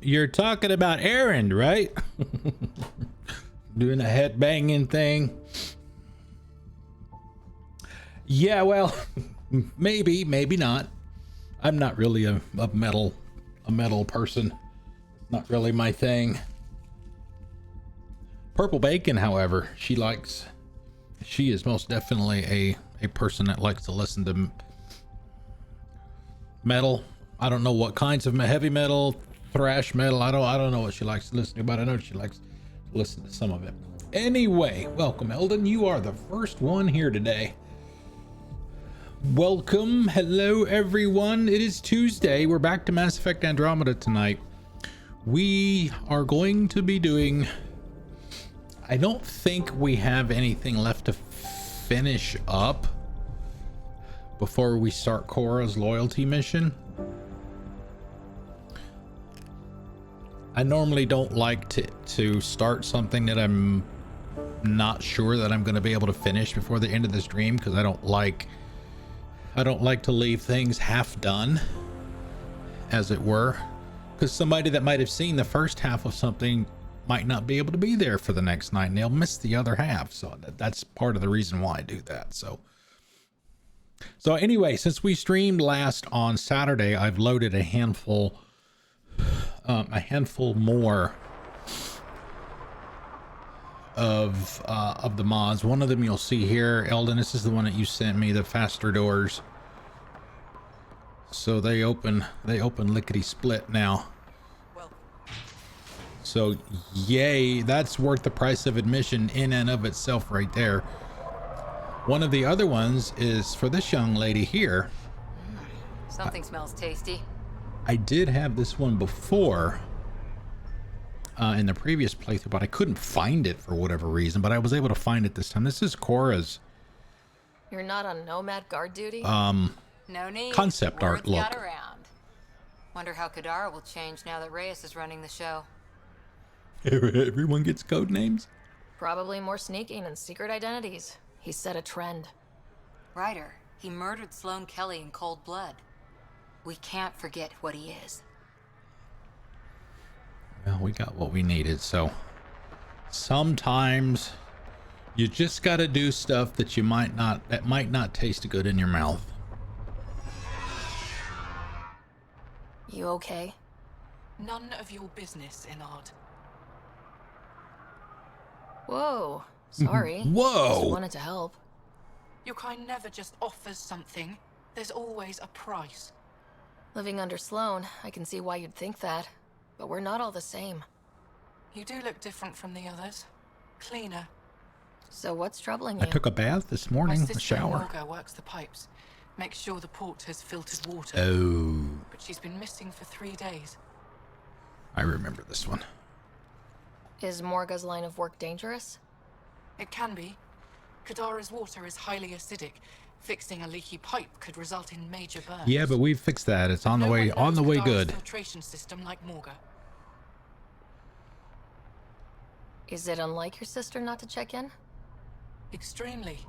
You're talking about Errand, right? Doing a head banging thing. Yeah, well, maybe not. I'm not really a metal person. Not really my thing. Purple Bacon, however, she is most definitely a person that likes to listen to metal. I don't know what kinds of heavy metal, thrash metal. I don't know what she likes to listen to, but I know she likes to listen to some of it. Anyway, welcome, Eldon. You are the first one here today. Welcome. Hello, everyone. It is Tuesday. We're back to Mass Effect Andromeda tonight. We are going to be doing... I don't think we have anything left to finish up before we start Cora's loyalty mission. I normally don't like to start something that I'm not sure that I'm going to be able to finish before the end of the stream, because I don't like to leave things half done, as it were, because somebody that might have seen the first half of something might not be able to be there for the next night and they'll miss the other half. So that's part of the reason why I do that. So anyway, since we streamed last on Saturday, I've loaded a handful more of the mods. One of them you'll see here, Eldon. This is the one that you sent me, the faster doors. So they open lickety split now. So yay, that's worth the price of admission in and of itself right there. One of the other ones is for this young lady here. Something smells tasty. I did have this one before in the previous playthrough, but I couldn't find it for whatever reason, but I was able to find it this time. This is Cora's. You're not on Nomad guard duty? No need. Concept art look. Got around. Wonder how Kadara will change now that Reyes is running the show. Everyone gets code names? Probably more sneaking and secret identities. He set a trend. Ryder, he murdered Sloane Kelly in cold blood. We can't forget what he is. Well, we got what we needed, so sometimes you just got to do stuff that might not taste good in your mouth. You okay? None of your business, Inard. Whoa, sorry. Whoa! Just wanted to help. Your kind never just offers something. There's always a price. Living under Sloane, I can see why you'd think that. But we're not all the same. You do look different from the others. Cleaner. So what's troubling you? I took a bath this morning, My a sister shower. Morga works the pipes. Makes sure the port has filtered water. Oh. But she's been missing for 3 days. I remember this one. Is Morga's line of work dangerous? It can be. Kadara's water is highly acidic. Fixing a leaky pipe could result in major burns. Yeah, but we've fixed that. It's on the way Kadara's good. Filtration system like Morga. Is it unlike your sister not to check in? Extremely.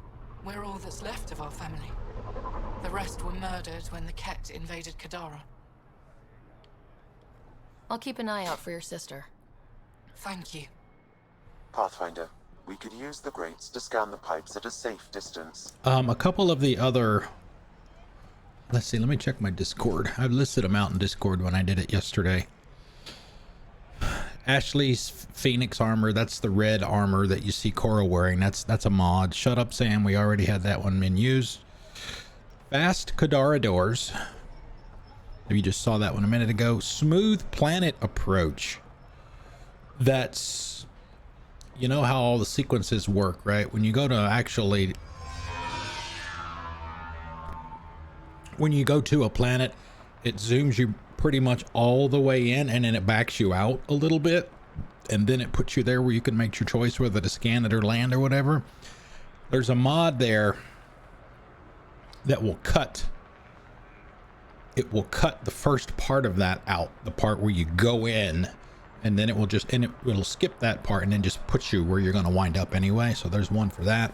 We're all that's left of our family. The rest were murdered when the Ket invaded Kadara. I'll keep an eye out for your sister. Thank you. Pathfinder, we could use the grates to scan the pipes at a safe distance. A couple of the other... Let's see, let me check my Discord. I've listed them out in Discord when I did it yesterday. Ashley's Phoenix armor, that's the red armor that you see Cora wearing. That's a mod. Shut up, Sam. We already had that one in use. Fast Kadara doors. You just saw that one a minute ago. Smooth planet approach. That's... You know how all the sequences work, right? When you go to actually... When you go to a planet, it zooms you pretty much all the way in and then it backs you out a little bit. And then it puts you there where you can make your choice whether to scan it or land or whatever. There's a mod there that will cut... It will cut the first part of that out. The part where you go in. And then it will just, and it'll skip that part and then just put you where you're going to wind up anyway. So there's one for that.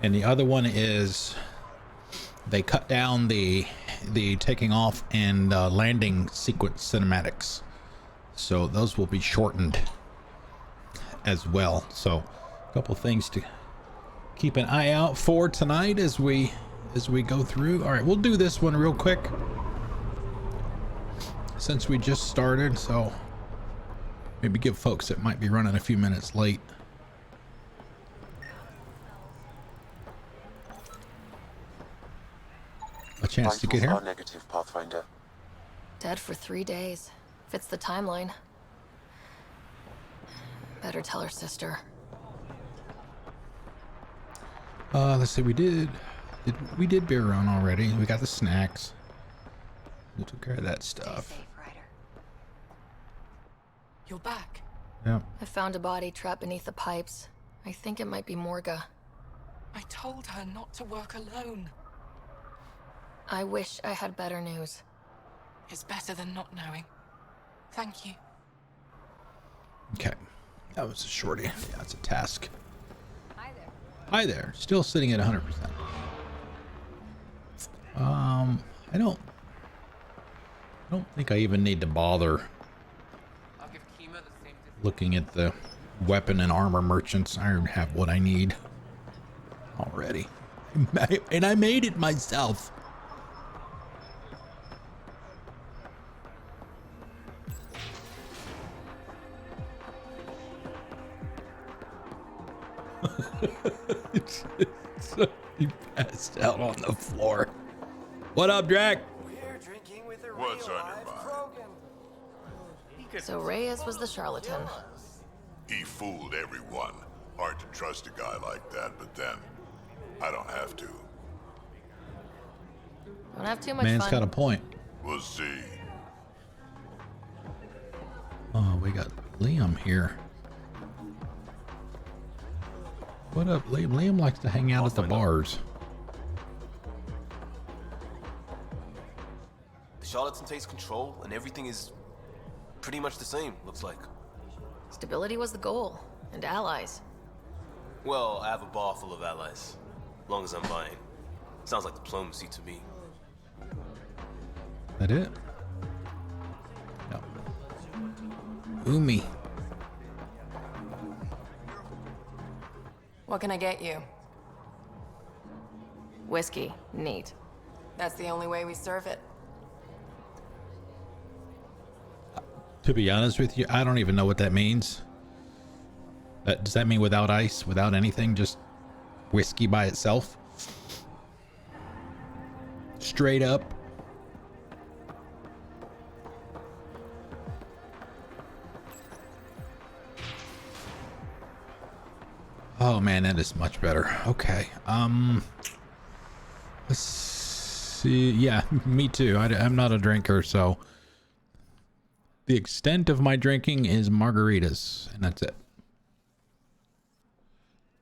And the other one is they cut down the taking off and landing sequence cinematics. So those will be shortened as well. So a couple things to keep an eye out for tonight as we go through. All right, we'll do this one real quick since we just started, so maybe give folks that might be running a few minutes late a chance to get Vitals here. are negative, Pathfinder. Dead for 3 days. Fits the timeline. Better tell her sister. Let's see, we did beer run already. We got the snacks. We took care of that stuff. Stay safe, Ryder. You're back. Yeah. I found a body trapped beneath the pipes. I think it might be Morga. I told her not to work alone. I wish I had better news. It's better than not knowing. Thank you. Okay. That was a shorty. Yeah, it's a task. Hi there. Hi there. Still sitting at 100%. I don't think I even need to bother looking at the weapon and armor merchants. I have what I need already. And I made it myself. He passed out on the floor. What up, Drack? We're drinking with a What's real on your live mind? Krogan. So Reyes was the charlatan. He fooled everyone. Hard to trust a guy like that, but then I don't have to. Don't have too much Man's fun. got a point. We'll see. Oh, we got Liam here. What up, Liam? Liam likes to hang out at the bars. The charlatan takes control, and everything is pretty much the same, looks like. Stability was the goal, and allies. Well, I have a bar full of allies. As long as I'm buying. Sounds like diplomacy to me. That it? Yep. Umi. What can I get you? Whiskey. Neat. That's the only way we serve it. To be honest with you, I don't even know what that means. Does that mean without ice, without anything, just whiskey by itself? Straight up? Oh man, that is much better. Okay. Let's see. Yeah, me too. I'm not a drinker, so the extent of my drinking is margaritas, and that's it.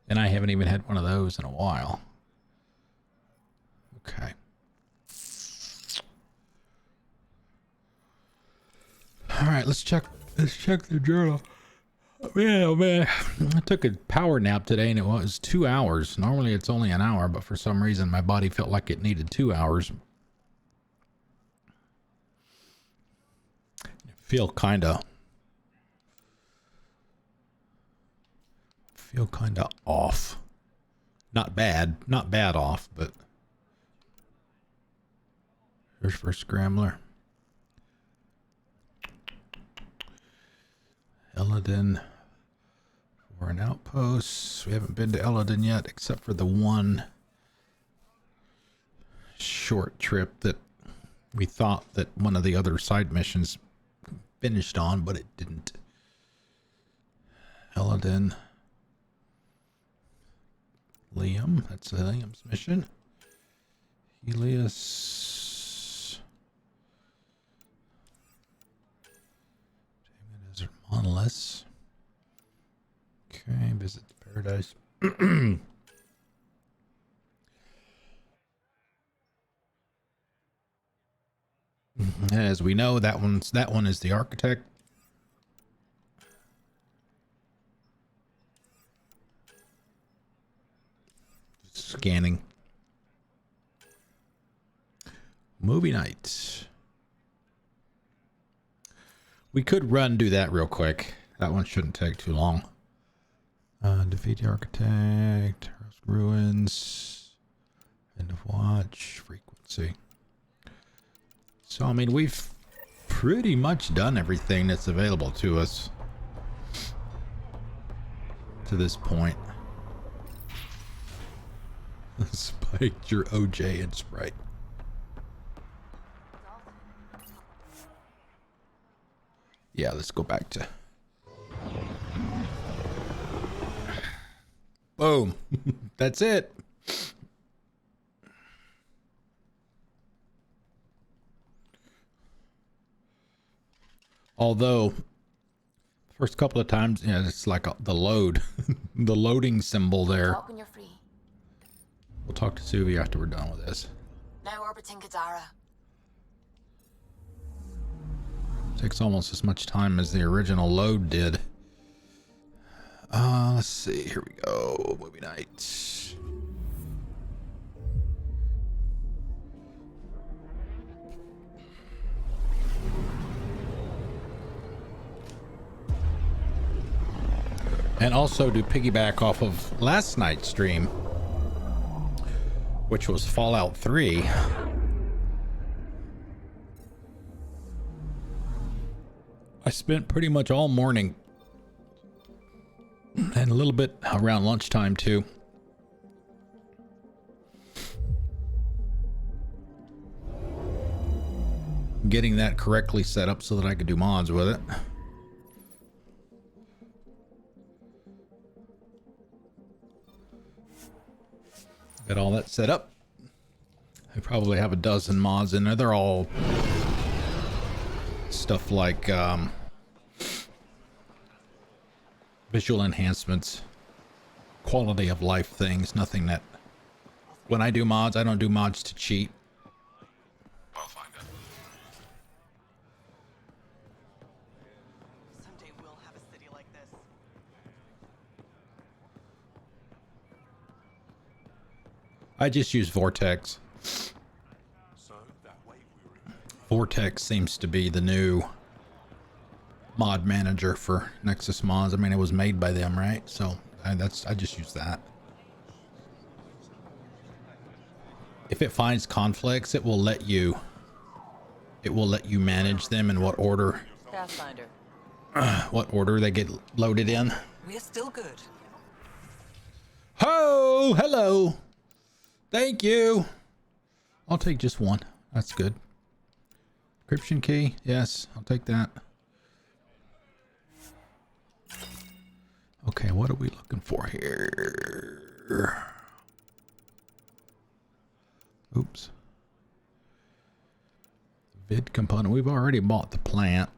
And I haven't even had one of those in a while. Okay. All right, let's check the journal. Man, oh man, I took a power nap today and it was 2 hours. Normally it's only an hour, but for some reason my body felt like it needed 2 hours. I feel kind of off. Not bad off, but here's for Scrambler. Eladin for an outpost. We haven't been to Eladin yet, except for the one short trip that we thought that one of the other side missions finished on, but it didn't. Eladin. Liam. That's Liam's mission. Helios. Desert Monoliths. Okay, visit the paradise. As we know, that one is the architect. Scanning. Movie night. We could do that real quick. That one shouldn't take too long. Defeat the architect, ruins, end of watch, frequency. So, I mean, we've pretty much done everything that's available to us to this point. Spiked your OJ and Sprite. Yeah, let's go back to... Boom. That's it. Although, first couple of times, yeah, it's like the load, the loading symbol there. Talk when you're free. We'll talk to Suvi after we're done with this. Now orbiting Kadara. Takes almost as much time as the original load did. Let's see. Here we go. Movie night. And also to piggyback off of last night's stream, which was Fallout 3. I spent pretty much all morning and a little bit around lunchtime too getting that correctly set up so that I could do mods with it. Got all that set up. I probably have a dozen mods in there. They're all stuff like visual enhancements, quality of life things. Nothing that, when I do mods, I don't do mods to cheat. I'll find it. Someday we'll have a city like this. I just use Vortex. So that way we were. Vortex seems to be the new mod manager for Nexus mods. I mean, it was made by them, right? So I just use that. If it finds conflicts, it will let you manage them in what order Pathfinder. what order they get loaded in. We're still good. Ho, hello. Thank you. I'll take just one. That's good. Encryption key. Yes, I'll take that. Okay, what are we looking for here? Oops. Vid component. We've already bought the plant.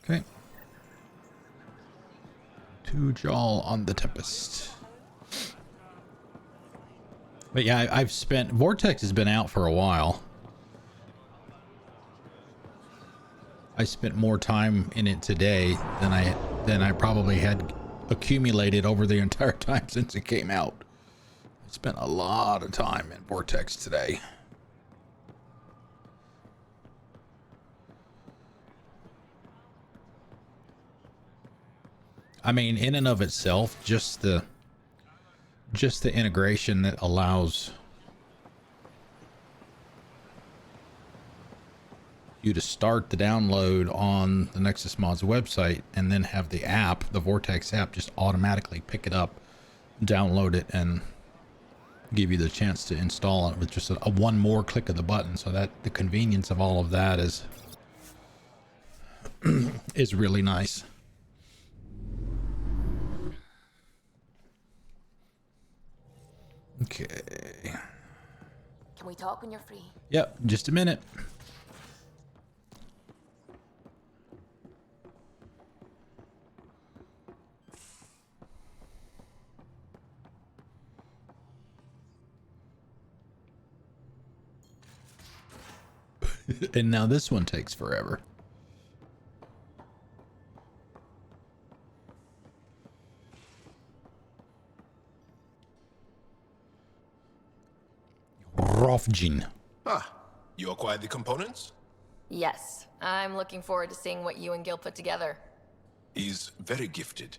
Okay. 2 Jaw on the Tempest. But yeah, I've spent... Vortex has been out for a while. I spent more time in it today than I probably had accumulated over the entire time since it came out. I spent a lot of time in Vortex today. I mean, in and of itself, just the integration that allows you to start the download on the Nexus Mods website and then have the app, the Vortex app, just automatically pick it up, download it, and give you the chance to install it with just a one more click of the button. So that the convenience of all of that is is really nice. Okay. Can we talk when you're free? Yep, just a minute. And now this one takes forever. Rofjin. Ah, you acquired the components? Yes, I'm looking forward to seeing what you and Gil put together. He's very gifted.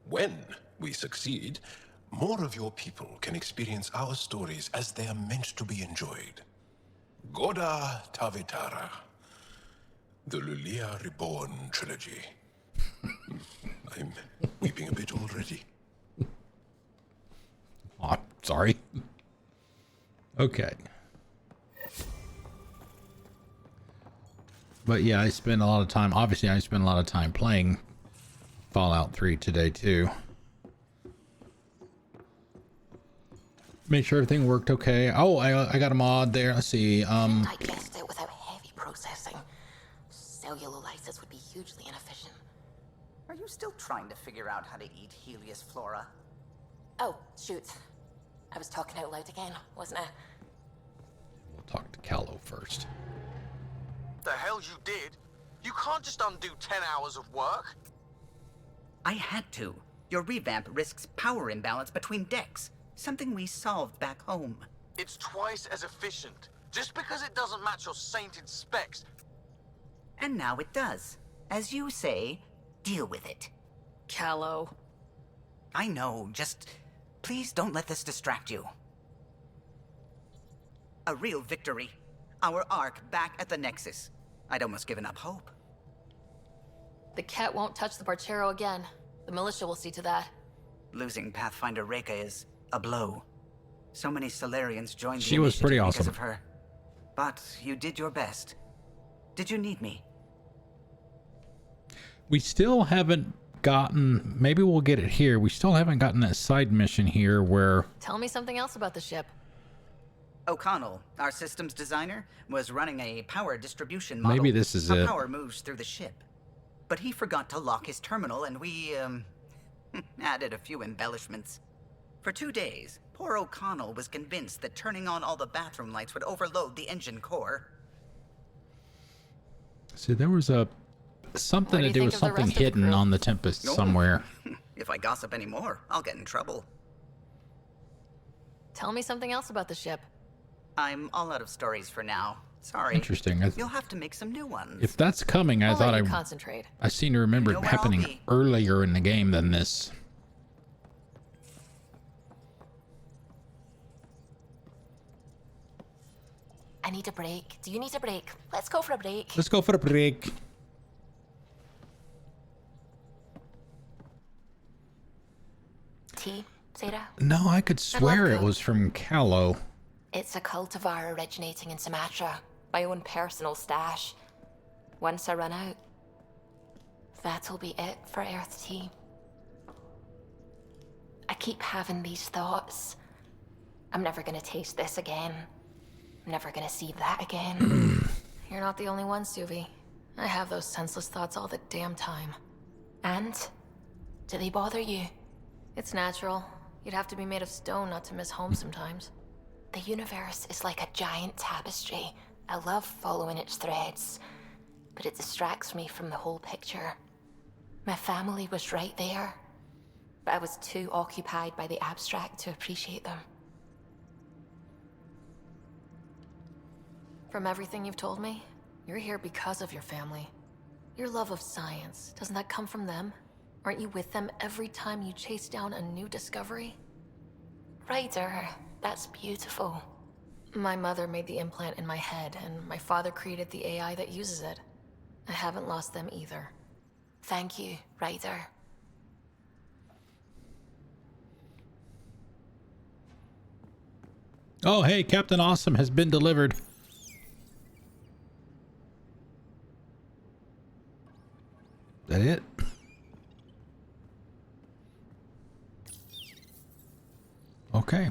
When we succeed, more of your people can experience our stories as they are meant to be enjoyed. Goda Tavitara, the Lulia Reborn trilogy. I'm weeping a bit already. Oh, sorry. Okay. But yeah, I spend a lot of time, obviously I spend a lot of time playing Fallout 3 today too. Make sure everything worked okay. Oh, I got a mod there. Let's see. Digest it without heavy processing. Cellular lysis would be hugely inefficient. Are you still trying to figure out how to eat Helios flora? Oh, shoot. I was talking out loud again, wasn't I? We'll talk to Callow first. The hell you did? You can't just undo 10 hours of work. I had to. Your revamp risks power imbalance between decks, something we solved back home. It's twice as efficient. Just because it doesn't match your sainted specs. And now it does. As you say, deal with it. Callow. I know, just please don't let this distract you. A real victory. Our Ark back at the Nexus. I'd almost given up hope. The cat won't touch the Barchero again. The militia will see to that. Losing Pathfinder Reka is a blow. So many Solarians joined She the was pretty initiative because awesome. of her. But you did your best. Did you need me? We still haven't gotten, maybe we'll get it here. We still haven't gotten that side mission here where... Tell me something else about the ship. O'Connell, our systems designer, was running a power distribution model. Maybe this is How it. power moves through the ship. But he forgot to lock his terminal, and we, added a few embellishments. For 2 days, poor O'Connell was convinced that turning on all the bathroom lights would overload the engine core. See, there was something What do to you do think with of the something rest of the hidden crew? on the Tempest No. somewhere. If I gossip anymore, I'll get in trouble. Tell me something else about the ship. I'm all out of stories for now. Sorry. Interesting. You'll have to make some new ones. If that's coming, I I'll thought let you concentrate. I seem to remember You know it where I'll happening be. earlier in the game than this. I need a break. Do you need a break? Let's go for a break. Let's go for a break. Tea, Sarah? No, I could swear it coke. was from Callow. It's a cultivar originating in Sumatra. My own personal stash. Once I run out, that'll be it for Earth Tea. I keep having these thoughts. I'm never gonna taste this again. I'm never gonna see that again. You're not the only one, Suvi. I have those senseless thoughts all the damn time. And? Do they bother you? It's natural. You'd have to be made of stone not to miss home sometimes. The universe is like a giant tapestry. I love following its threads, but it distracts me from the whole picture. My family was right there, but I was too occupied by the abstract to appreciate them. From everything you've told me, you're here because of your family. Your love of science, doesn't that come from them? Aren't you with them every time you chase down a new discovery? Ryder, that's beautiful. My mother made the implant in my head, and my father created the AI that uses it. I haven't lost them either. Thank you, Ryder. Oh, hey, Captain Awesome has been delivered. That it? Okay.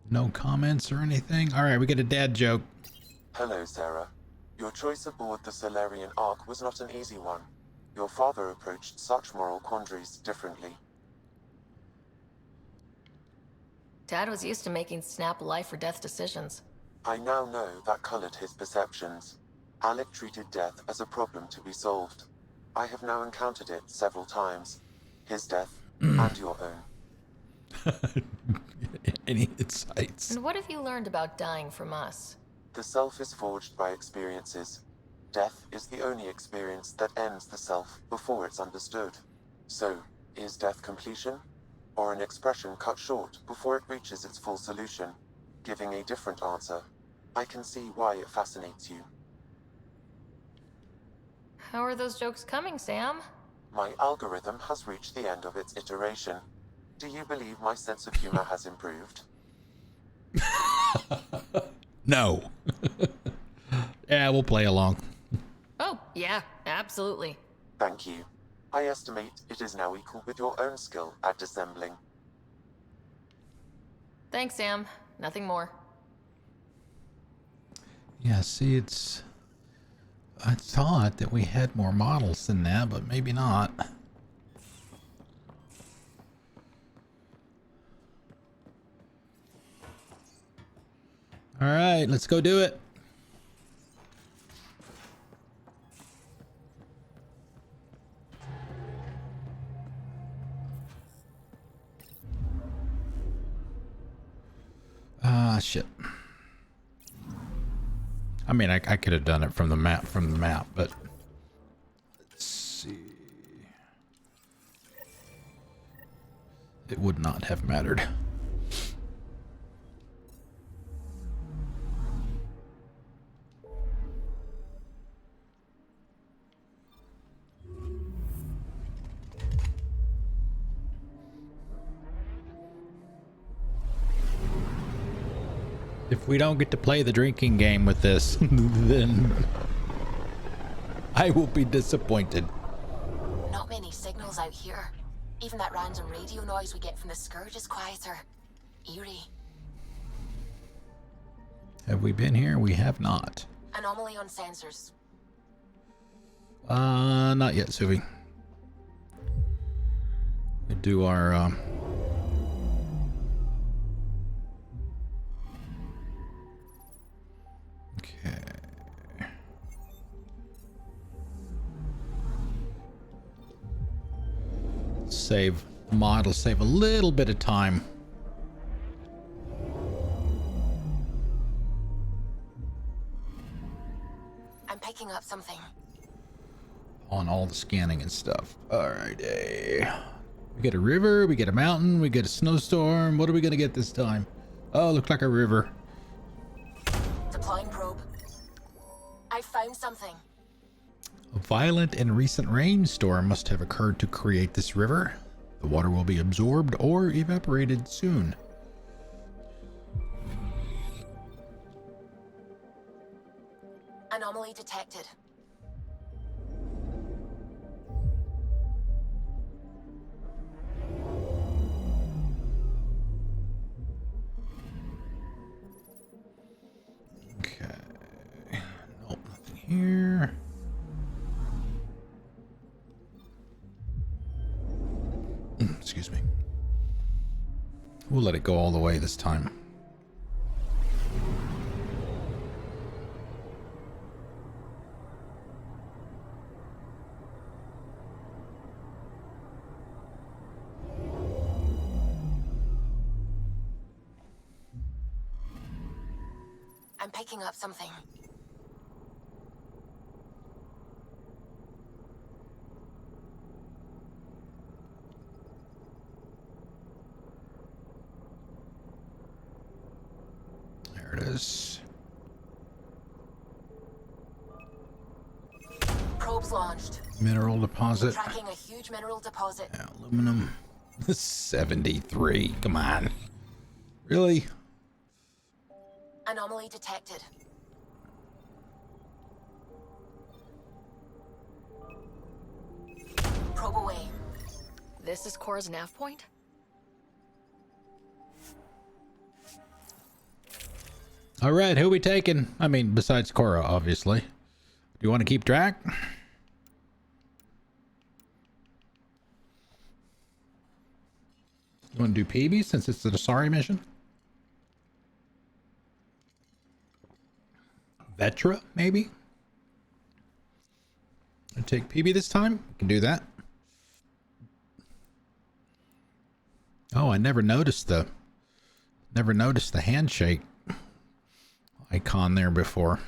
No comments or anything? All right, we get a dad joke. Hello, Sarah. Your choice aboard the Solarian Ark was not an easy one. Your father approached such moral quandaries differently. Dad was used to making snap life or death decisions. I now know that colored his perceptions. Alec treated death as a problem to be solved. I have now encountered it several times. His death and your own. Any insights? And what have you learned about dying from us? The self is forged by experiences. Death is the only experience that ends the self before it's understood. So, is death completion? Or an expression cut short before it reaches its full solution, giving a different answer? I can see why it fascinates you. How are those jokes coming, Sam? My algorithm has reached the end of its iteration. Do you believe my sense of humor has improved? No. Yeah, we'll play along. Oh, yeah, absolutely. Thank you. I estimate it is now equal with your own skill at dissembling. Thanks, Sam. Nothing more. Yeah, see, it's... I thought that we had more models than that, but maybe not. All right, let's go do it. Ah, shit. I mean, I could have done it from the map, but let's see. It would not have mattered. If we don't get to play the drinking game with this, then I will be disappointed. Not many signals out here. Even that random radio noise we get from the Scourge is quieter. Eerie. Have we been here? We have not. Anomaly on sensors. Not yet, Suvi. We do our, Okay. Save model, save a little bit of time. I'm picking up something. On all the scanning and stuff. Alrighty. We get a river, we get a mountain, we get a snowstorm. What are we gonna get this time? Oh, looks like a river. Deploying probe. I found something. A violent and recent rainstorm must have occurred to create this river. The water will be absorbed or evaporated soon. Anomaly detected. Okay. Nope, nothing here. Excuse me. We'll let it go all the way this time. I'm picking up something. There it is. Probes launched. Mineral deposit. Tracking a huge mineral deposit. Aluminum. 73. Come on. Really? Anomaly detected. Probe away. This is Cora's nav point? All right, who we taking? I mean, besides Cora, obviously. Do you want to keep Drack? You want to do PB since it's the Asari mission? Vetra, maybe? I'll take PB this time. We can do that. Oh, I never noticed the handshake. icon there before.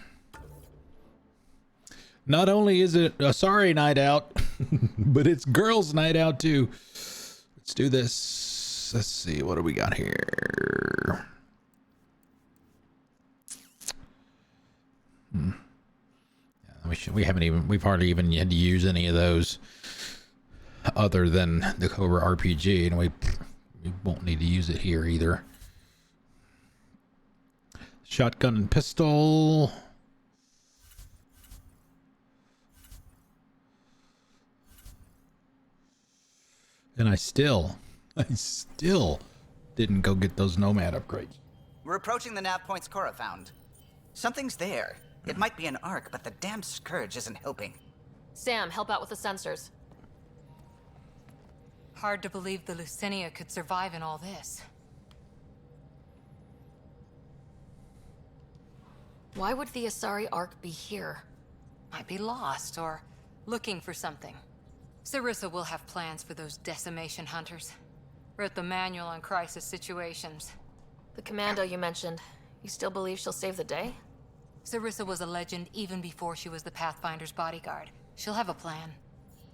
Not only is it a sorry night out, but it's girls' night out too. Let's do this. Let's see, what do we got here? Yeah, we've hardly even had to use any of those other than the Cobra RPG, and we won't need to use it here either. Shotgun and pistol. And I still didn't go get those Nomad upgrades. We're approaching the nav points Cora found. Something's there. It might be an arc, but the damn scourge isn't helping. Sam, help out with the sensors. Hard to believe the Lucinia could survive in all this. Why would the Asari Ark be here? Might be lost or looking for something. Sarissa will have plans for those decimation hunters. Wrote the manual on crisis situations. The commando you mentioned, you still believe she'll save the day? Sarissa was a legend even before she was the Pathfinder's bodyguard. She'll have a plan.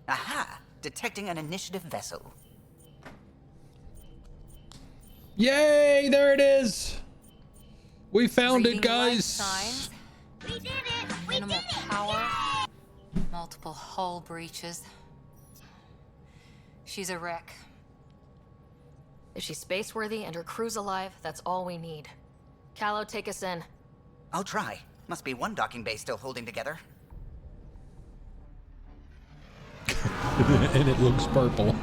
Aha! Detecting an initiative vessel. Yay! There it is! We found Reading it, guys! life signs. We did it! We Minimal did it! power. Multiple hull breaches. She's a wreck. If she's space-worthy and her crew's alive, that's all we need. Callow, take us in. I'll try. Must be one docking bay still holding together. And it looks purple.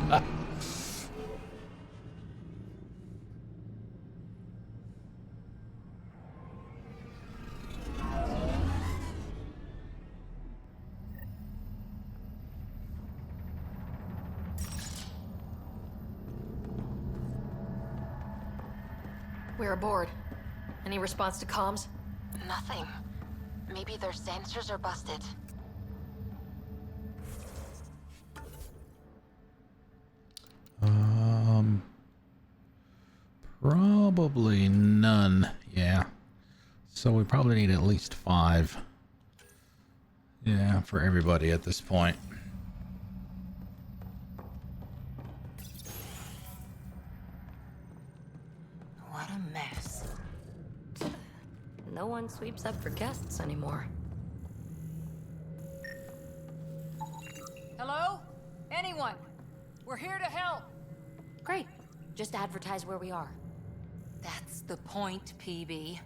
We're aboard. Any response to comms? Nothing. Maybe their sensors are busted. Probably none. Yeah. So we probably need at least 5. Yeah, for everybody at this point. What a mess. No one sweeps up for guests anymore. Hello? Anyone? We're here to help. Great. Just advertise where we are. That's the point, PB.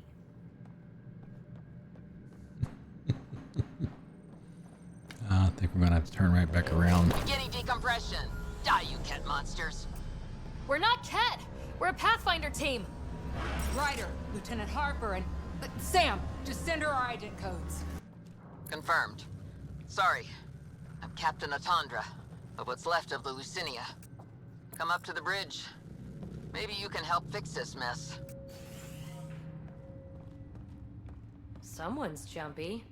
I think we're gonna have to turn right back around. Beginning decompression. Die, you cat monsters. We're not Ket! We're a Pathfinder team! Ryder, Lieutenant Harper, and... Sam, just send her our agent codes. Confirmed. Sorry. I'm Captain Atandra, of what's left of the Lucinia. Come up to the bridge. Maybe you can help fix this mess. Someone's jumpy.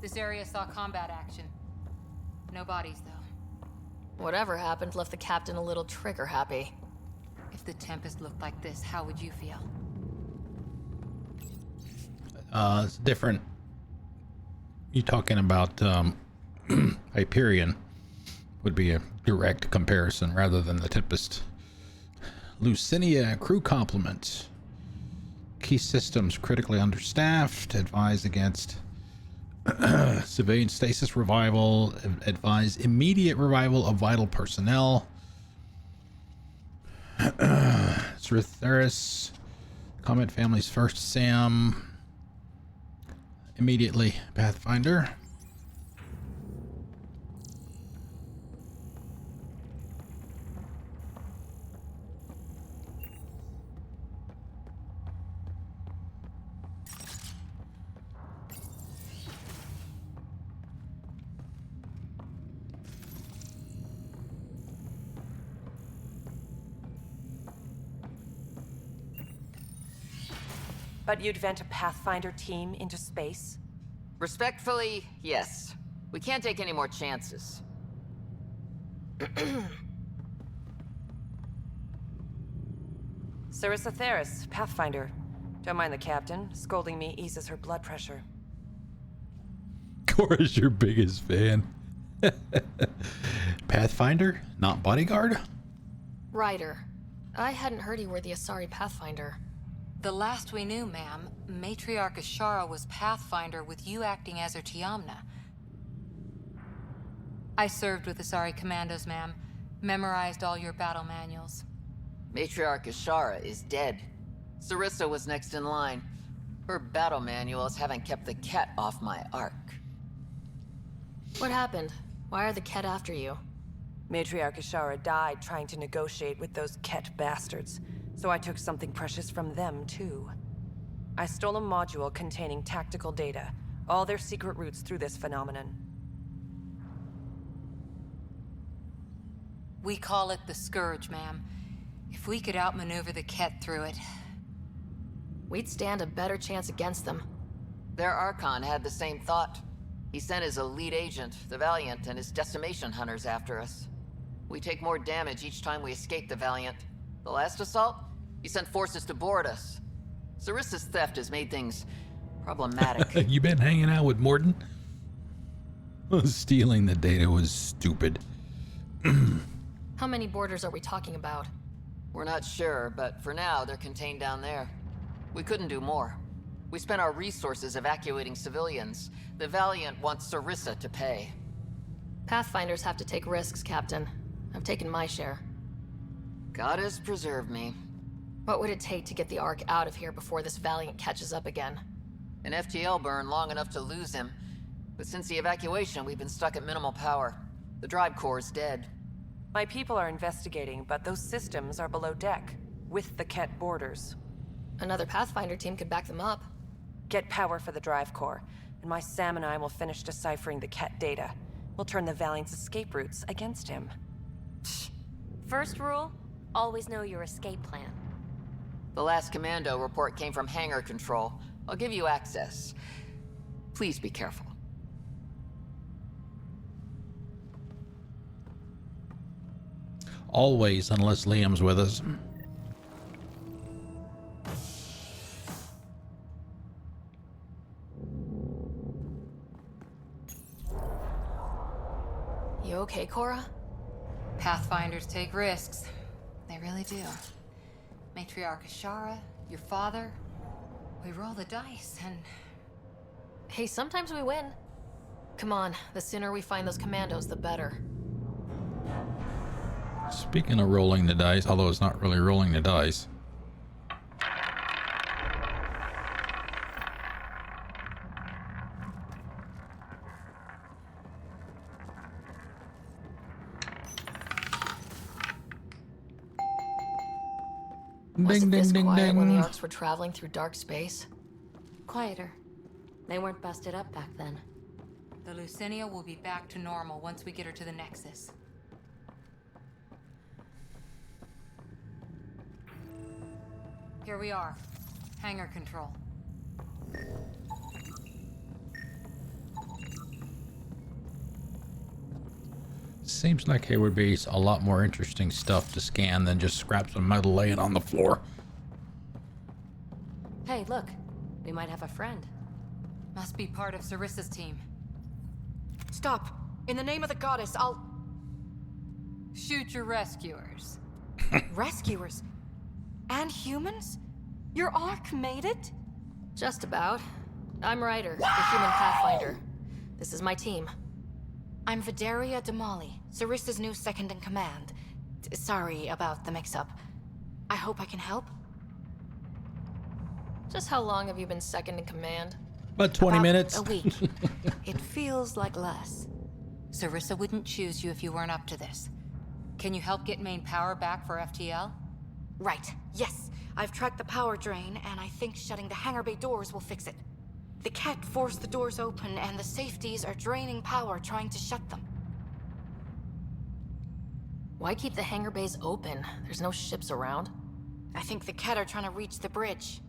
This area saw combat action. No bodies, though. Whatever happened left the captain a little trigger happy. If the Tempest looked like this, how would you feel? It's different. You talking about Hyperion would be a direct comparison rather than the Tempest. Lucinia crew complement. Key systems critically understaffed. Advise against civilian stasis revival. Advise immediate revival of vital personnel. Sritheris. Comet family's first Sam. Immediately Pathfinder. But you'd vent a Pathfinder team into space? Respectfully, yes. We can't take any more chances. Sarissa Theris, Pathfinder. Don't mind the captain. Scolding me eases her blood pressure. Cora's your biggest fan. Pathfinder, not bodyguard? Ryder. I hadn't heard you were the Asari Pathfinder. The last we knew, ma'am, Matriarch Ashara was Pathfinder with you acting as her Tiamna. I served with Asari Commandos, ma'am. Memorized all your battle manuals. Matriarch Ashara is dead. Sarissa was next in line. Her battle manuals haven't kept the Ket off my arc. What happened? Why are the Ket after you? Matriarch Ashara died trying to negotiate with those Ket bastards, so I took something precious from them, too. I stole a module containing tactical data, all their secret routes through this phenomenon. We call it the Scourge, ma'am. If we could outmaneuver the Ket through it... We'd stand a better chance against them. Their Archon had the same thought. He sent his elite agent, the Valiant, and his decimation hunters after us. We take more damage each time we escape the Valiant. The last assault, he sent forces to board us. Sarissa's theft has made things problematic. You been hanging out with Morton? Stealing the data was stupid. How many boarders are we talking about? We're not sure, but for now, they're contained down there. We couldn't do more. We spent our resources evacuating civilians. The Valiant wants Sarissa to pay. Pathfinders have to take risks, Captain. I've taken my share. God has preserved me. What would it take to get the Ark out of here before this Valiant catches up again? An FTL burn long enough to lose him. But since the evacuation, we've been stuck at minimal power. The drive core is dead. My people are investigating, but those systems are below deck, with the Ket borders. Another Pathfinder team could back them up. Get power for the drive core, and my Sam and I will finish deciphering the Ket data. We'll turn the Valiant's escape routes against him. First rule, always know your escape plan. The last commando report came from hangar control. I'll give you access. Please be careful. Always, unless Liam's with us. You okay, Cora? Pathfinders take risks. They really do. Matriarch Ashara, your father, we roll the dice and... Hey, sometimes we win. Come on, the sooner we find those commandos, the better. Speaking of rolling the dice, although it's not really rolling the dice. Was Ding, it ding, this ding, quiet when the ding. Arks were traveling through dark space? Quieter. They weren't busted up back then. The Lucinia will be back to normal once we get her to the Nexus. Here we are. Hangar control. Seems like it would be a lot more interesting stuff to scan than just scraps of metal laying on the floor. Hey, look. We might have a friend. Must be part of Sarissa's team. Stop. In the name of the goddess, I'll... Shoot your rescuers. Rescuers? And humans? Your Ark made it? Just about. I'm Ryder, the human Pathfinder. This is my team. I'm Vidaria Damali, Sarissa's new second-in-command. Sorry about the mix-up. I hope I can help? Just how long have you been second in command? About 20 minutes. A week. It feels like less. Sarissa wouldn't choose you if you weren't up to this. Can you help get main power back for FTL? Right, yes. I've tracked the power drain, and I think shutting the hangar bay doors will fix it. The Ket forced the doors open, and the safeties are draining power trying to shut them. Why keep the hangar bays open? There's no ships around. I think the Ket are trying to reach the bridge.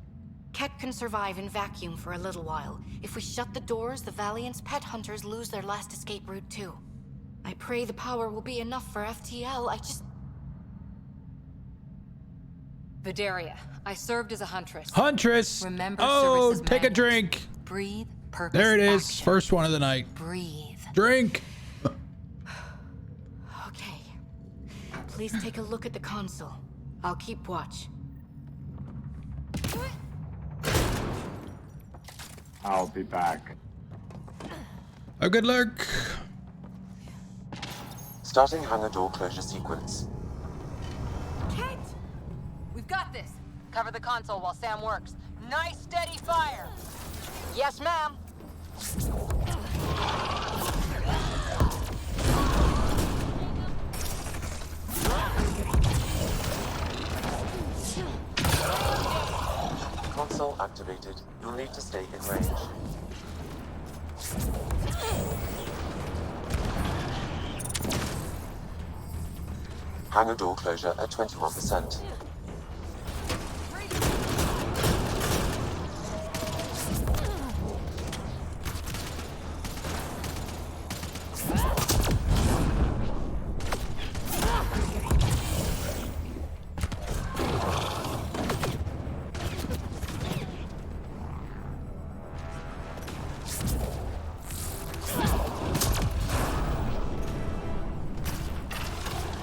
Ket can survive in vacuum for a little while. If we shut the doors, the Valiant's pet hunters lose their last escape route too. I pray the power will be enough for FTL. I just... Vidaria, I served as a huntress. Huntress! Remember oh, Sarissa's take a mandate. drink. Breathe, purpose, There it is. action. First one of the night. Breathe. Drink. Okay. Please take a look at the console. I'll keep watch. I'll be back. Oh, good luck. Starting hangar door closure sequence. Kate! We've got this. Cover the console while Sam works. Nice steady fire. Yes, ma'am. Console activated. You'll need to stay in range. Hangar door closure at 21%.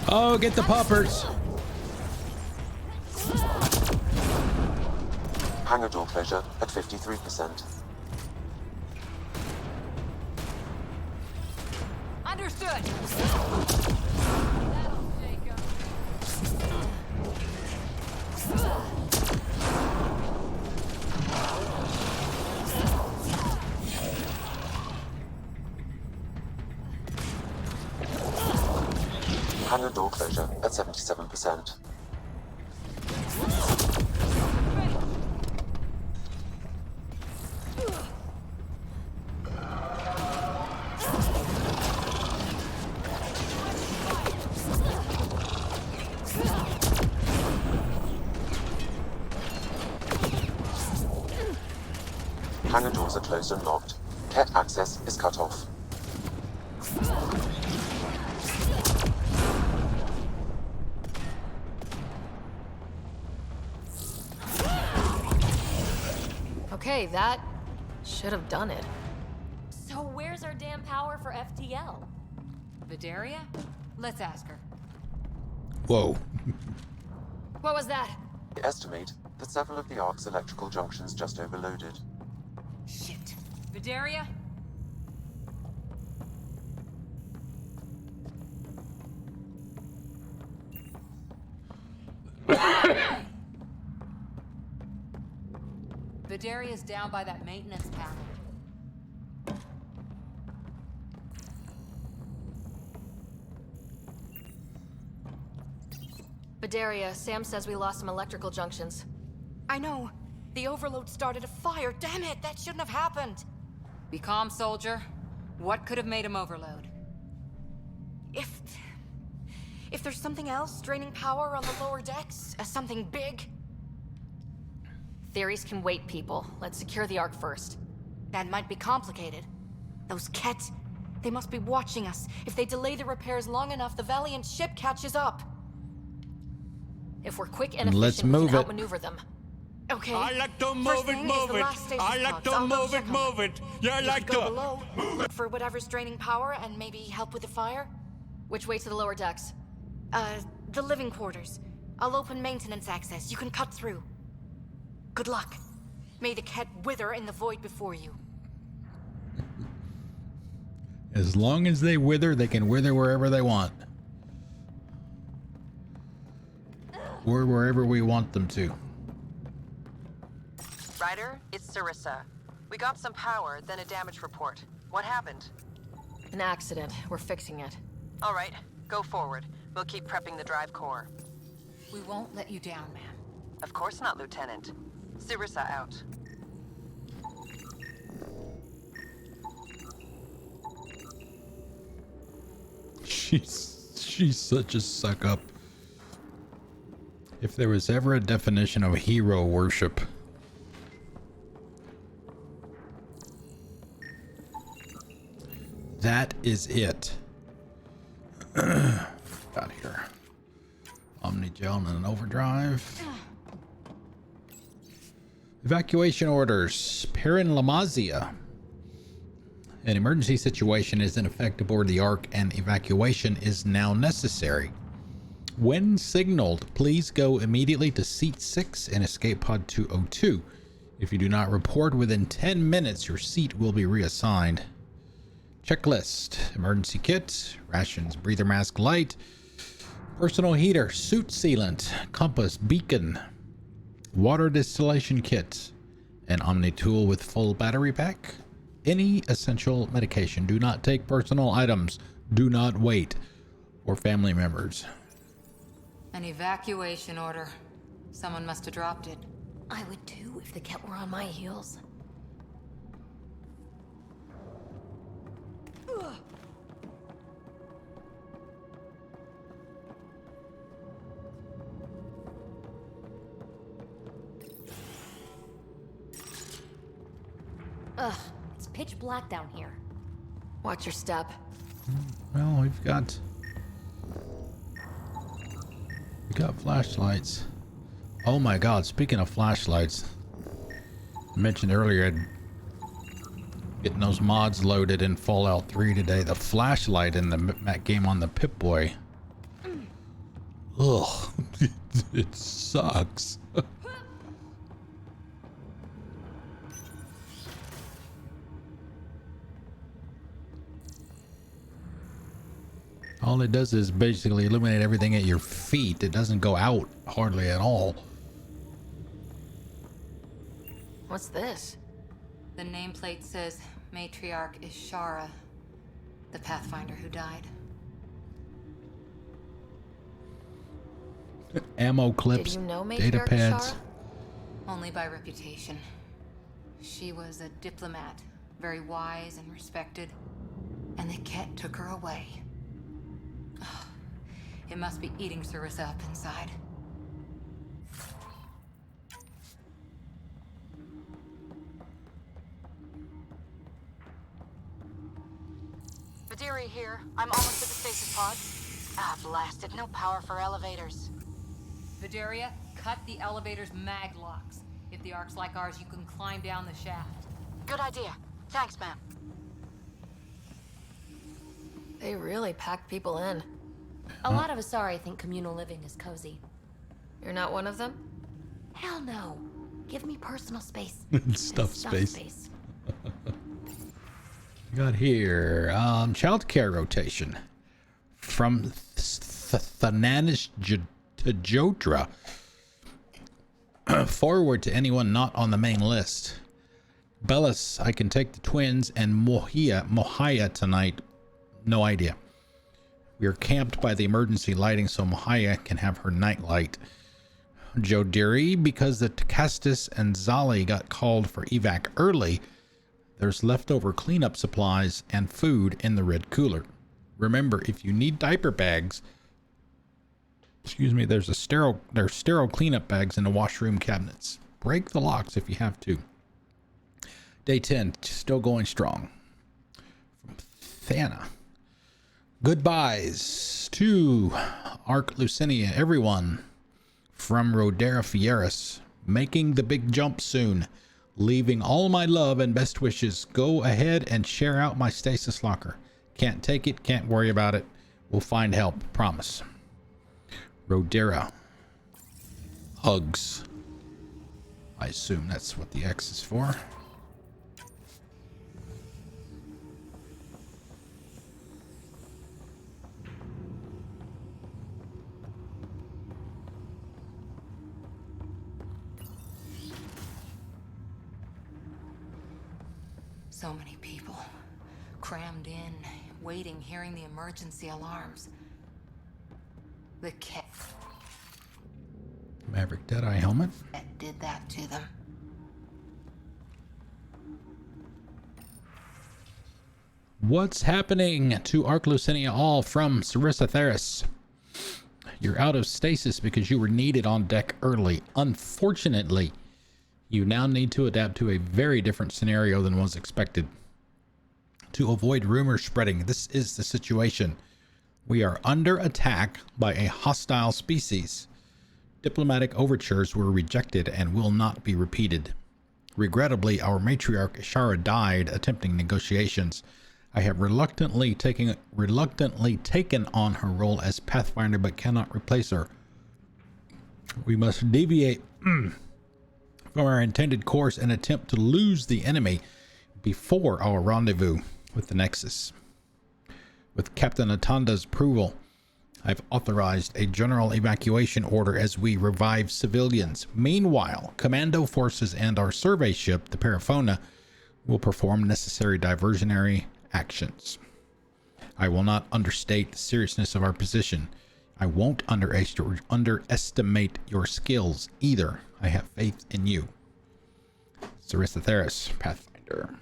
Oh, get the poppers. Hangar door closure at 53%. Understood. Hangar door closure at 77%. Hangar doors are closed and locked. Ket access is cut off. Okay, that should have done it. So where's our damn power for FTL? Vidaria? Let's ask her. Whoa. What was that? We estimate that several of the Ark's electrical junctions just overloaded. Shit. Vidaria? Vidaria's down by that maintenance panel. Bedaria, Sam says we lost some electrical junctions. I know. The overload started a fire. Damn it, that shouldn't have happened. Be calm, soldier. What could have made him overload? If there's something else draining power on the lower decks, something big. Theories can wait, people. Let's secure the Ark first. That might be complicated. Those Ket, they must be watching us. If they delay the repairs long enough, the Valiant ship catches up. If we're quick and Let's efficient, we move can it. outmaneuver them. Okay. I like to First move thing it, is move the it. last stasis I like pods. to I'll go move check it, on them. move it. Yeah, I You like could go to. below, look for whatever's draining power and maybe help with the fire. Which way to the lower decks? The living quarters. I'll open maintenance access. You can cut through. Good luck. May the Ket wither in the void before you. As long as they wither, they can wither wherever they want. Or wherever we want them to. Ryder, it's Sarissa. We got some power, then a damage report. What happened? An accident. We're fixing it. All right, go forward. We'll keep prepping the drive core. We won't let you down, ma'am. Of course not, Lieutenant. Sarissa out. She's such a suck up. If there was ever a definition of hero worship, that is it. Got here. Omnigel and an overdrive. Evacuation orders. Perrin Lamazia. An emergency situation is in effect aboard the Ark and evacuation is now necessary. When signaled, please go immediately to seat 6 in escape pod 202. If you do not report within 10 minutes, your seat will be reassigned. Checklist. Emergency kit, rations, breather mask light, personal heater, suit sealant, compass, beacon, water distillation kit, an Omni tool with full battery pack, any essential medication. Do not take personal items. Do not wait for family members. An evacuation order. Someone must have dropped it. I would too if the cat were on my heels. Ugh, it's pitch black down here. Watch your step. Well, we've got flashlights. Oh my god, speaking of flashlights, I mentioned earlier getting those mods loaded in Fallout 3 today. The flashlight in the game on the Pip-Boy. Ugh, it sucks. All it does is basically illuminate everything at your feet. It doesn't go out hardly at all. What's this? The nameplate says Matriarch is Shara, the Pathfinder who died. Ammo clips, Did you know data Matriarch pads. Shara? Only by reputation. She was a diplomat, very wise and respected, and the Ket took her away. It must be eating Sarissa up inside. Vidiri here. I'm almost at the stasis pod. Ah, blasted. No power for elevators. Vidaria, cut the elevator's mag locks. If the Ark's like ours, you can climb down the shaft. Good idea. Thanks, ma'am. They really packed people in. A lot of Asari think communal living is cozy. You're not one of them? Hell no. Give me personal space. Stuff space. Got here, childcare rotation from Thananish to Jodra. Forward to anyone not on the main list. Bellis, I can take the twins and Mohaya tonight. No idea. We are camped by the emergency lighting so Mohaya can have her night light. Jodiri, because the Takastis and Zali got called for evac early, there's leftover cleanup supplies and food in the red cooler. Remember, if you need diaper bags, there's sterile cleanup bags in the washroom cabinets. Break the locks if you have to. Day 10, still going strong. From Thana. Goodbyes to Ark Lucinia, everyone. From Rodera Fieris, making the big jump soon. Leaving all my love and best wishes. Go ahead and share out my stasis locker. Can't take it, can't worry about it. We'll find help, promise. Rodera. Hugs. I assume that's what the X is for. So many people. Crammed in, waiting, hearing the emergency alarms. The Ket Maverick Deadeye helmet. did that to them. What's happening to Ark Lucinia all from Sarissa Theris? You're out of stasis because you were needed on deck early. Unfortunately, you now need to adapt to a very different scenario than was expected. to avoid rumors spreading. This is the situation. We are under attack by a hostile species. Diplomatic overtures were rejected and will not be repeated. Regrettably, our matriarch Ishara died attempting negotiations. I have reluctantly taken on her role as Pathfinder, but cannot replace her. We must deviate from our intended course and attempt to lose the enemy before our rendezvous with the Nexus. With Captain Atanda's approval, I've authorized a general evacuation order as we revive civilians. Meanwhile, commando forces and our survey ship, the Paraphona, will perform necessary diversionary actions. I will not understate the seriousness of our position. I won't underestimate your skills either. I have faith in you. Sarissa Theris, Pathfinder.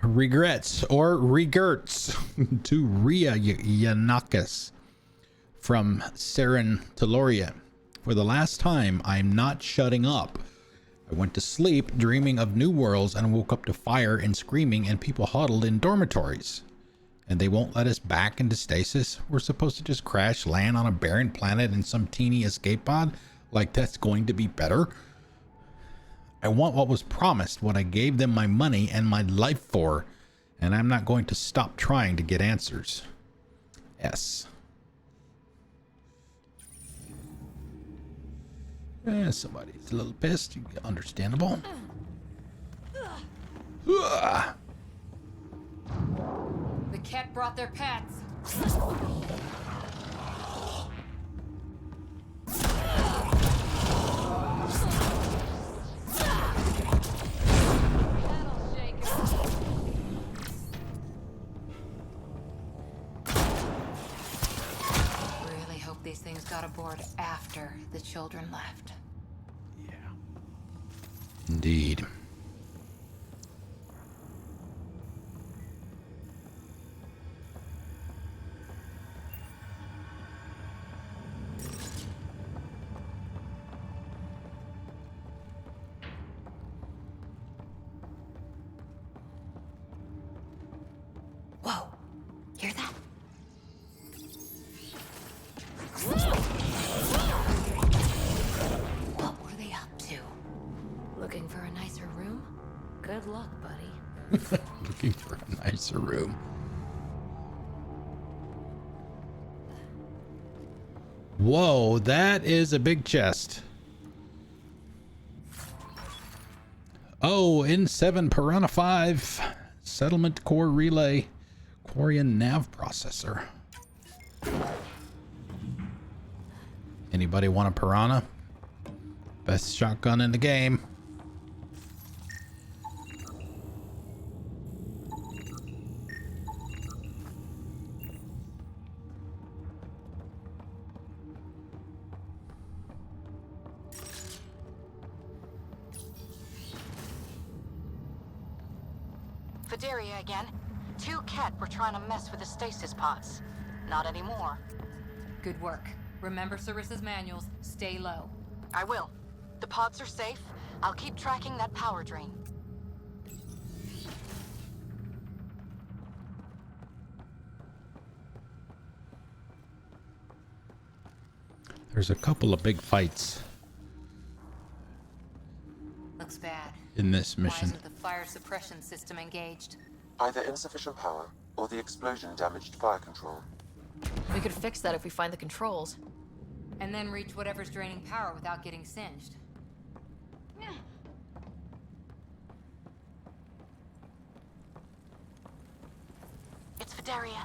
Regrets or regerts to Rhea Yanakis from Seren Teloria. For the last time, I'm not shutting up. I went to sleep dreaming of new worlds and woke up to fire and screaming and people huddled in dormitories. And they won't let us back into stasis. We're supposed to just crash land on a barren planet in some teeny escape pod? Like that's going to be better? I want what was promised, what I gave them my money and my life for, and I'm not going to stop trying to get answers. S. Somebody's a little pissed. Understandable. The cat brought their pets. These things got aboard after the children left. Yeah. Indeed. Whoa. Hear that? What were they up to? Looking for a nicer room? Good luck, buddy. Looking for a nicer room. Whoa, that is a big chest. Oh, N7 Piranha 5 Settlement Core Relay Quarian Nav Processor. Anybody want a Piranha? Best shotgun in the game. Fideria again. 2 Ket were trying to mess with the stasis pods. Not anymore. Good work. Remember Sarissa's manuals. Stay low. I will. The pods are safe. I'll keep tracking that power drain. There's a couple of big fights. Looks bad. In this Why mission. isn't the fire suppression system engaged? Either insufficient power, or the explosion damaged fire control. We could fix that if we find the controls. And then reach whatever's draining power without getting singed. It's Fideria.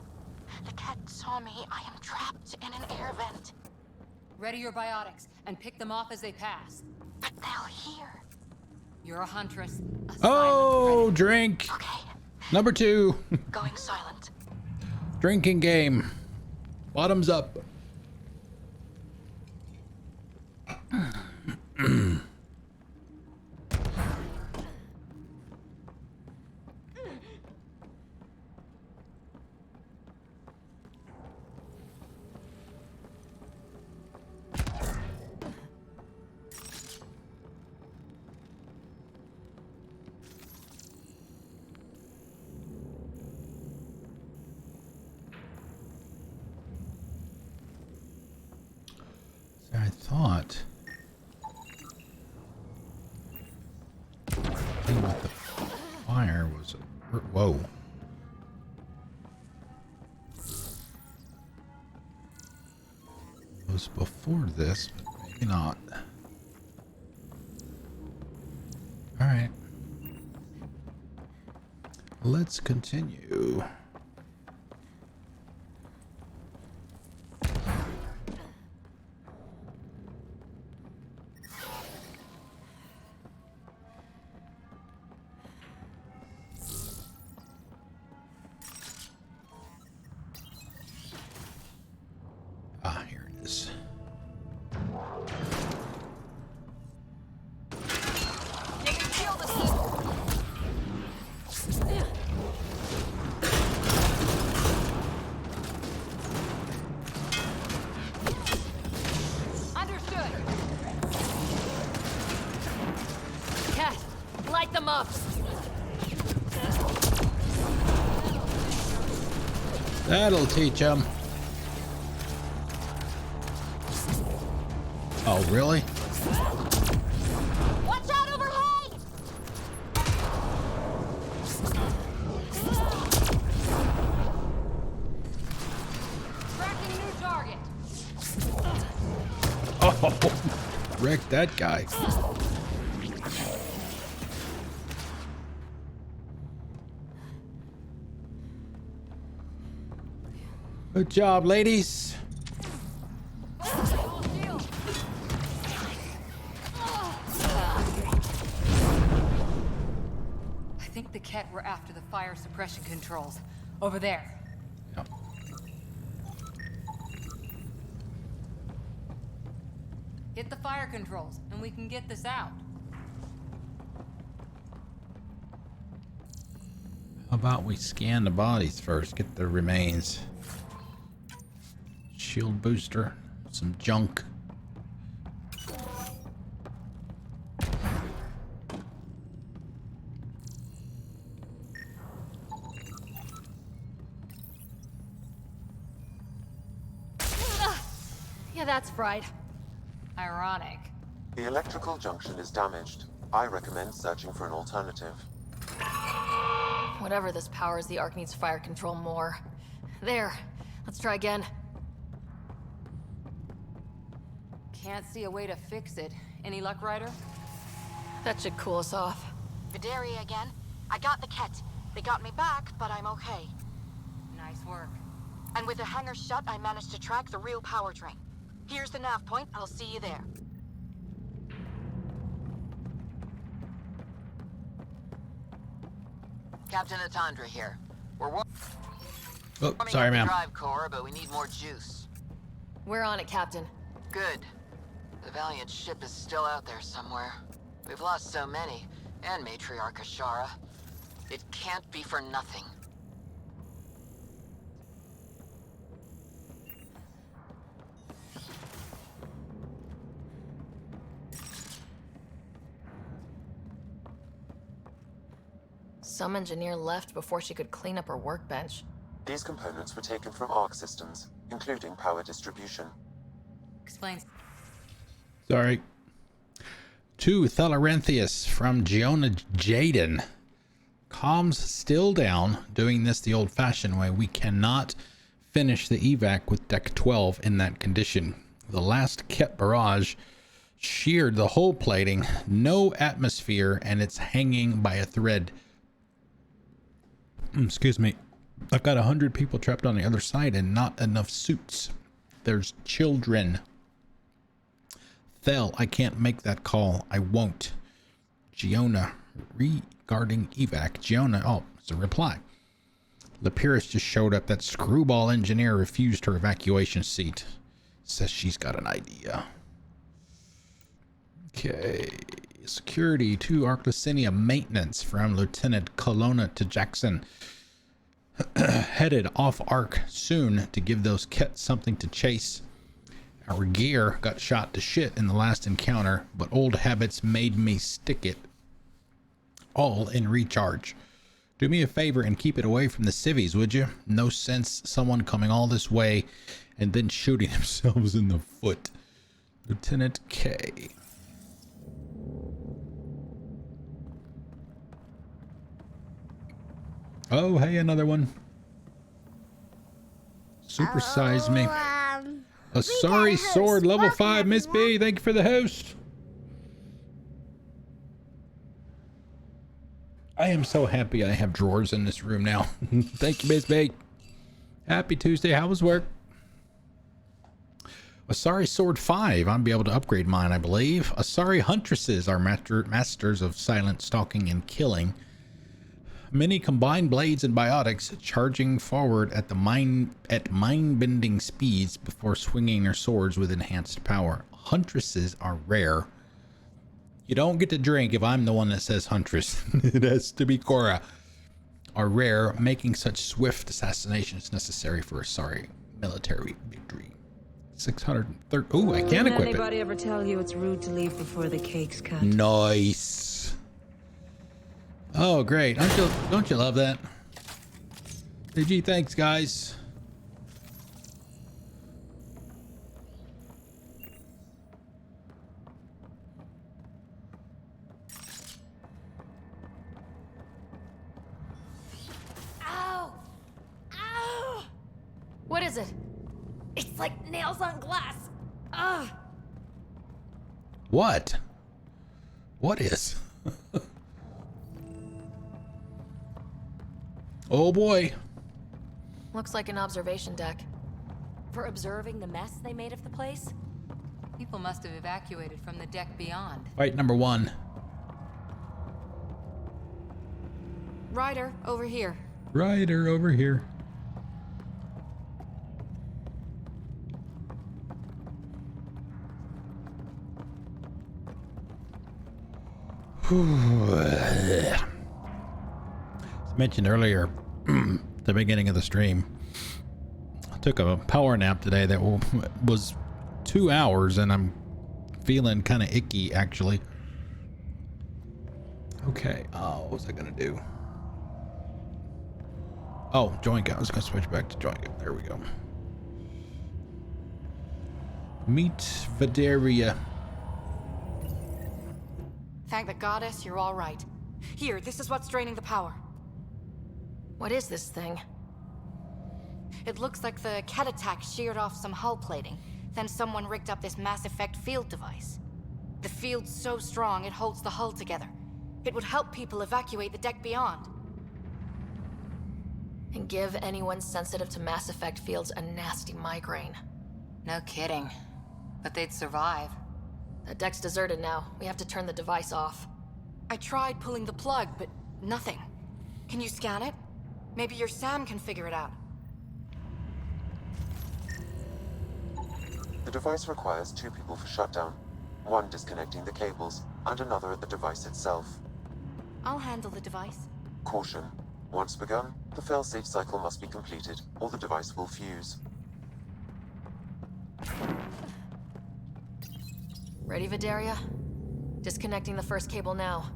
The Ket saw me. I am trapped in an air vent. Ready your biotics and pick them off as they pass. But they'll hear. You're a huntress. Oh, drink. Okay. Number 2. Going silent. Drinking game. Bottoms up. thought the thing with the fire was whoa. It was before this, but maybe not. All right. Let's continue. Ah, here it is. That'll teach him. Oh, really? Watch out overhead! Tracking new target. Oh, wrecked that guy. Good job, ladies. I think the Ket were after the fire suppression controls. Over there. Yep. Hit the fire controls, and we can get this out. How about we scan the bodies first, get the remains. Shield booster, some junk. Yeah, that's fried. Ironic. The electrical junction is damaged. I recommend searching for an alternative. Whatever this powers, the Ark needs fire control more. There. Let's try again. Can't see a way to fix it. Any luck, Ryder? That should cool us off. Vidaria again. I got the Ket. They got me back, but I'm okay. Nice work. And with the hangar shut, I managed to track the real power drain. Here's the nav point. I'll see you there. Captain Atandra here. We're Oh, warming sorry, up the ma'am. drive, Cora, but we need more juice. We're on it, Captain. Good. The Valiant ship is still out there somewhere. We've lost so many, and Matriarch Ashara. It can't be for nothing. Some engineer left before she could clean up her workbench. These components were taken from Arc systems, including power distribution. Explains. Sorry. To Thalarenthius from Giona Jaden. Comms still down, doing this the old-fashioned way. We cannot finish the evac with Deck 12 in that condition. The last Ket barrage sheared the whole plating, no atmosphere, and it's hanging by a thread. Excuse me. I've got 100 people trapped on the other side and not enough suits. There's children. Thel, I can't make that call. I won't. Giona, regarding evac. Giona, oh, it's a reply. Lapyrus just showed up. That screwball engineer refused her evacuation seat. Says she's got an idea. Okay. Security to Arclicinia maintenance from Lieutenant Colonna to Jackson. Headed off Arc soon to give those Ket something to chase. Our gear got shot to shit in the last encounter, but old habits made me stick it all in recharge. Do me a favor and keep it away from the civvies, would you? No sense someone coming all this way and then shooting themselves in the foot. Lieutenant K. Oh, hey, another one. Supersize me. A sorry sword, level 5, Miss B. Thank you for the host. I am so happy I have drawers in this room now. Thank you, Miss B. Happy Tuesday. How was work? Asari Sword 5. I'll be able to upgrade mine, I believe. Asari Huntresses are masters of silent stalking and killing. Many combined blades and biotics, charging forward at mind-bending speeds before swinging their swords with enhanced power. Huntresses are rare. You don't get to drink if I'm the one that says huntress. It has to be Cora. Are rare, making such swift assassinations necessary for Asari military victory. 630. Ooh, I can equip it. Did anybody ever tell you it's rude to leave before the cake's cut? Nice. Oh, great. Don't you love that? GG, thanks, guys. Ow! Ow! What is it? It's like nails on glass. Ugh! What? What is? Oh boy. Looks like an observation deck. For observing the mess they made of the place? People must have evacuated from the deck beyond. Fight number 1. Ryder, over here. Ryder, over here. As mentioned earlier, the beginning of the stream, I took a power nap today that was 2 hours, and I'm feeling kind of icky, actually. Okay, what was I gonna do? Oh, joint gun. I was gonna switch back to joint gun. There we go. Meet Videria. Thank the goddess you're all right. Here, this is what's draining the power. What is this thing? It looks like the Ket attack sheared off some hull plating. Then someone rigged up this Mass Effect field device. The field's so strong it holds the hull together. It would help people evacuate the deck beyond. And give anyone sensitive to Mass Effect fields a nasty migraine. No kidding. But they'd survive. The deck's deserted now. We have to turn the device off. I tried pulling the plug, but nothing. Can you scan it? Maybe your Sam can figure it out. The device requires 2 people for shutdown. 1 disconnecting the cables, and another at the device itself. I'll handle the device. Caution. Once begun, the failsafe cycle must be completed, or the device will fuse. Ready, Videria? Disconnecting the first cable now.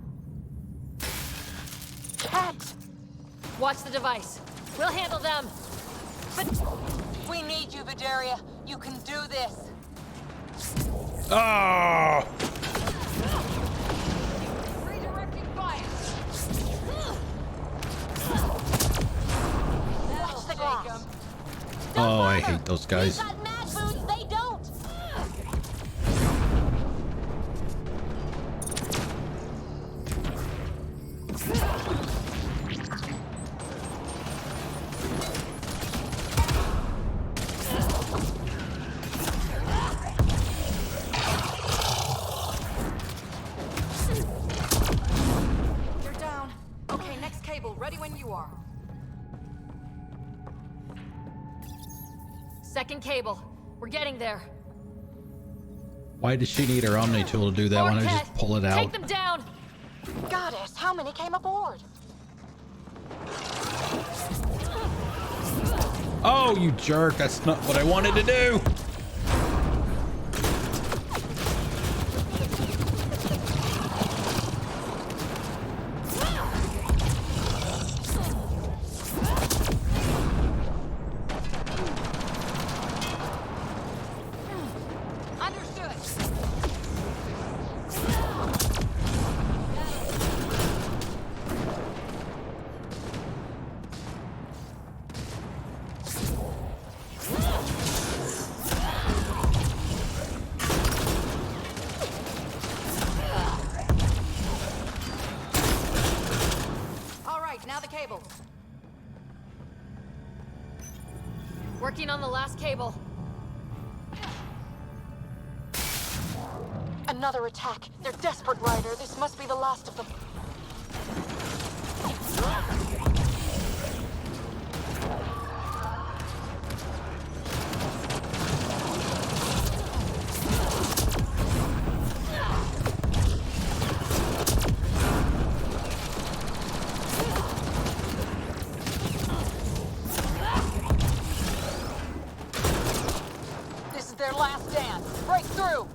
Cat! Watch the device. We'll handle them. But we need you, Videria. You can do this. Oh! Redirecting fire. Watch the glass. Oh, I hate those guys. They don't. You're down. Okay, next cable, ready when you are. Second cable. We're getting there. Why does she need her Omni tool to do that? Why don't I just pull it out? Take them down. Goddess, how many came aboard? Oh, you jerk. That's not what I wanted to do. Understood. Working on the last cable. Another attack. They're desperate, Ryder. This must be the last of them. This is their last dance. Break through!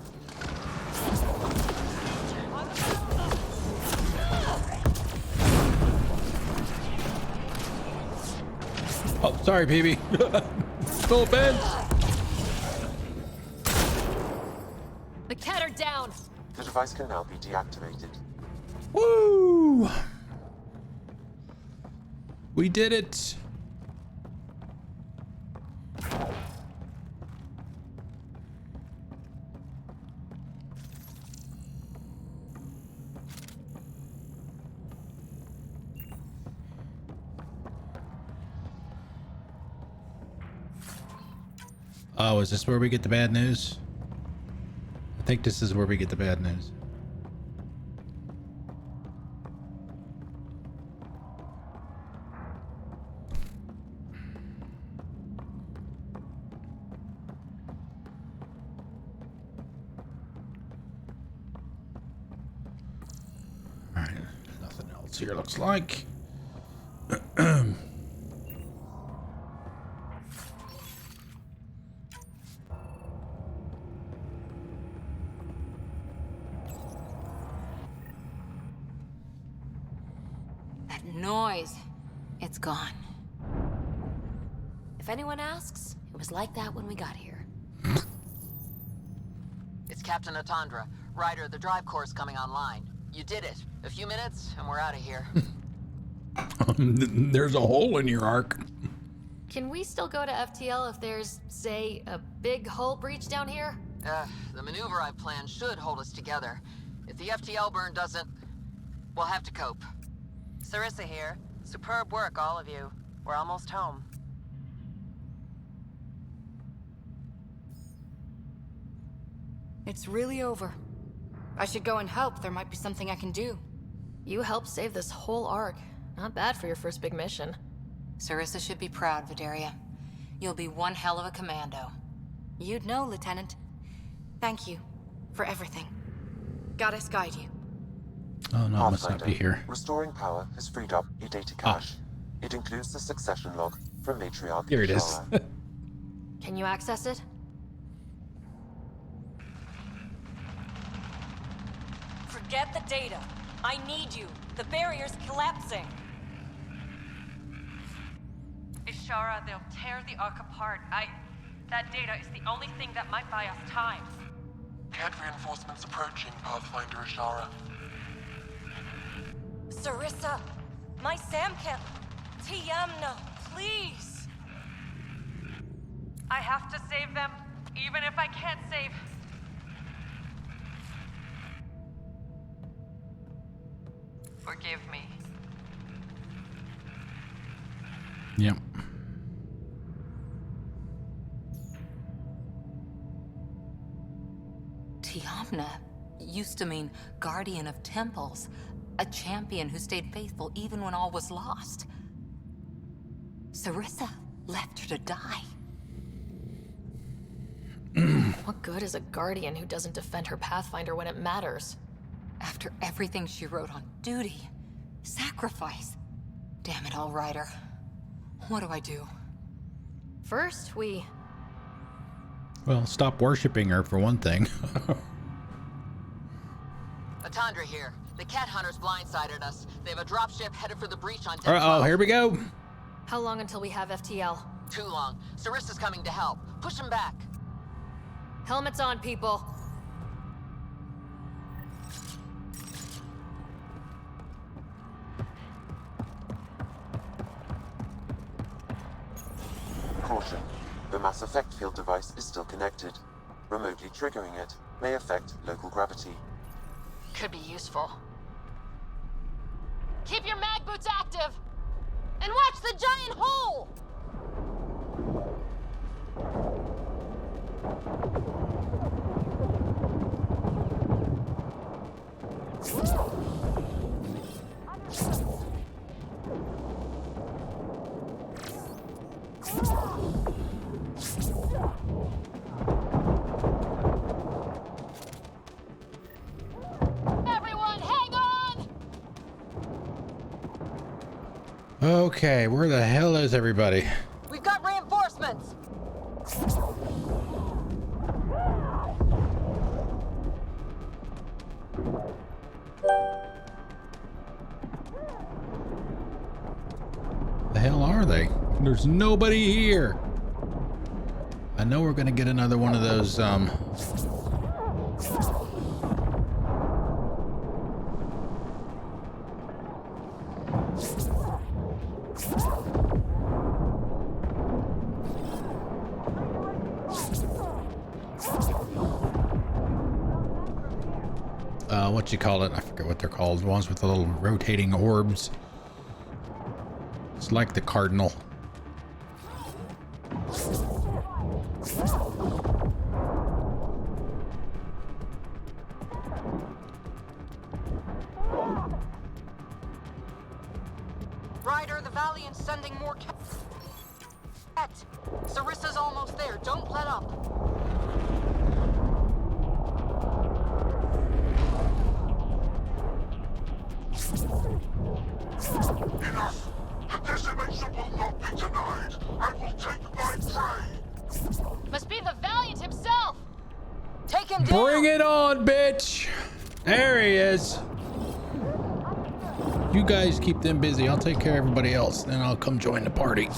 Oh, sorry, PB. No offense. The cat are down. The device can now be deactivated. Woo! We did it. Oh, is this where we get the bad news? I think this is where we get the bad news. All right, nothing else here looks like. Noise. It's gone. If anyone asks, it was like that when we got here. It's Captain Atandra. Ryder, the drive core is coming online. You did it. A few minutes, and we're out of here. There's a hole in your arc. Can we still go to FTL if there's, say, a big hull breach down here? The maneuver I've planned should hold us together. If the FTL burn doesn't, we'll have to cope. Sarissa here. Superb work, all of you. We're almost home. It's really over. I should go and help. There might be something I can do. You helped save this whole arc. Not bad for your first big mission. Sarissa should be proud, Vidaria. You'll be one hell of a commando. You'd know, Lieutenant. Thank you for everything. Goddess guide you. Oh no, it must not be here. Restoring power has freed up your data cache. It includes the succession log from Matriarch. Here it is. Can you access it? Forget the data. I need you. The barrier's collapsing. Ishara, they'll tear the arc apart. That data is the only thing that might buy us time. Cat reinforcements approaching, Pathfinder Ishara. Sarissa, my Sam can't. Tiamna, please. I have to save them, even if I can't save. Forgive me. Yep. Tiamna used to mean guardian of temples. A champion who stayed faithful even when all was lost. Sarissa left her to die. What good is a guardian who doesn't defend her Pathfinder when it matters? After everything she wrote on duty, sacrifice. Damn it all, Ryder. What do I do? First, we... Well, stop worshiping her for one thing. Atandra here. The cat hunters blindsided us. They have a dropship headed for the breach on deck. Oh, here we go. How long until we have FTL? Too long. Sarissa's coming to help. Push him back. Helmets on, people. Caution. The mass effect field device is still connected. Remotely triggering it may affect local gravity. Could be useful. Keep your mag boots active! And watch the giant hole! Okay, where the hell is everybody? We've got reinforcements! The hell are they? There's nobody here. I know we're gonna get another one of those, what you call it? I forget what they're called. The ones with the little rotating orbs. It's like the Cardinal. Ryder, the Valiant's sending more cat. Sarissa's almost there. Don't let up. Enough! The decimation will not be denied! I will take my prey! Must be the Valiant himself! Take him down! Bring it on, bitch! There he is. You guys keep them busy. I'll take care of everybody else. Then I'll come join the party. The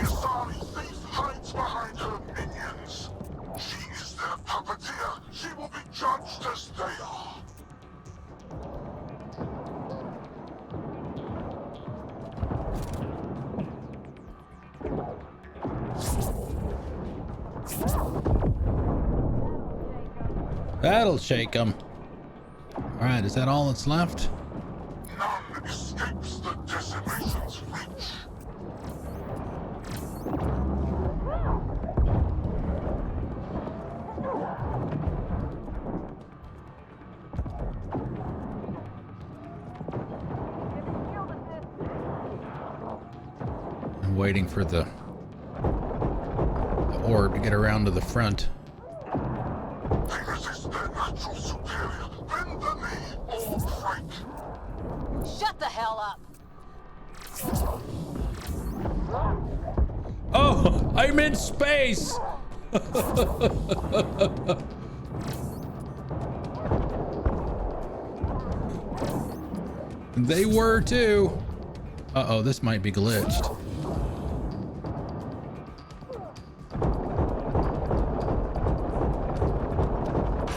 Asari thief hides behind her minions. She is their puppeteer. She will be judged as they are. That'll shake them. All right, is that all that's left? None escapes the decimation's reach. I'm waiting for the orb to get around to the front. They resist their natural superior. Bend the knee or break. Shut the hell up! Oh, I'm in space. They were too. Uh-oh, this might be glitched.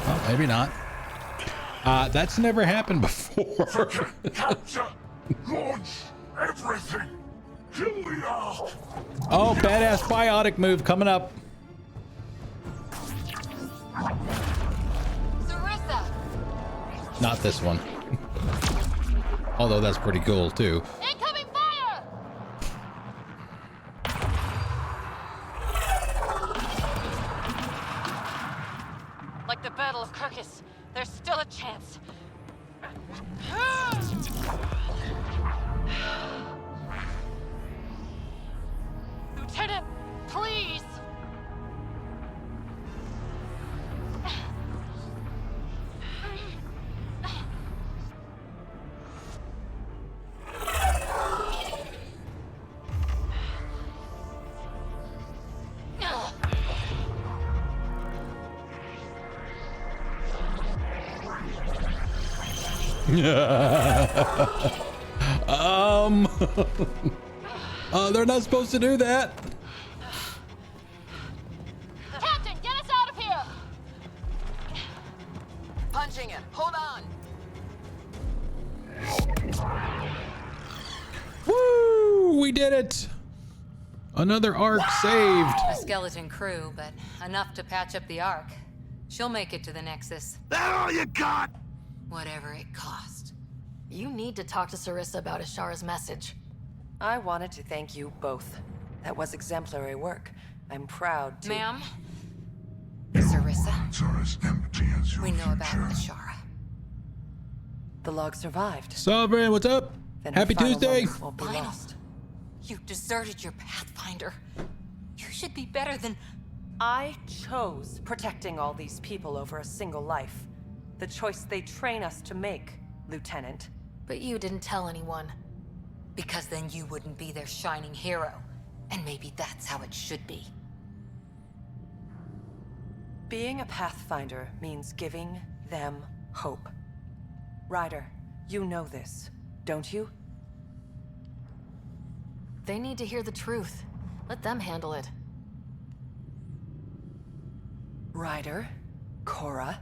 Oh, maybe not. That's never happened before. Capture! Launch! Everything! Kill the Ark! Oh, badass biotic move coming up. Sarissa! Not this one. Although that's pretty cool too. Incoming fire! Like the Battle of Kirkus, there's still a chance. Lieutenant, please! They're not supposed to do that. Captain, get us out of here! Punching it. Hold on. Woo! We did it. Another arc saved. A skeleton crew, but enough to patch up the Ark. She'll make it to the Nexus. That all you got? Whatever it cost. You need to talk to Sarissa about Ashara's message. I wanted to thank you both. That was exemplary work. I'm proud to... Ma'am? Sarissa? Are as empty as your We know about future. Ashara. The log survived. Sovereign, what's up? Then Happy her final Tuesday. moments won't be Final. lost. You deserted your Pathfinder. You should be better than... I chose protecting all these people over a single life. The choice they train us to make, Lieutenant. But you didn't tell anyone. Because then you wouldn't be their shining hero. And maybe that's how it should be. Being a Pathfinder means giving them hope. Ryder, you know this, don't you? They need to hear the truth. Let them handle it. Ryder, Cora,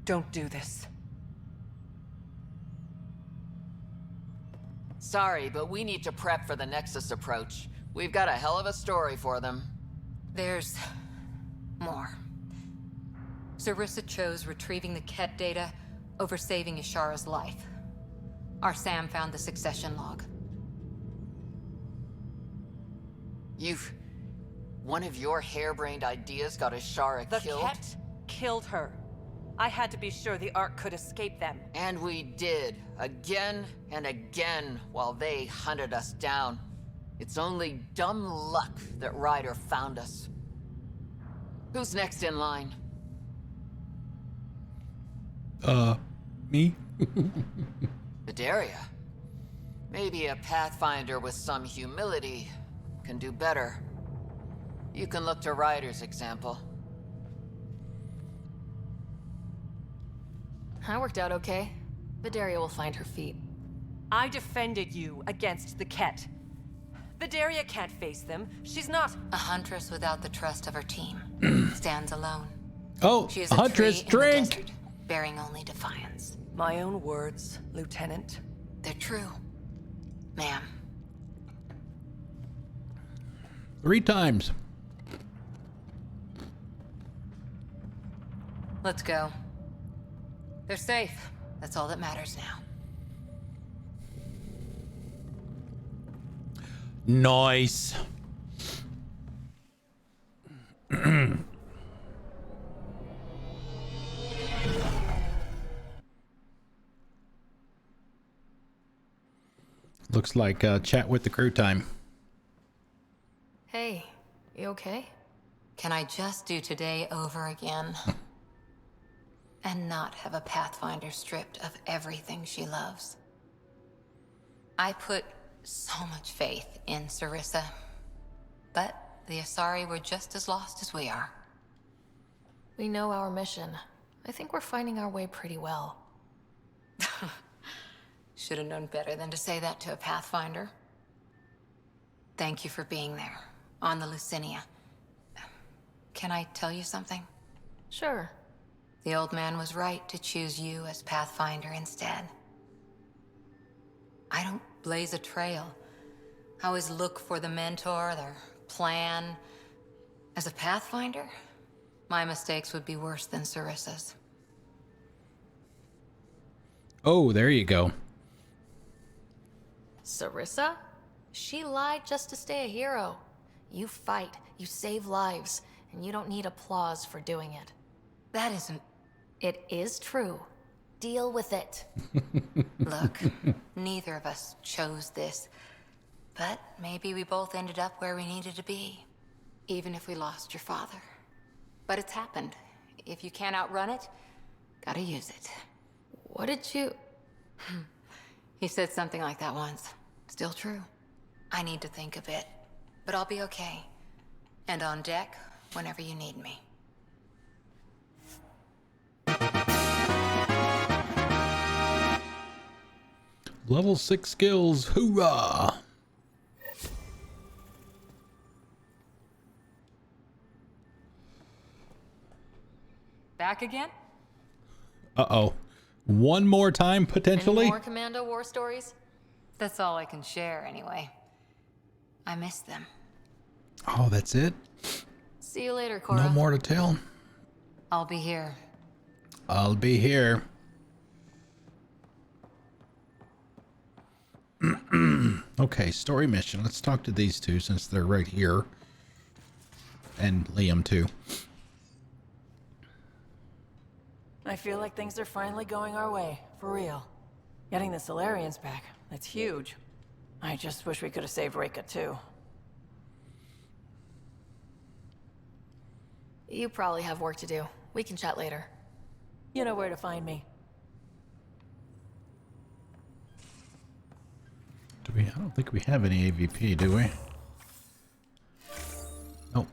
don't do this. Sorry, but we need to prep for the Nexus approach. We've got a hell of a story for them. There's more. Sarissa chose retrieving the Ket data over saving Ishara's life. Our Sam found the succession log. One of your harebrained ideas got Ishara killed? The Ket killed her. I had to be sure the Ark could escape them. And we did, again and again, while they hunted us down. It's only dumb luck that Ryder found us. Who's next in line? Me? Bedaria. Maybe a Pathfinder with some humility can do better. You can look to Ryder's example. I worked out okay. Bedaria will find her feet. I defended you against the Ket. Bedaria can't face them. She's not... A huntress without the trust of her team. Stands alone. Oh, she is a huntress, tree in the drink! desert, bearing only defiance. My own words, Lieutenant. They're true, ma'am. 3 times. Let's go. They're safe. That's all that matters now. Nice. Looks like chat with the crew time. Hey, you okay? Can I just do today over again? And not have a Pathfinder stripped of everything she loves? I put so much faith in Sarissa. But the Asari were just as lost as we are. We know our mission. I think we're finding our way pretty well. Should have known better than to say that to a Pathfinder. Thank you for being there, on the Lucinia. Can I tell you something? Sure. The old man was right to choose you as Pathfinder instead. I don't blaze a trail. I always look for the mentor, their plan. As a Pathfinder, my mistakes would be worse than Sarissa's. Oh, there you go. Sarissa? She lied just to stay a hero. You fight, you save lives, and you don't need applause for doing it. That isn't... It is true. Deal with it. Look, neither of us chose this, but maybe we both ended up where we needed to be, even if we lost your father. But it's happened. If you can't outrun it, gotta use it. What did you... He said something like that once. Still true. I need to think a bit, but I'll be okay. And on deck whenever you need me. Level 6 skills, hoorah! Back again? Uh-oh. One more time, potentially? Any more Commando war stories? That's all I can share, anyway. I miss them. Oh, that's it? See you later, Cora. No more to tell? I'll be here. I'll be here. Okay, story mission. Let's talk to these two since they're right here. And Liam, too. I feel like things are finally going our way, for real. Getting the Solarians back, that's huge. I just wish we could have saved Reka, too. You probably have work to do. We can chat later. You know where to find me. I don't think we have any AVP, do we? Nope.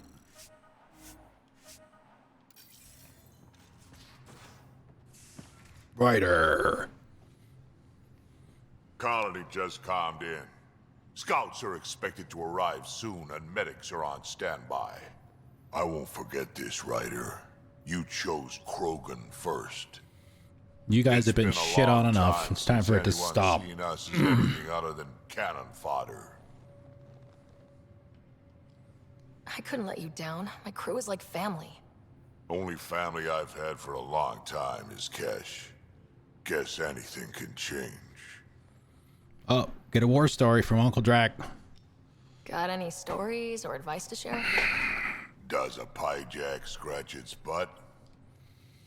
Ryder. Colony just calmed in. Scouts are expected to arrive soon and medics are on standby. I won't forget this, Ryder. You chose Krogan first. You guys have been shit on enough. It's time for it to stop. Seen us as anything other than cannon fodder. I couldn't let you down. My crew is like family. Only family I've had for a long time is Kesh. Guess anything can change. Oh, get a war story from Uncle Drack. Got any stories or advice to share? Does a pyjak scratch its butt?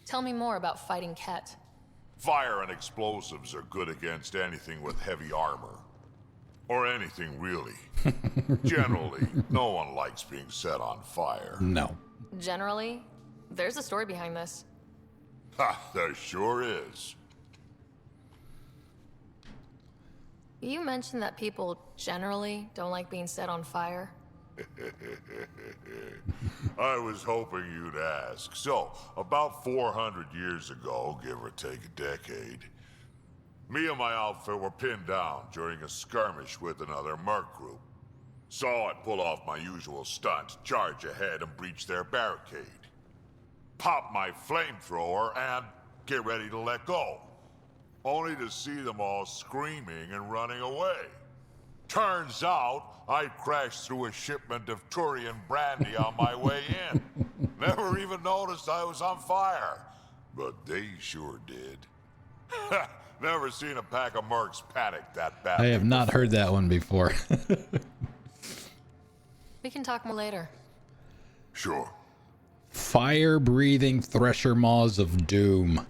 Tell me more about fighting Ket. Fire and explosives are good against anything with heavy armor. Or anything, really. Generally, no one likes being set on fire. No. Generally? There's a story behind this. Ha, there sure is. You mentioned that people generally don't like being set on fire. I was hoping you'd ask. So, about 400 years ago, give or take a decade, me and my outfit were pinned down during a skirmish with another merc group. So I pull off my usual stunt, charge ahead and breach their barricade. Pop my flamethrower and get ready to let go. Only to see them all screaming and running away. Turns out, I crashed through a shipment of Turian brandy on my way in. Never even noticed I was on fire. But they sure did. Never seen a pack of mercs panic that bad. I have not heard that one before. We can talk more later. Sure. Fire-breathing thresher maws of doom.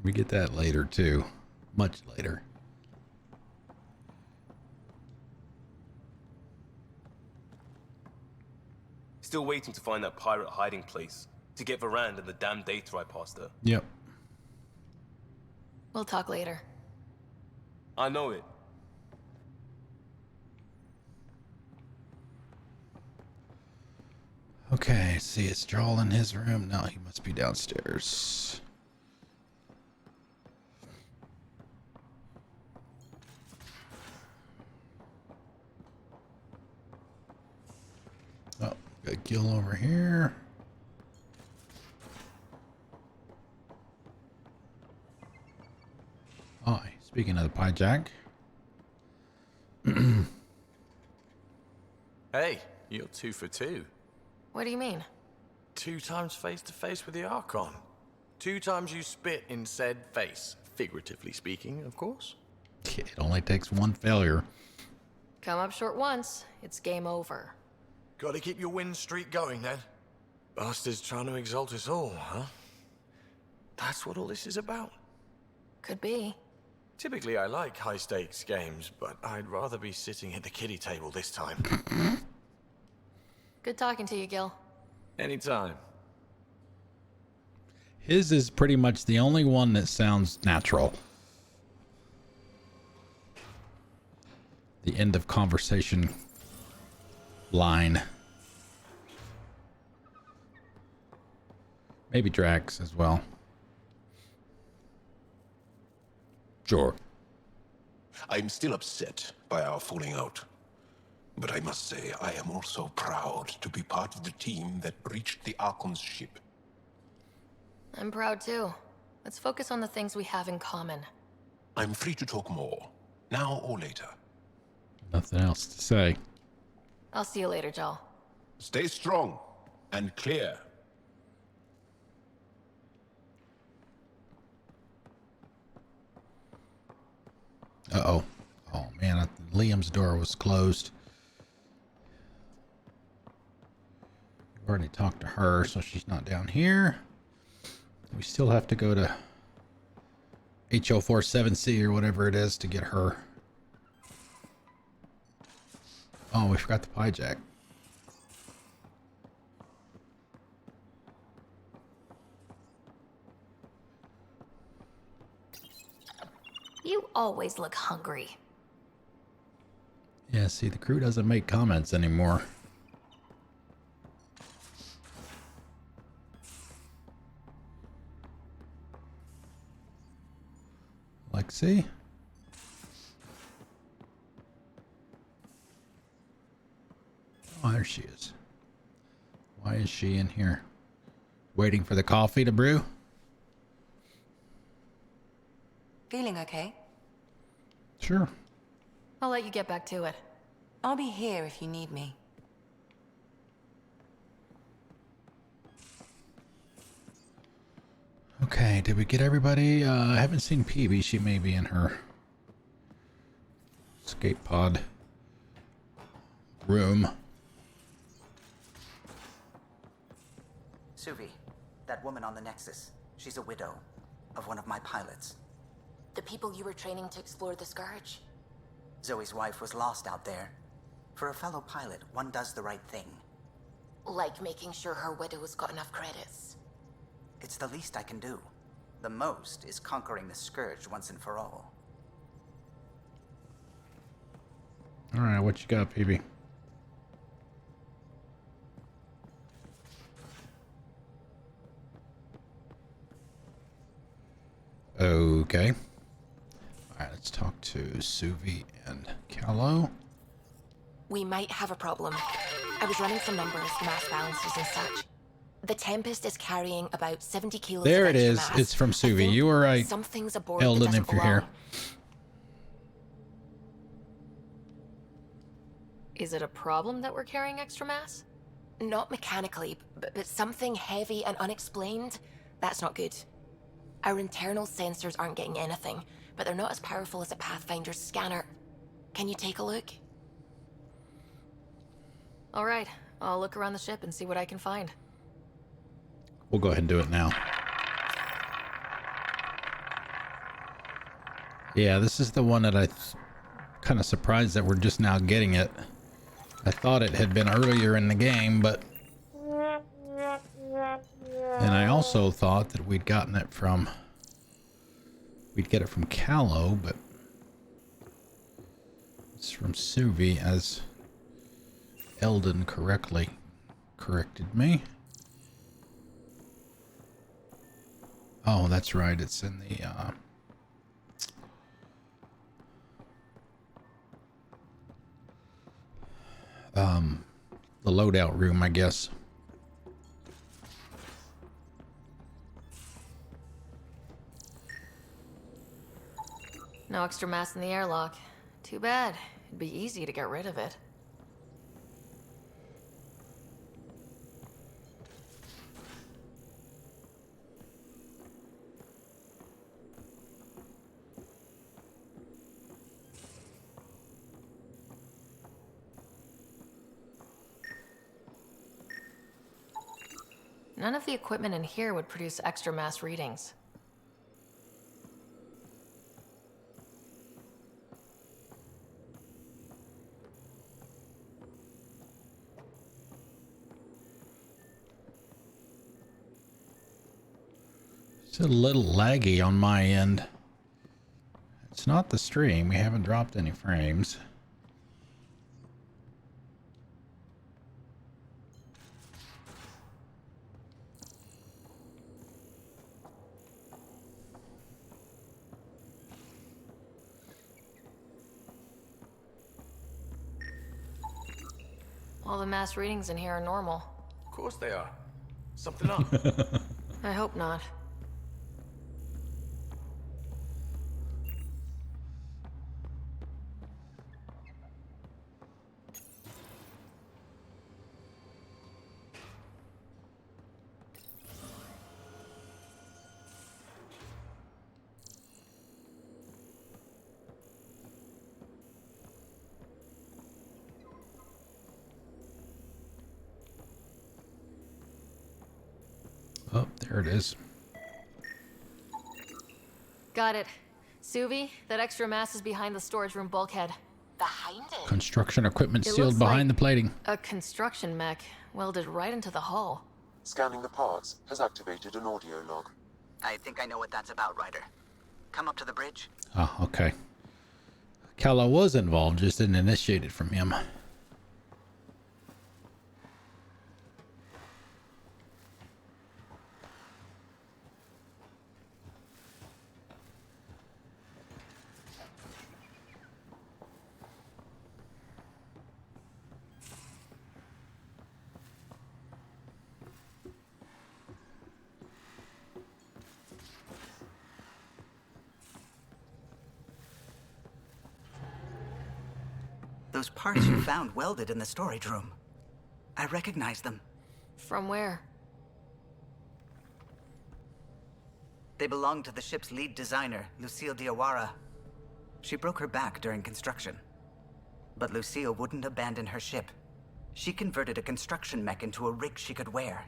We get that later too. Much later. Still waiting to find that pirate hiding place. To get Varand and the damn data I passed her. Yep. We'll talk later. I know it. Okay, see, it's Jarl in his room. No, he must be downstairs. Oh, got Gil over here. Hi, speaking of the pyjak. Hey, you're 2 for 2. What do you mean? 2 times face to face with the Archon. 2 times you spit in said face. Figuratively speaking, of course. It only takes one failure. Come up short once, it's game over. Gotta keep your win streak going then. Bastards trying to exalt us all, huh? That's what all this is about. Could be. Typically I like high stakes games, but I'd rather be sitting at the kiddie table this time. Good talking to you, Gil. Anytime. His is pretty much the only one that sounds natural. The end of conversation line. Maybe Drax as well. Sure. I'm still upset by our falling out. But I must say, I am also proud to be part of the team that breached the Archon's ship. I'm proud too. Let's focus on the things we have in common. I'm free to talk more, now or later. Nothing else to say. I'll see you later, Jal. Stay strong and clear. Uh-oh. Oh, man, Liam's door was closed. We've already talked to her, so she's not down here. We still have to go to HO47C or whatever it is to get her. Oh, we forgot the pyjak. always look hungry. Yeah, see, the crew doesn't make comments anymore. Like, see? Oh, there she is. Why is she in here? Waiting for the coffee to brew? Feeling okay? Sure. I'll let you get back to it. I'll be here if you need me. Okay, did we get everybody? I haven't seen Peebee. She may be in her escape pod room. Suvi, that woman on the Nexus, she's a widow of one of my pilots. The people you were training to explore the Scourge? Zoe's wife was lost out there. For a fellow pilot, one does the right thing. Like making sure her widow's got enough credits. It's the least I can do. The most is conquering the Scourge once and for all. Alright, what you got, Peebee? Okay. Alright, let's talk to Suvi and Callow. We might have a problem. I was running some numbers, mass balances and such. The Tempest is carrying about 70 kilos There of it extra is. mass. It's from Suvi. You were right. Something's aboard Eldon, that doesn't if you're here. belong. Is it a problem that we're carrying extra mass? Not mechanically, but something heavy and unexplained. That's not good. Our internal sensors aren't getting anything, but they're not as powerful as a Pathfinder's scanner. Can you take a look? All right, I'll look around the ship and see what I can find. We'll go ahead and do it now. Yeah, this is the one that I kind of surprised that we're just now getting it. I thought it had been earlier in the game, but... And I also thought that we'd gotten it from... We'd get it from Callow, but... It's from Suvi, as Eldon correctly corrected me. Oh, that's right. It's in the loadout room, I guess. No extra mass in the airlock. Too bad. It'd be easy to get rid of it. None of the equipment in here would produce extra mass readings. It's a little laggy on my end. It's not the stream. We haven't dropped any frames. All the mass readings in here are normal. Of course they are. Something up. I hope not. Oh, there it is. Got it. Suvi, that extra mass is behind the storage room bulkhead. Behind it? Construction equipment It sealed looks behind like the plating. a construction mech welded right into the hull. Scanning the parts has activated an audio log. I think I know what that's about, Ryder. Come up to the bridge. Oh, okay. Kala was involved, just didn't initiate it from him. Those parts you found welded in the storage room. I recognize them. From where? They belong to the ship's lead designer, Lucille Diawara. She broke her back during construction. But Lucille wouldn't abandon her ship. She converted a construction mech into a rig she could wear.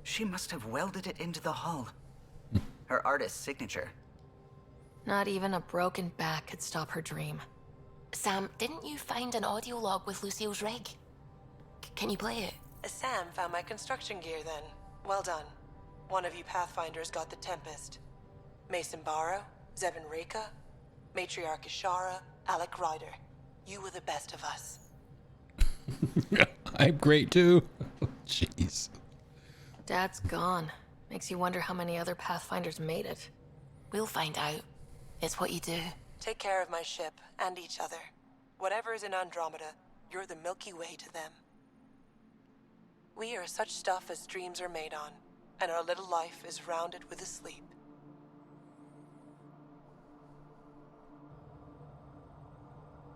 She must have welded it into the hull. Her artist's signature. Not even a broken back could stop her dream. Sam, didn't you find an audio log with Lucille's rig? Can you play it? Sam found my construction gear then. Well done. One of you Pathfinders got the Tempest. Mason Barrow, Zevin Reka, Matriarch Ishara, Alec Ryder. You were the best of us. I'm great too. Jeez. Dad's gone. Makes you wonder how many other Pathfinders made it. We'll find out. It's what you do. Take care of my ship and each other. Whatever is in Andromeda, you're the Milky Way to them. We are such stuff as dreams are made on, and our little life is rounded with a sleep.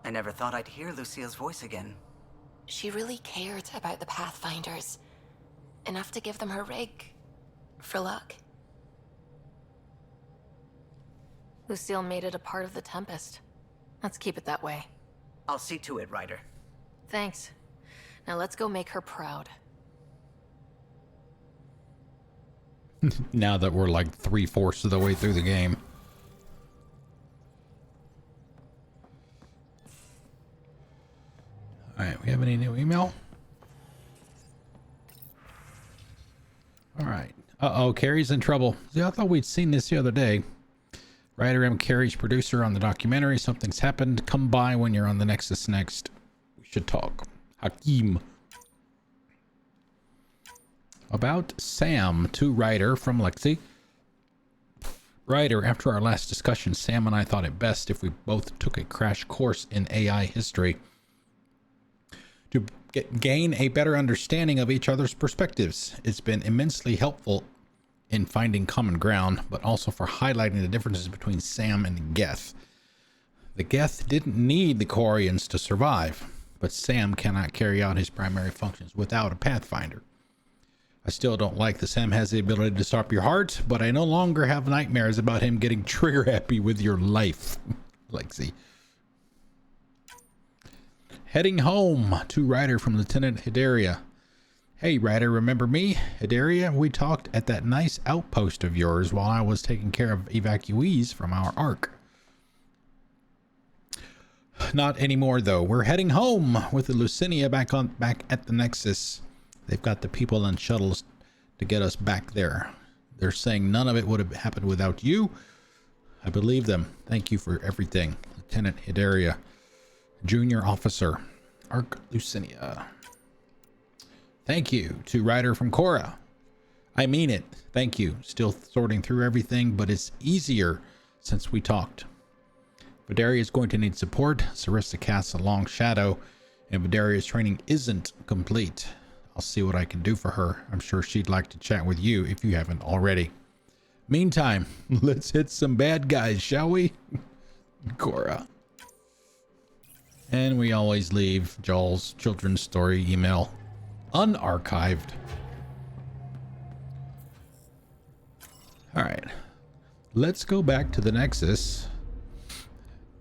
I never thought I'd hear Lucille's voice again. She really cared about the Pathfinders. Enough to give them her rig. For luck. Lucille made it a part of the Tempest. Let's keep it that way. I'll see to it, Ryder. Thanks. Now let's go make her proud. Now that we're like 3/4 of the way through the game. Alright, we have any new email? Alright. Uh-oh, Carrie's in trouble. See, I thought we'd seen this the other day. Ryder M. Carrie's producer on the documentary. Something's happened. Come by when you're on the Nexus next. We should talk. Hakim. About Sam to Ryder from Lexi. Ryder, after our last discussion, Sam and I thought it best if we both took a crash course in AI history to gain a better understanding of each other's perspectives. It's been immensely helpful in finding common ground, but also for highlighting the differences between Sam and the Geth. The Geth didn't need the Quarians to survive, but Sam cannot carry out his primary functions without a Pathfinder. I still don't like that Sam has the ability to stop your heart, but I no longer have nightmares about him getting trigger happy with your life. Lexi. Heading home to Ryder from Lieutenant Hidaria. Hey Ryder, remember me? Hidaria, we talked at that nice outpost of yours while I was taking care of evacuees from our Ark. Not anymore though. We're heading home with the Lucinia back at the Nexus. They've got the people and shuttles to get us back there. They're saying none of it would have happened without you. I believe them. Thank you for everything. Lieutenant Hidaria, Junior Officer, Ark Lucinia. Thank you to Ryder from Cora. I mean it. Thank you. Still sorting through everything, but it's easier since we talked. Vidaria is going to need support. Sarissa casts a long shadow, and Vidaria's training isn't complete. I'll see what I can do for her. I'm sure she'd like to chat with you if you haven't already. Meantime, let's hit some bad guys, shall we? Cora. And we always leave Joel's children's story email unarchived. All right, let's go back to the Nexus.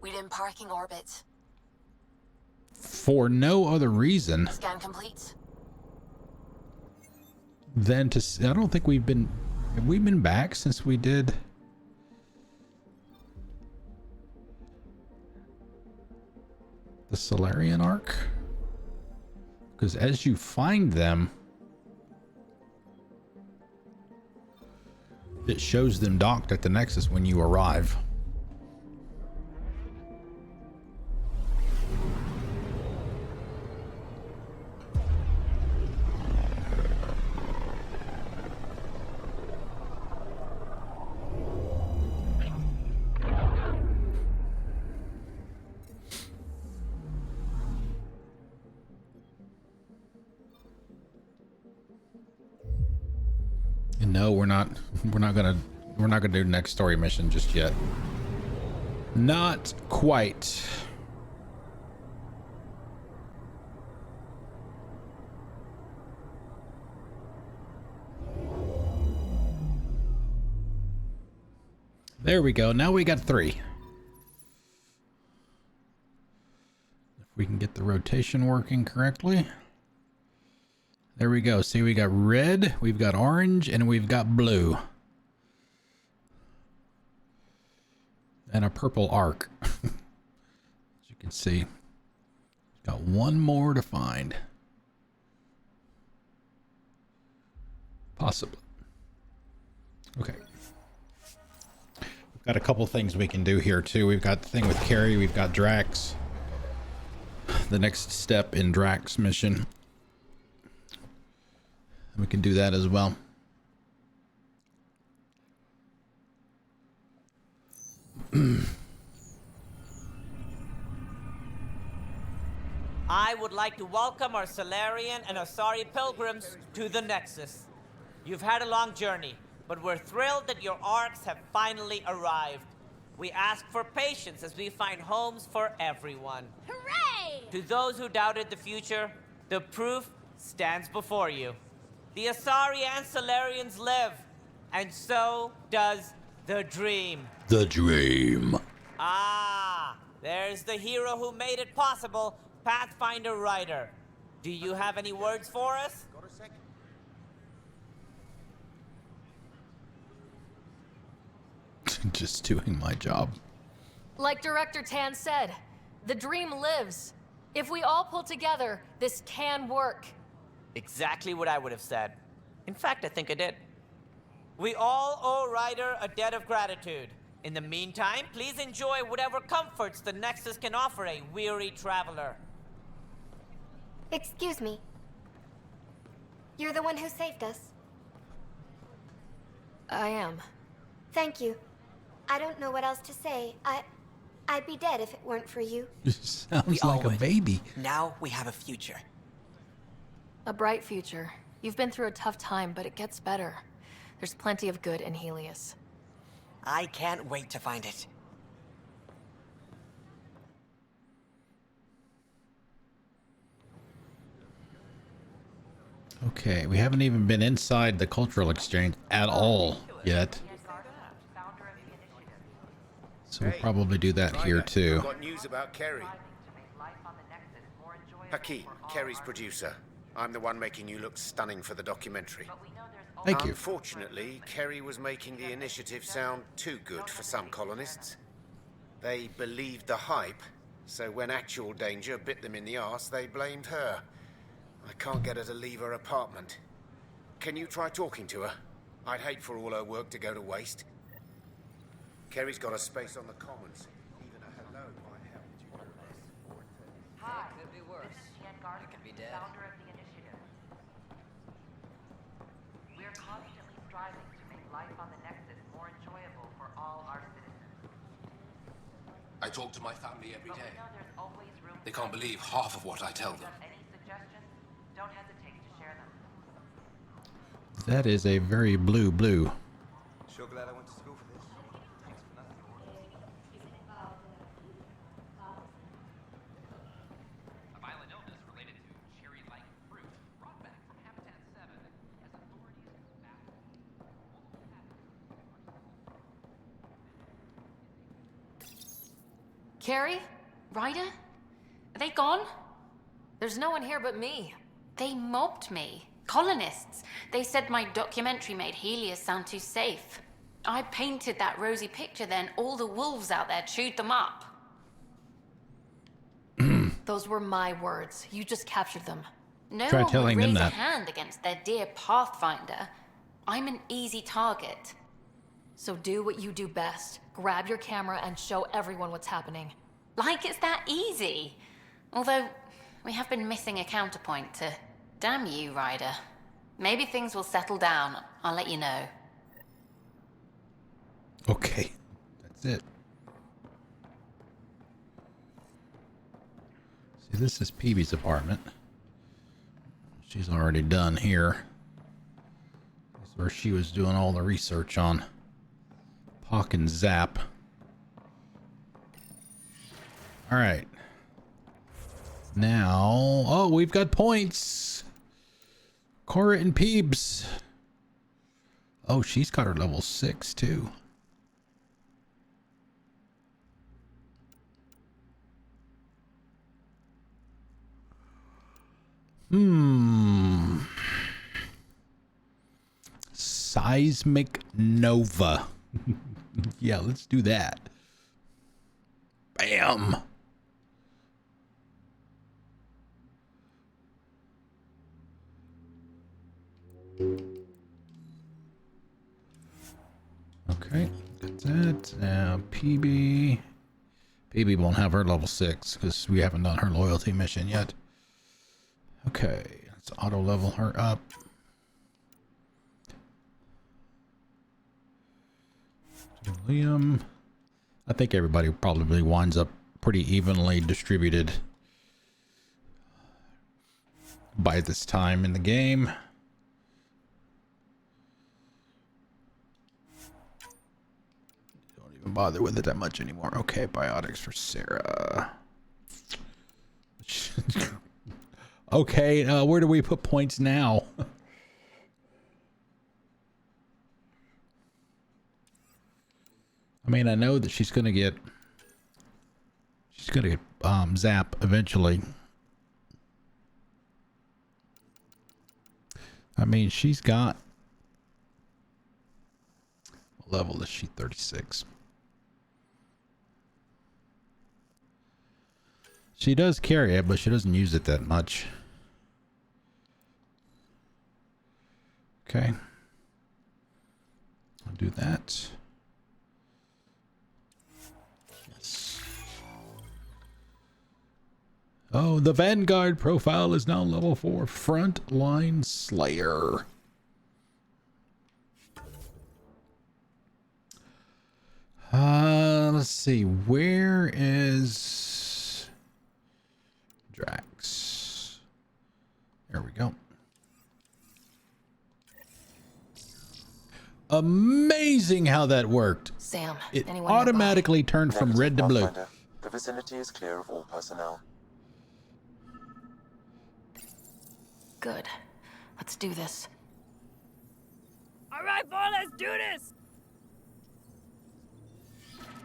We're in parking orbit. For no other reason Scan complete. than to... I don't think we've been... Have we been back since we did... the Solarian Arc? Because as you find them, it shows them docked at the Nexus when you arrive. No, we're not gonna do the next story mission just yet. Not quite. There we go. Now we got 3. If we can get the rotation working correctly. There we go. See, we got red, we've got orange, and we've got blue. And a purple arc. As you can see. Got one more to find. Possibly. Okay. We've got a couple things we can do here too. We've got the thing with Carrie, we've got Drax. The next step in Drack's mission. We can do that as well. I would like to welcome our Salarian and Asari pilgrims to the Nexus. You've had a long journey, but we're thrilled that your arcs have finally arrived. We ask for patience as we find homes for everyone. Hooray! To those who doubted the future, the proof stands before you. The Asari and Salarians live, and so does the dream. The dream. Ah, there's the hero who made it possible, Pathfinder Ryder. Do you have any words for us? Just doing my job. Like Director Tan said, the dream lives. If we all pull together, this can work. Exactly what I would have said. In fact, I think I did. We all owe Ryder a debt of gratitude. In the meantime, please enjoy whatever comforts the Nexus can offer a weary traveler. Excuse me. You're the one who saved us. I am. Thank you. I don't know what else to say. I'd be dead if it weren't for you. Sounds like a baby. Now we have a future. A bright future. You've been through a tough time, but it gets better. There's plenty of good in Helios. I can't wait to find it. Okay, we haven't even been inside the cultural exchange at all yet. So we'll probably do that here too. I've got news about Kerry. Hakeem, Kerry's producer. I'm the one making you look stunning for the documentary. Thank you. Unfortunately, Kerry was making the initiative sound too good for some colonists. They believed the hype, so when actual danger bit them in the arse, they blamed her. I can't get her to leave her apartment. Can you try talking to her? I'd hate for all her work to go to waste. Kerry's got a space on the commons. Even a hello might help. Hi, it could be worse. It could be dead. Founder of the initiative. We're constantly striving to make life on the Nexus more enjoyable for all our citizens. I talk to my family every day. But we know there's always room They can't believe half of what I tell them. Any suggestions? Don't hesitate to share them. That is a very blue. Sure glad I went to school for this. Thanks for nothing. A violent illness related to cherry-like fruit brought back from Habitat 7 as authorities battle Carrie? Ryder? Are they gone? There's no one here but me. They mobbed me. Colonists. They said my documentary made Helios sound too safe. I painted that rosy picture, then all the wolves out there chewed them up. Those were my words. You just captured them. No Try one telling would them raise a that. hand against their dear Pathfinder. I'm an easy target. So do what you do best. Grab your camera and show everyone what's happening. Like it's that easy. Although, we have been missing a counterpoint to... Damn you, Ryder. Maybe things will settle down. I'll let you know. Okay, that's it. See, this is Peebee's apartment. She's already done here. So where she was doing all the research on Hawk and Zap. All right. Now, oh, we've got points. Cora and Peebs. Oh, she's got her level 6 too. Seismic Nova. Yeah, let's do that. Bam. Okay, got that. Now PB. PB won't have her level 6 because we haven't done her loyalty mission yet. Okay, let's auto level her up. Liam. I think everybody probably winds up pretty evenly distributed by this time in the game. Don't even bother with it that much anymore. Okay, biotics for Sarah. Okay, where do we put points now? I mean, I know that she's gonna get Zap eventually. I mean, she's got, what level is she? 36. She does carry it, but she doesn't use it that much. Okay. I'll do that. Yes. Oh, the Vanguard profile is now level 4. Frontline Slayer. Let's see. Where is Drax? There we go. Amazing how that worked. Sam, it anyone automatically turned from red to blue. Pathfinder, the vicinity is clear of all personnel. Good. Let's do this. All right, boy, let's do this.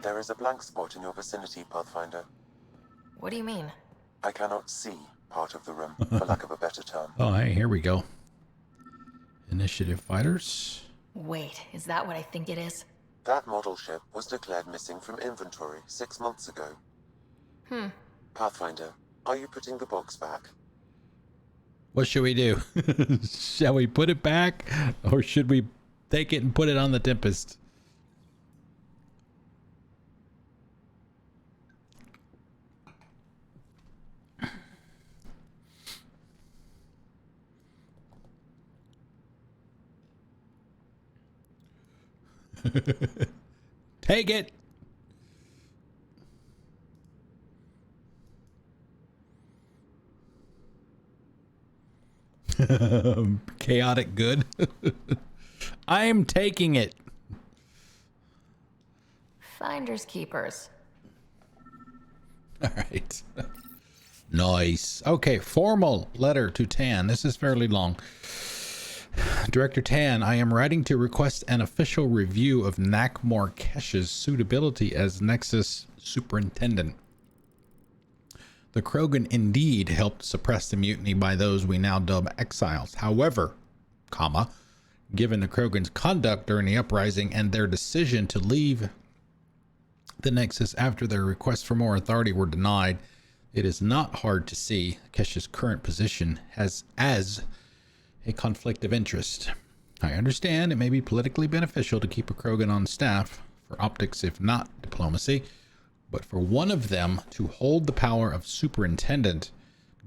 There is a blank spot in your vicinity, Pathfinder. What do you mean? I cannot see part of the room, for lack of a better term. Oh, hey, here we go. Initiative fighters. Wait, is that what I think it is? That model ship was declared missing from inventory 6 months ago. Pathfinder, are you putting the box back? What should we do? Shall we put it back, or should we take it and put it on the Tempest? Take it. Chaotic good. I'm taking it. Finders keepers. All right. Nice. Okay, formal letter to Tan. This is fairly long. Director Tan, I am writing to request an official review of Nakmor Kesh's suitability as Nexus Superintendent. The Krogan indeed helped suppress the mutiny by those we now dub exiles. However, given the Krogan's conduct during the uprising and their decision to leave the Nexus after their requests for more authority were denied, it is not hard to see Kesh's current position as a conflict of interest. I understand it may be politically beneficial to keep a Krogan on staff for optics, if not diplomacy, but for one of them to hold the power of superintendent,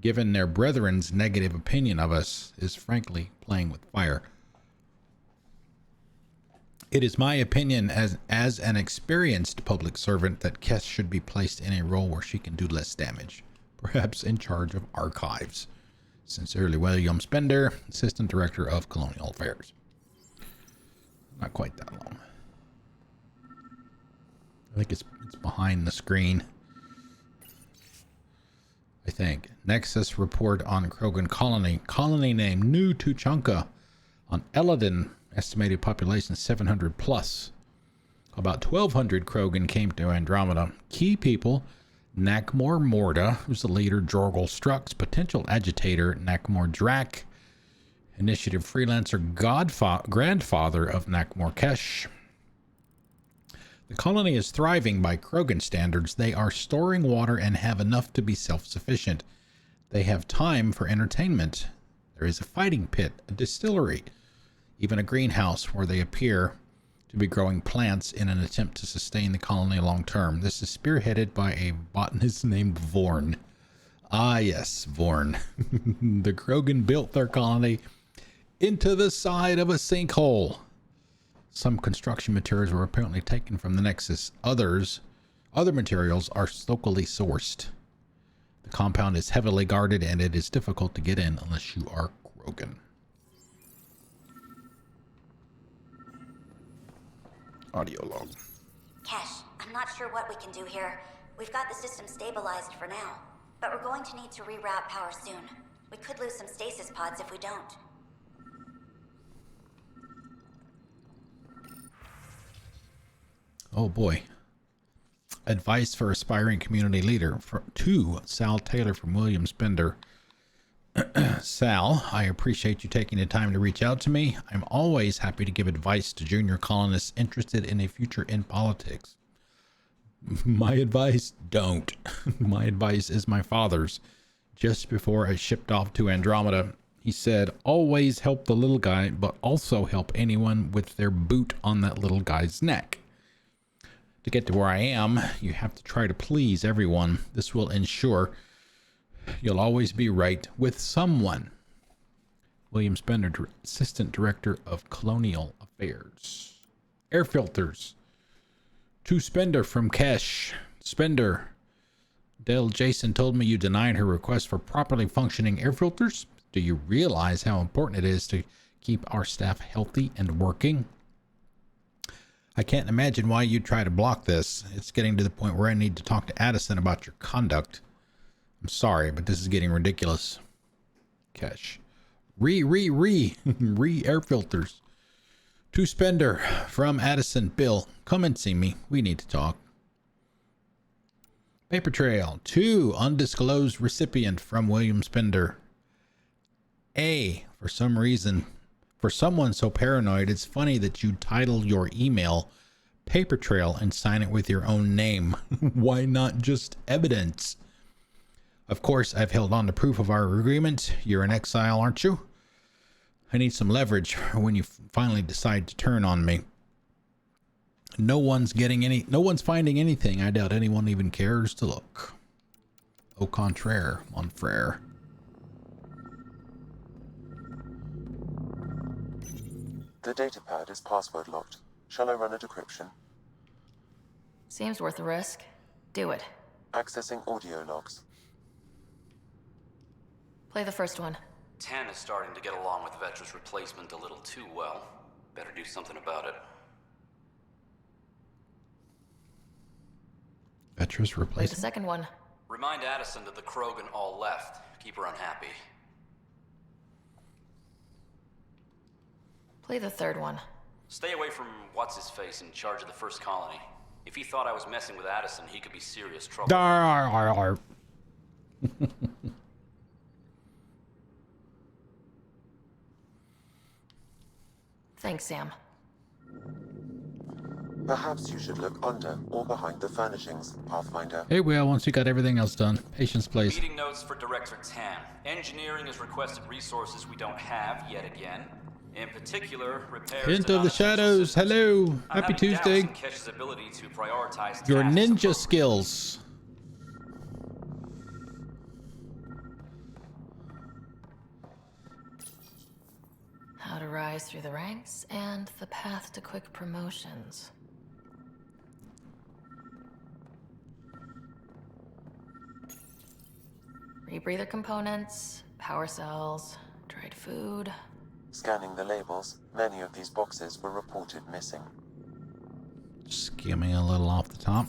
given their brethren's negative opinion of us, is frankly playing with fire. It is my opinion as an experienced public servant that Kesh should be placed in a role where she can do less damage, perhaps in charge of archives. Sincerely, William Spender, Assistant Director of Colonial Affairs. Not quite that long. I think it's behind the screen. I think. Nexus report on Krogan colony. Colony name New Tuchanka on Eladin. Estimated population 700 plus. About 1,200 Krogan came to Andromeda. Key people: Nakmor Morda, who's the leader, Jorgal Strux, potential agitator, Nakmor Drack, initiative freelancer, grandfather of Nakmor Kesh. The colony is thriving by Krogan standards. They are storing water and have enough to be self-sufficient. They have time for entertainment. There is a fighting pit, a distillery, even a greenhouse where they appear to be growing plants in an attempt to sustain the colony long term. This is spearheaded by a botanist named Vorn. Ah yes, Vorn. The Krogan built their colony into the side of a sinkhole. Some construction materials were apparently taken from the Nexus. Other materials are locally sourced. The compound is heavily guarded and it is difficult to get in unless you are Krogan. Audio log. Kesh, I'm not sure what we can do here. We've got the system stabilized for now, but we're going to need to reroute power soon. We could lose some stasis pods if we don't. Oh boy. Advice for aspiring community leader to Sal Taylor from William Spender. Sal, I appreciate you taking the time to reach out to me. I'm always happy to give advice to junior colonists interested in a future in politics. My advice, don't. My advice is my father's. Just before I shipped off to Andromeda, he said, always help the little guy, but also help anyone with their boot on that little guy's neck. To get to where I am, you have to try to please everyone. This will ensure you'll always be right with someone. William Spender, Assistant Director of Colonial Affairs. Air filters. To Spender from Kesh. Spender. Dale Jason told me you denied her request for properly functioning air filters. Do you realize how important it is to keep our staff healthy and working? I can't imagine why you'd try to block this. It's getting to the point where I need to talk to Addison about your conduct. I'm sorry, but this is getting ridiculous. Kesh. Re air filters. To Spender from Addison. Bill, come and see me. We need to talk. Paper trail. To undisclosed recipient from William Spender. For some reason, for someone so paranoid, it's funny that you title your email Paper Trail and sign it with your own name. Why not just evidence? Of course, I've held on to proof of our agreement. You're in exile, aren't you? I need some leverage when you finally decide to turn on me. No one's finding anything. I doubt anyone even cares to look. Au contraire, mon frère. The datapad is password locked. Shall I run a decryption? Seems worth the risk. Do it. Accessing audio logs. Play the first one. 10 is starting to get along with Vetra's replacement a little too well. Better do something about it. Vetra's Play the replacement? second one. Remind Addison that the Krogan all left. Keep her unhappy. Play the third one. Stay away from what's-his-face in charge of the first colony. If he thought I was messing with Addison, he could be serious trouble. Thanks, Sam. Perhaps you should look under or behind the furnishings, Pathfinder. Hey, well, once you got everything else done. Patience, please. Meeting notes for Director Tam. Engineering has requested resources we don't have yet again. In particular, repairs Hint to of the shadows. Hello. Happy Tuesday. Kesh's ability to prioritize Your tasks ninja skills. How to rise through the ranks and the path to quick promotions. Rebreather components, power cells, dried food. Scanning the labels, many of these boxes were reported missing. Skimming a little off the top.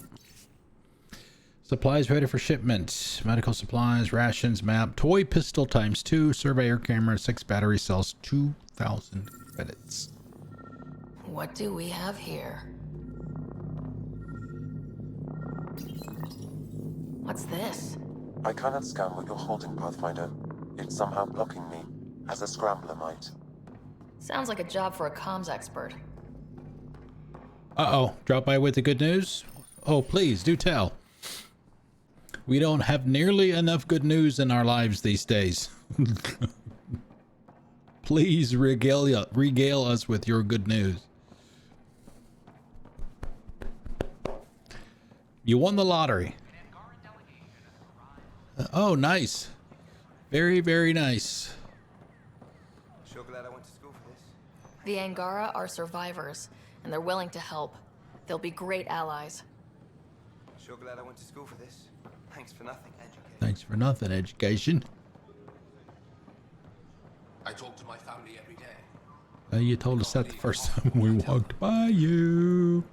Supplies ready for shipment. Medical supplies, rations, map, toy pistol ×2, surveyor camera, 6 battery cells, 2,000 credits. What do we have here? What's this? I cannot scan what you're holding, Pathfinder. It's somehow blocking me, as a scrambler might. Sounds like a job for a comms expert. Uh-oh, drop by with the good news? Oh, please, do tell. We don't have nearly enough good news in our lives these days. Please regale us with your good news. You won the lottery. Oh, nice. Very, very nice. Sure glad I went to school for this. The Angara are survivors, and they're willing to help. They'll be great allies. Sure glad I went to school for this. Thanks for nothing, education. Thanks for nothing, education. I talk to my family every day. You told us that the first time we walked by you.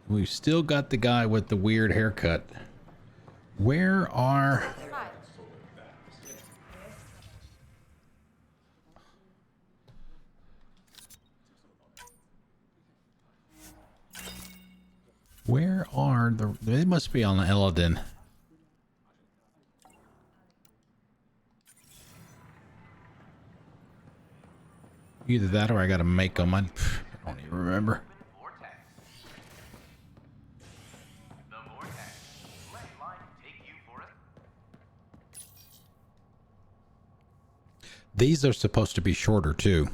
We've still got the guy with the weird haircut. Where are... Where are the... They must be on the Eladin. Either that or I gotta make them. I don't even remember. These are supposed to be shorter too.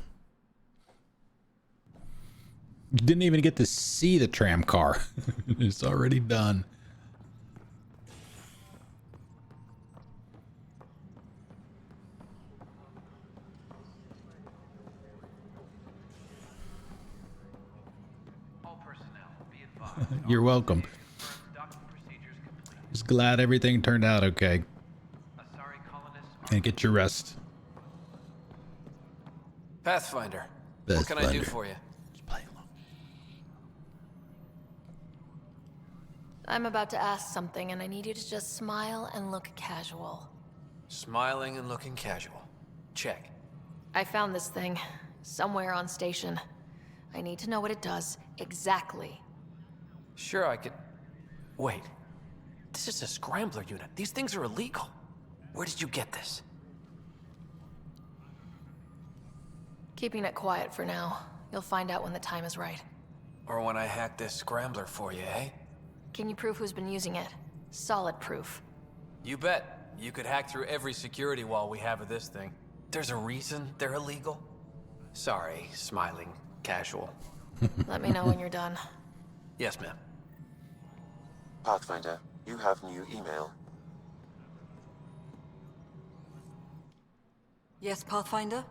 Didn't even get to see the tram car. It's already done. All personnel, be advised. You're welcome. Just glad everything turned out okay. And get your rest. Pathfinder, what can I do for you? I'm about to ask something, and I need you to just smile and look casual. Smiling and looking casual. Check. I found this thing somewhere on station. I need to know what it does exactly. Sure, I could... Wait. This is a scrambler unit. These things are illegal. Where did you get this? Keeping it quiet for now. You'll find out when the time is right. Or when I hack this scrambler for you, eh? Can you prove who's been using it? Solid proof. You bet. You could hack through every security wall we have of this thing. There's a reason they're illegal? Sorry, smiling, casual. Let me know when you're done. Yes, ma'am. Pathfinder, you have new email. Yes, Pathfinder?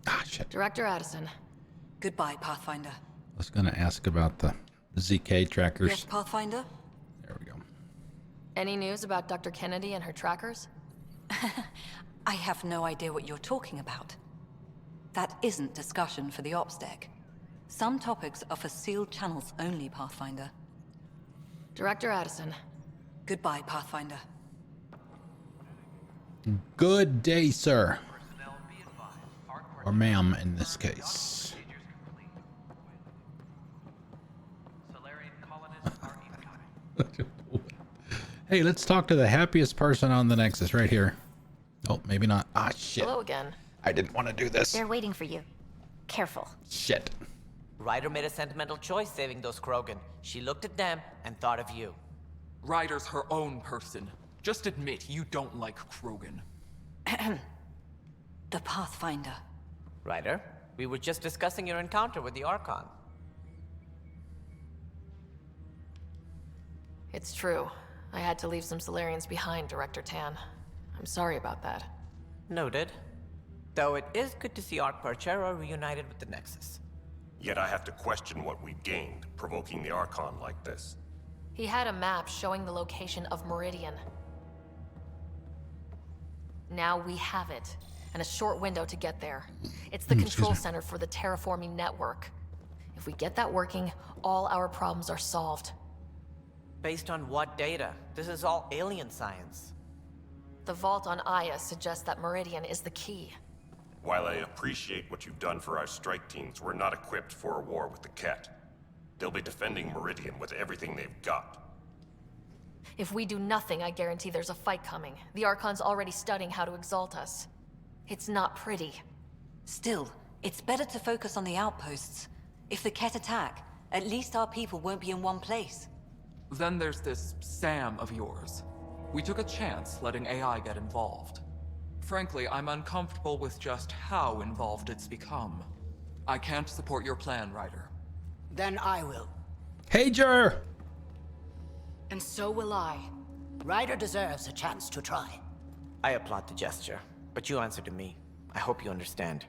Ah, shit. Director Addison. Goodbye, Pathfinder. I was gonna ask about the ZK trackers. Yes, Pathfinder? There we go. Any news about Dr. Kennedy and her trackers? I have no idea what you're talking about. That isn't discussion for the ops deck. Some topics are for sealed channels only, Pathfinder. Director Addison. Goodbye, Pathfinder. Good day, sir. Or ma'am in this case. Hey, let's talk to the happiest person on the Nexus right here. Oh, maybe not. Ah, shit. Hello again. I didn't want to do this. They're waiting for you. Careful. Shit. Ryder made a sentimental choice saving those Krogan. She looked at them and thought of you. Ryder's her own person. Just admit you don't like Krogan. The Pathfinder. Ryder, we were just discussing your encounter with the Archon. It's true. I had to leave some Solarians behind, Director Tan. I'm sorry about that. Noted. Though it is good to see Arch Parchero reunited with the Nexus. Yet I have to question what we've gained, provoking the Archon like this. He had a map showing the location of Meridian. Now we have it, and a short window to get there. It's the Excuse control me. center for the terraforming network. If we get that working, all our problems are solved. Based on what data? This is all alien science. The vault on Aya suggests that Meridian is the key. While I appreciate what you've done for our strike teams, we're not equipped for a war with the Ket. They'll be defending Meridian with everything they've got. If we do nothing, I guarantee there's a fight coming. The Archon's already studying how to exalt us. It's not pretty. Still, it's better to focus on the outposts. If the Ket attack, at least our people won't be in one place. Then there's this Sam of yours. We took a chance letting AI get involved. Frankly, I'm uncomfortable with just how involved it's become. I can't support your plan, Ryder. Then I will. Hager! And so will I. Ryder deserves a chance to try. I applaud the gesture, but you answer to me. I hope you understand.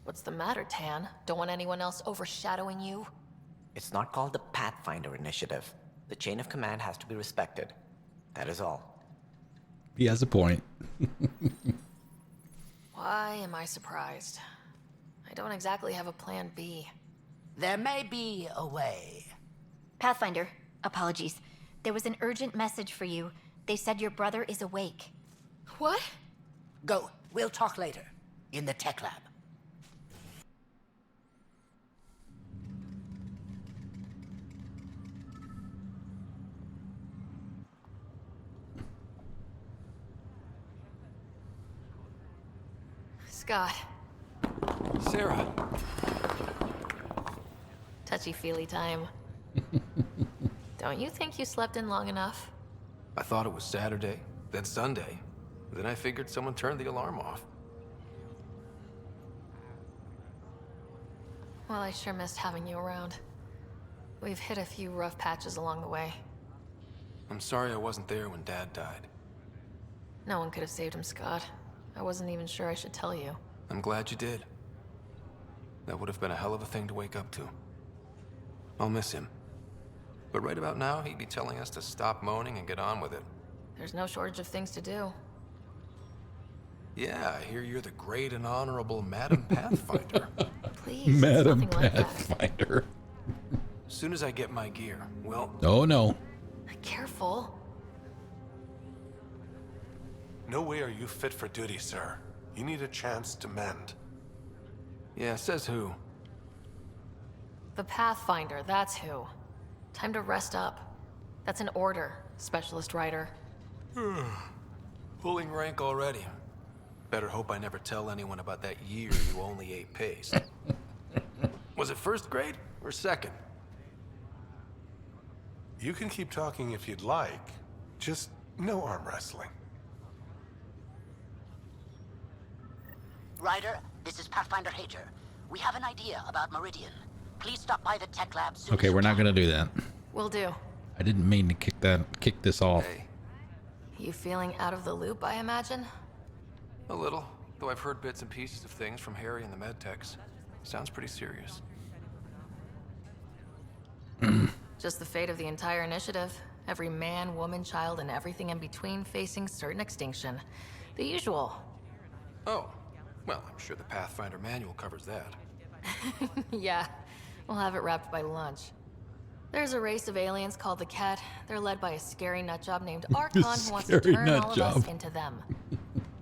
What's the matter, Tan? Don't want anyone else overshadowing you? It's not called the Pathfinder Initiative. The chain of command has to be respected. That is all. He has a point. Why am I surprised? I don't exactly have a plan B. There may be a way. Pathfinder, apologies. There was an urgent message for you. They said your brother is awake. What? Go. We'll talk later. In the tech lab. Scott. Sarah. Touchy-feely time. Don't you think you slept in long enough? I thought it was Saturday, then Sunday. Then I figured someone turned the alarm off. Well, I sure missed having you around. We've hit a few rough patches along the way. I'm sorry I wasn't there when Dad died. No one could have saved him, Scott. I wasn't even sure I should tell you. I'm glad you did. That would have been a hell of a thing to wake up to. I'll miss him. But right about now, he'd be telling us to stop moaning and get on with it. There's no shortage of things to do. Yeah, I hear you're the great and honorable Madam Pathfinder. Please, Madam nothing like that. Pathfinder. As soon as I get my gear, well... Oh no. Careful. No way are you fit for duty, sir. You need a chance to mend. Yeah, says who? The Pathfinder, that's who. Time to rest up. That's an order, Specialist Ryder. Pulling rank already. Better hope I never tell anyone about that year you only ate paste. Was it first grade or second? You can keep talking if you'd like. Just no arm wrestling. Ryder, this is Pathfinder Hager. We have an idea about Meridian. Please stop by the tech lab soon. Okay, we're not gonna do that. Will do. I didn't mean to kick this off. Hey, You feeling out of the loop, I imagine? a little. Though I've heard bits and pieces of things from Harry and the medtechs. Sounds pretty serious. Just the fate of the entire initiative. Every man, woman, child, and everything in between facing certain extinction. The usual. Oh, well, I'm sure the Pathfinder manual covers that. Yeah, we'll have it wrapped by lunch. There's a race of aliens called the Ket. They're led by a scary nutjob named Archon who wants to Scary turn all of us nutjob. into them.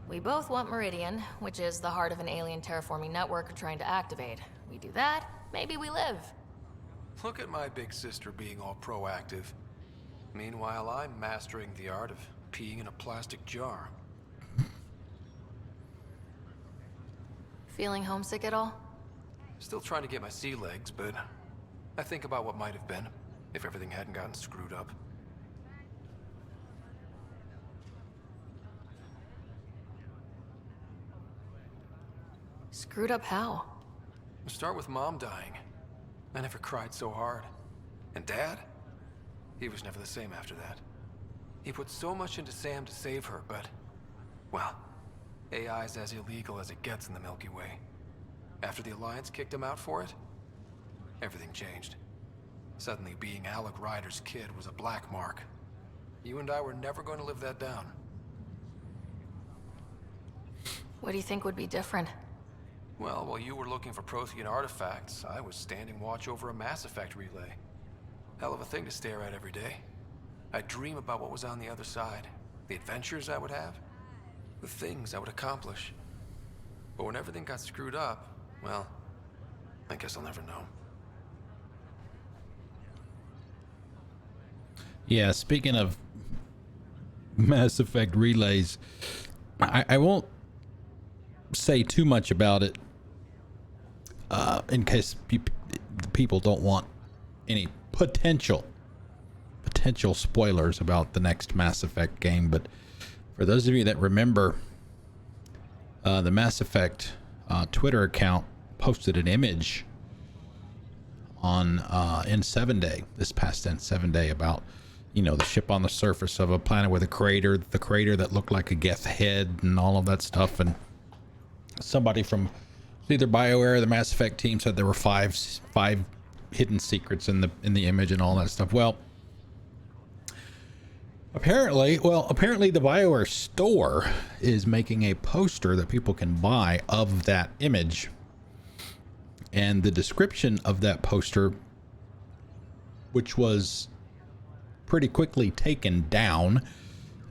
We both want Meridian, which is the heart of an alien terraforming network we're trying to activate. We do that, maybe we live. Look at my big sister being all proactive. Meanwhile, I'm mastering the art of peeing in a plastic jar. Feeling homesick at all? Still trying to get my sea legs, but I think about what might have been if everything hadn't gotten screwed up. Screwed up how? Start with Mom dying. I never cried so hard. And Dad? He was never the same after that. He put so much into Sam to save her, but... well, AI's as illegal as it gets in the Milky Way. After the Alliance kicked him out for it, everything changed. Suddenly being Alec Ryder's kid was a black mark. You and I were never going to live that down. What do you think would be different? Well, while you were looking for Prothean artifacts, I was standing watch over a Mass Effect relay. Hell of a thing to stare at every day. I'd dream about what was on the other side, the adventures I would have, the things I would accomplish. But when everything got screwed up, well, I guess I'll never know. Yeah, speaking of Mass Effect relays, I won't say too much about it in case people don't want any potential spoilers about the next Mass Effect game. But for those of you that remember, the Mass Effect Twitter account posted an image on N7 Day, this past N7 Day, about, you know, the ship on the surface of a planet with a crater, the crater that looked like a Geth head and all of that stuff. And somebody from either BioWare or the Mass Effect team said there were five hidden secrets in the image and all that stuff. Well, apparently the BioWare store is making a poster that people can buy of that image. And the description of that poster, which was pretty quickly taken down.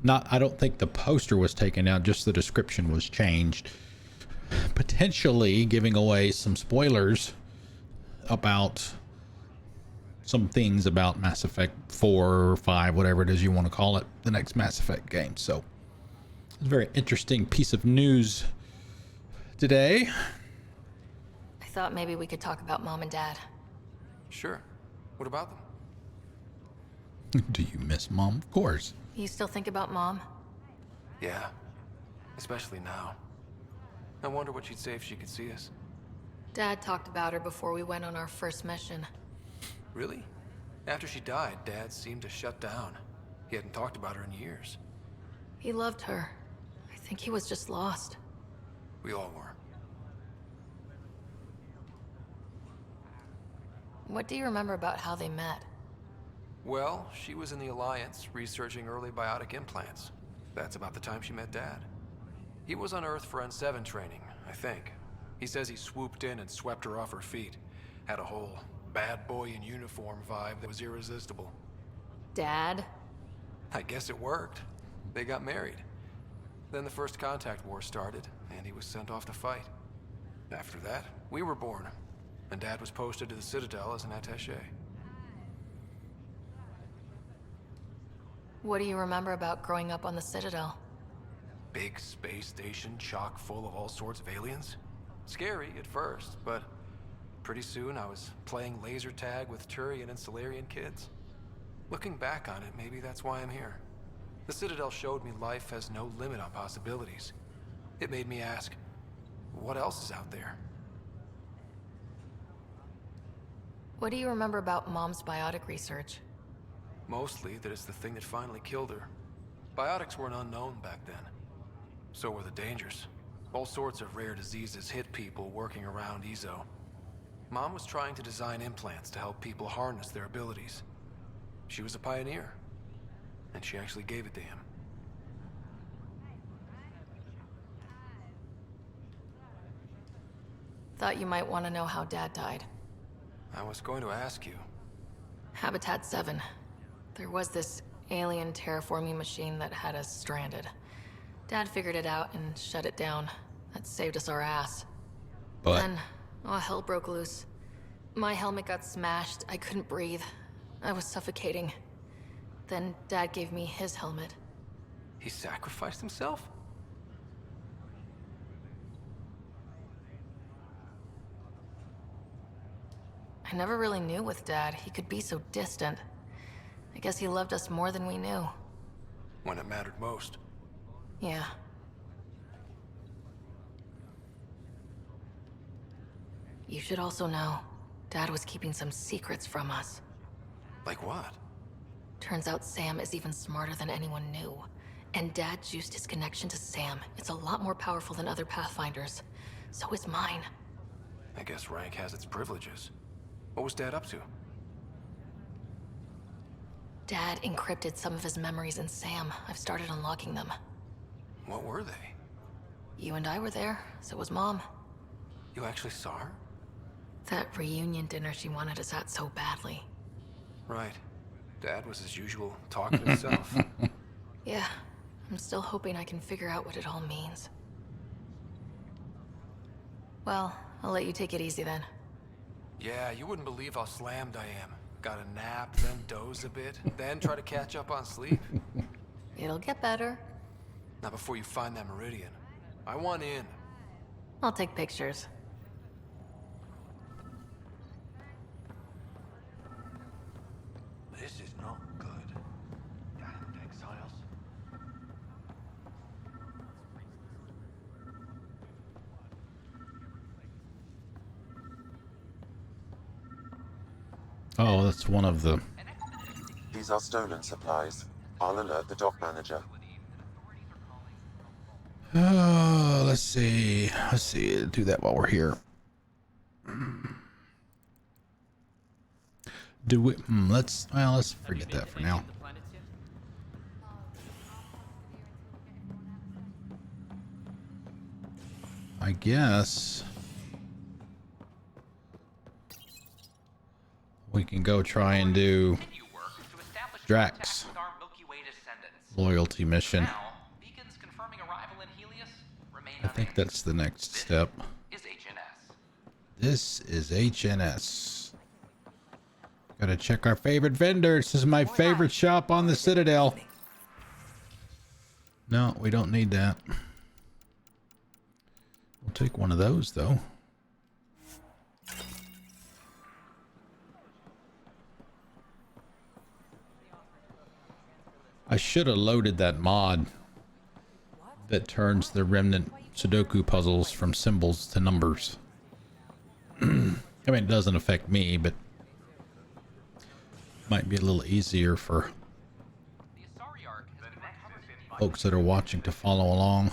I don't think the poster was taken down, just the description was changed. Potentially giving away some spoilers about some things about Mass Effect 4 or 5, whatever it is you want to call it, the next Mass Effect game. So it's a very interesting piece of news today. I thought maybe we could talk about Mom and Dad. Sure. What about them? Do you miss Mom? Of course. You still think about Mom? Yeah. Especially now. I wonder what she'd say if she could see us. Dad talked about her before we went on our first mission. Really? After she died, Dad seemed to shut down. He hadn't talked about her in years. He loved her. I think he was just lost. We all were. What do you remember about how they met? Well, she was in the Alliance, researching early biotic implants. That's about the time she met Dad. He was on Earth for N7 training, I think. He says he swooped in and swept her off her feet. Had a whole bad boy in uniform vibe that was irresistible. Dad? I guess it worked. They got married. Then the First Contact War started, and he was sent off to fight. After that, we were born, and Dad was posted to the Citadel as an attaché. What do you remember about growing up on the Citadel? Big space station chock full of all sorts of aliens. Scary at first, but pretty soon I was playing laser tag with Turian and Solarian kids. Looking back on it, maybe that's why I'm here. The Citadel showed me life has no limit on possibilities. It made me ask, what else is out there? What do you remember about Mom's biotic research? Mostly that it's the thing that finally killed her. Biotics were an unknown back then. So were the dangers. All sorts of rare diseases hit people working around EZO. Mom was trying to design implants to help people harness their abilities. She was a pioneer. And she actually gave it to him. Thought you might want to know how Dad died. I was going to ask you. Habitat 7. There was this alien terraforming machine that had us stranded. Dad figured it out and shut it down. That saved us our ass. But then, hell broke loose. My helmet got smashed. I couldn't breathe. I was suffocating. Then Dad gave me his helmet. He sacrificed himself? I never really knew with Dad. He could be so distant. I guess he loved us more than we knew. When it mattered most. Yeah. You should also know, Dad was keeping some secrets from us. Like what? Turns out Sam is even smarter than anyone knew. And Dad juiced his connection to Sam. It's a lot more powerful than other Pathfinders. So is mine. I guess rank has its privileges. What was Dad up to? Dad encrypted some of his memories in Sam. I've started unlocking them. What were they? You and I were there, so was Mom. You actually saw her? That reunion dinner she wanted us at so badly. Right. Dad was as usual, talking himself. Yeah, I'm still hoping I can figure out what it all means. Well, I'll let you take it easy then. Yeah, you wouldn't believe how slammed I am. Got a nap, then doze a bit, then try to catch up on sleep. It'll get better. Not before you find that Meridian. I want in. I'll take pictures. This is not good. Damned exiles. Oh, that's one of the... These are stolen supplies. I'll alert the dock manager. Let's see. Do that while we're here. Do we? Let's forget that for now. I guess we can go try and do Drack's loyalty mission. I think that's the next step. This is HNS. Gotta check our favorite vendors. This is my favorite shop on the Citadel. No, we don't need that. We'll take one of those though. I should have loaded that mod that turns the remnant Sudoku puzzles from symbols to numbers. I mean, it doesn't affect me, but might be a little easier for folks that are watching to follow along.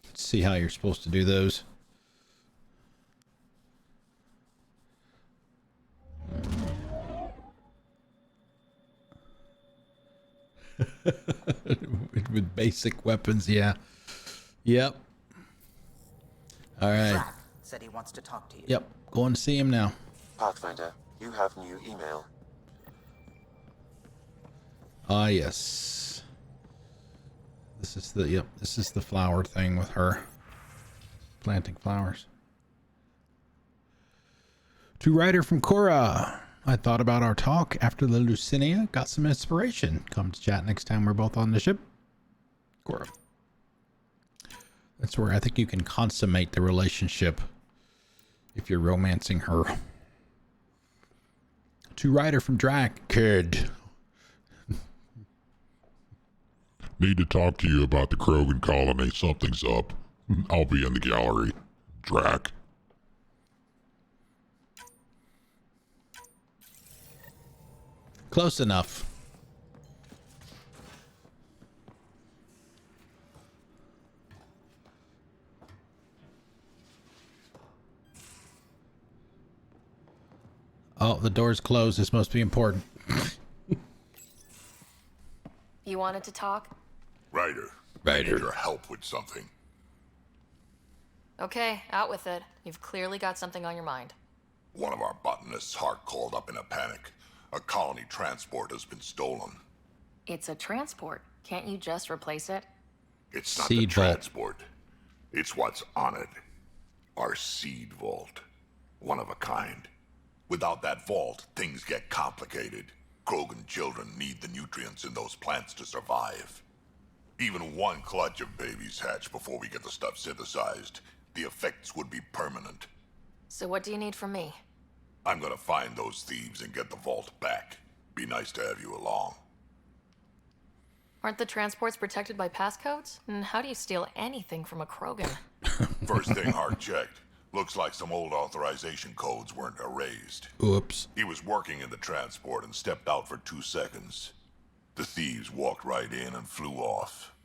Let's see how you're supposed to do those. With basic weapons, yeah. Yep. All right. Drack said he wants to talk to you. Yep. Going to see him now. Pathfinder, you have new email. Ah, yes. This is the this is the flower thing with her planting flowers. To writer from Cora. I thought about our talk after the Lucinia, got some inspiration. Come to chat next time we're both on the ship. Cora. That's where I think you can consummate the relationship if you're romancing her. To writer from Drack. Kid. Need to talk to you about the Krogan colony. Something's up. I'll be in the gallery. Drack. Close enough. Oh, the door's closed. This must be important. You wanted to talk? Ryder. I need your help with something. Okay, out with it. You've clearly got something on your mind. One of our botanists' heart called up in a panic. A colony transport has been stolen. It's a transport. Can't you just replace it? It's not the transport. It's what's on it. Our seed vault. One of a kind. Without that vault, things get complicated. Krogan children need the nutrients in those plants to survive. Even one clutch of babies hatch before we get the stuff synthesized. The effects would be permanent. So what do you need from me? I'm gonna find those thieves and get the vault back. Be nice to have you along. Aren't the transports protected by passcodes? And how do you steal anything from a Krogan? First thing Hart checked. Looks like some old authorization codes weren't erased. Oops. He was working in the transport and stepped out for 2 seconds. The thieves walked right in and flew off.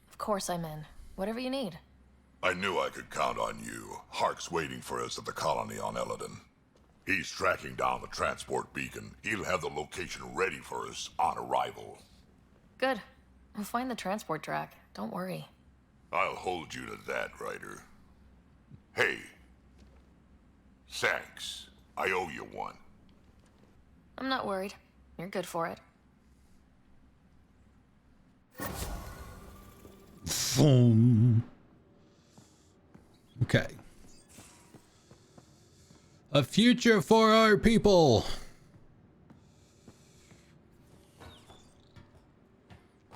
Of course I'm in. Whatever you need. I knew I could count on you. Hark's waiting for us at the colony on Eladon. He's tracking down the transport beacon. He'll have the location ready for us on arrival. Good. We'll find the transport track. Don't worry. I'll hold you to that, Ryder. Hey. Thanks. I owe you one. I'm not worried. You're good for it. Boom. Okay. A future for our people.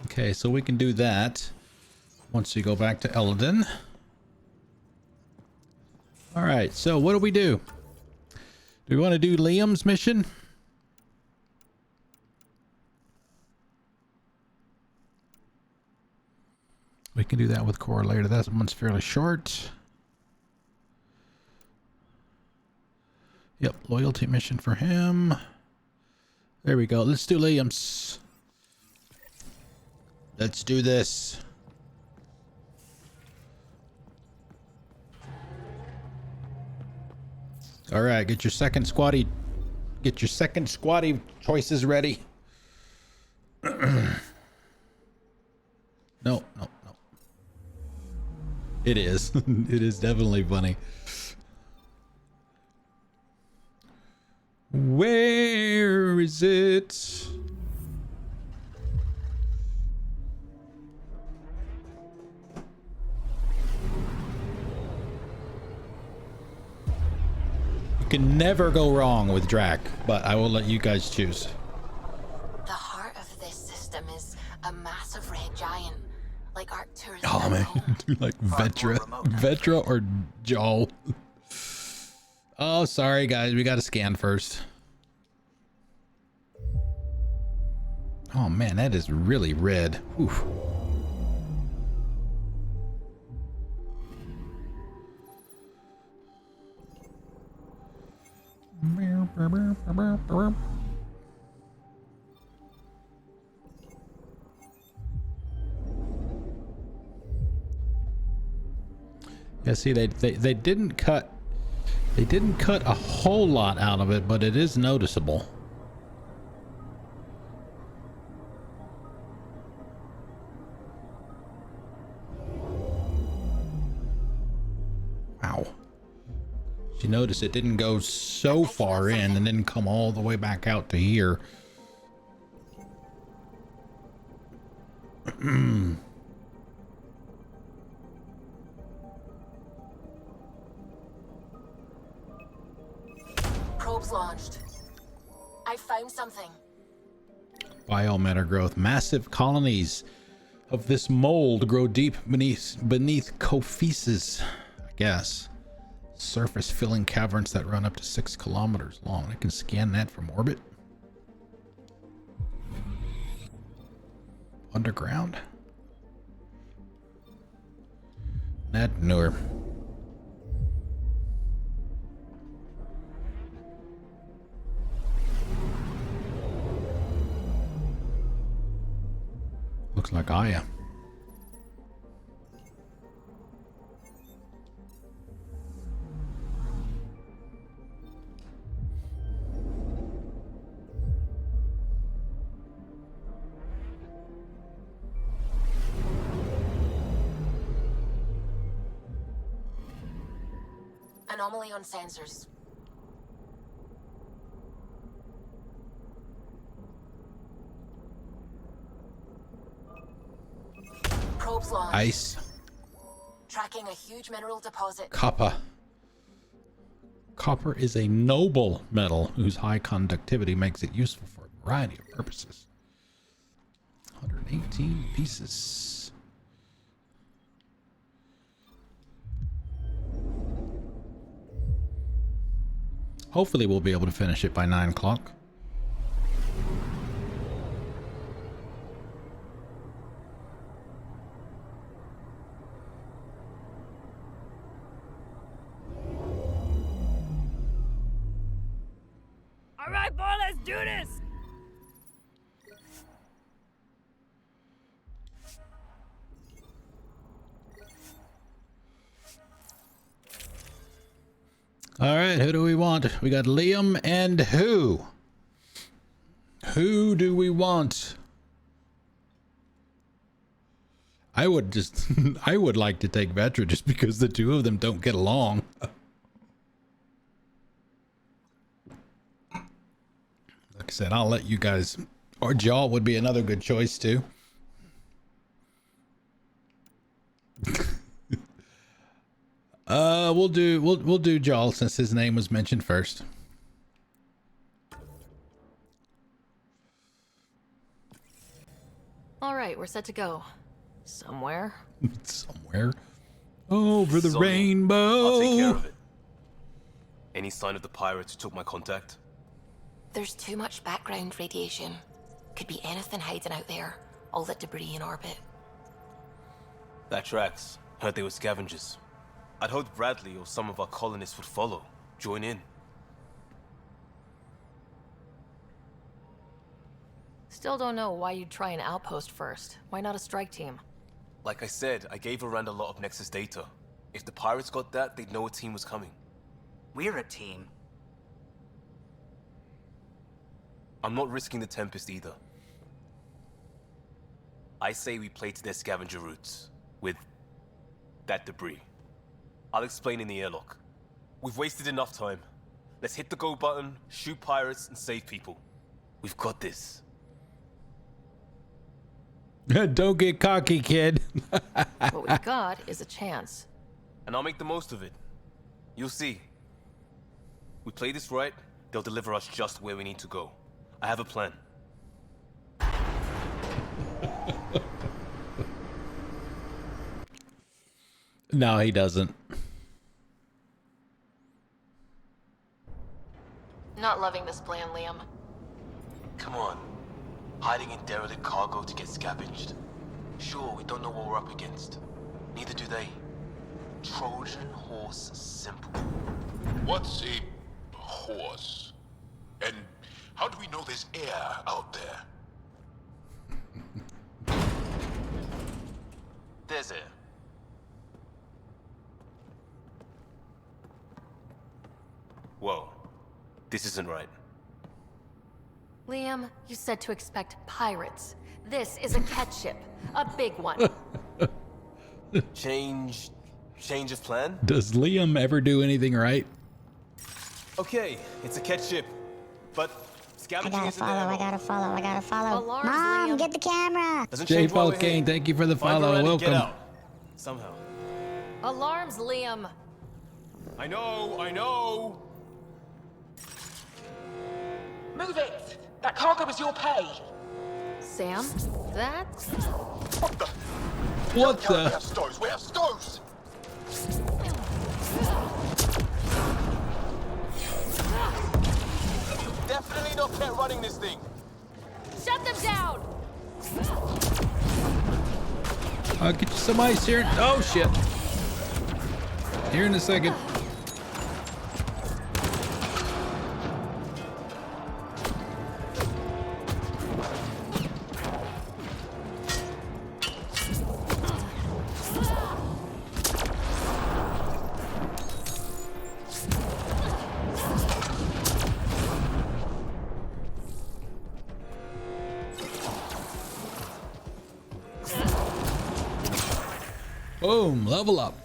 Okay, so we can do that once we go back to Eldon. All right, so what do we do? Do we want to do Liam's mission? We can do that with Cora later. That one's fairly short. Yep, loyalty mission for him. There we go. Let's do Liam's. Let's do this. All right, get your second squatty choices ready. No. It is. It is definitely funny. Where is it? You can never go wrong with Drack, but I will let you guys choose. The heart of this system is a massive red giant, like Arcturus. Oh man, like Vetra or Joel. Oh, sorry guys, we got to scan first. Oh man, that is really red. Oof. Yeah, see, they didn't cut a whole lot out of it, but it is noticeable. Wow. You notice it didn't go so far in and didn't come all the way back out to here. Probes launched. I found something. Biomatter growth. Massive colonies of this mold grow deep beneath copheses, I guess. Surface filling caverns that run up to 6 kilometers long. I can scan that from orbit. Underground. Nakmor. Looks like Aya. Anomaly on sensors. Probes launched. Ice. Tracking a huge mineral deposit. Copper. Copper is a noble metal whose high conductivity makes it useful for a variety of purposes. 118 pieces. Hopefully we'll be able to finish it by 9 o'clock. All right, boy, let's do this. All right, who do we want? We got Liam and who? Who do we want? I would just, I would like to take Vetra just because the two of them don't get along. Like I said, I'll let you guys, or Jaw would be another good choice too. We'll do Jaw since his name was mentioned first. All right, we're set to go. Somewhere. Somewhere. Over the Sonia, rainbow. I'll take care of it. Any sign of the pirates who took my contact? There's too much background radiation. Could be anything hiding out there. All that debris in orbit. That tracks. Heard they were scavengers. I'd hoped Bradley or some of our colonists would follow. Join in. Still don't know why you'd try an outpost first. Why not a strike team? Like I said, I gave Arand a lot of Nexus data. If the pirates got that, they'd know a team was coming. We're a team. I'm not risking the Tempest either. I say we play to their scavenger routes. With that debris. I'll explain in the airlock. We've wasted enough time. Let's hit the go button, shoot pirates, and save people. We've got this. Don't get cocky, kid. What we've got is a chance. And I'll make the most of it. You'll see. We play this right, they'll deliver us just where we need to go. I have a plan. No, he doesn't. Not loving this plan, Liam. Come on. Hiding in derelict cargo to get scavenged. Sure, we don't know what we're up against. Neither do they. Trojan horse simple. What's a horse? And how do we know there's air out there? There's air. Whoa. This isn't right. Liam, you said to expect pirates. This is a catch ship. A big one. Change of plan? Does Liam ever do anything right? Okay, it's a catch ship. But scavenging isn't I gotta follow. Alarms, Mom, Liam. get the camera. Doesn't J. change while we're Falcane, here. thank you for the Find follow. Arand and get Welcome. out. Somehow. Alarms, Liam. I know. Move it! That cargo is your pay! Sam, that? What We the? have stoves! We have stoves! Definitely not kept running this thing. Shut them down! I'll get you some ice here. Oh, shit. Here in a second. Boom, level up.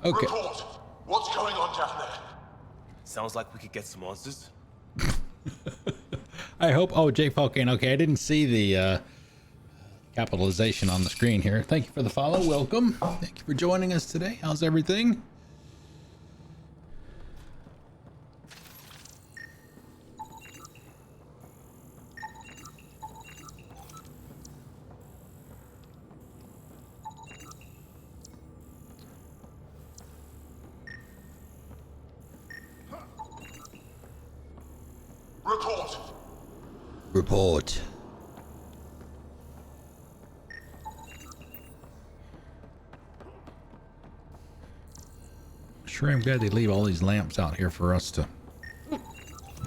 Okay. Report! What's going on down there? Sounds like we could get some answers. I hope. Oh, J. Falcane. Okay, I didn't see the capitalization on the screen here. Thank you for the follow. Welcome. Thank you for joining us today. How's everything? Report! Report. Sure, I'm glad they leave all these lamps out here for us to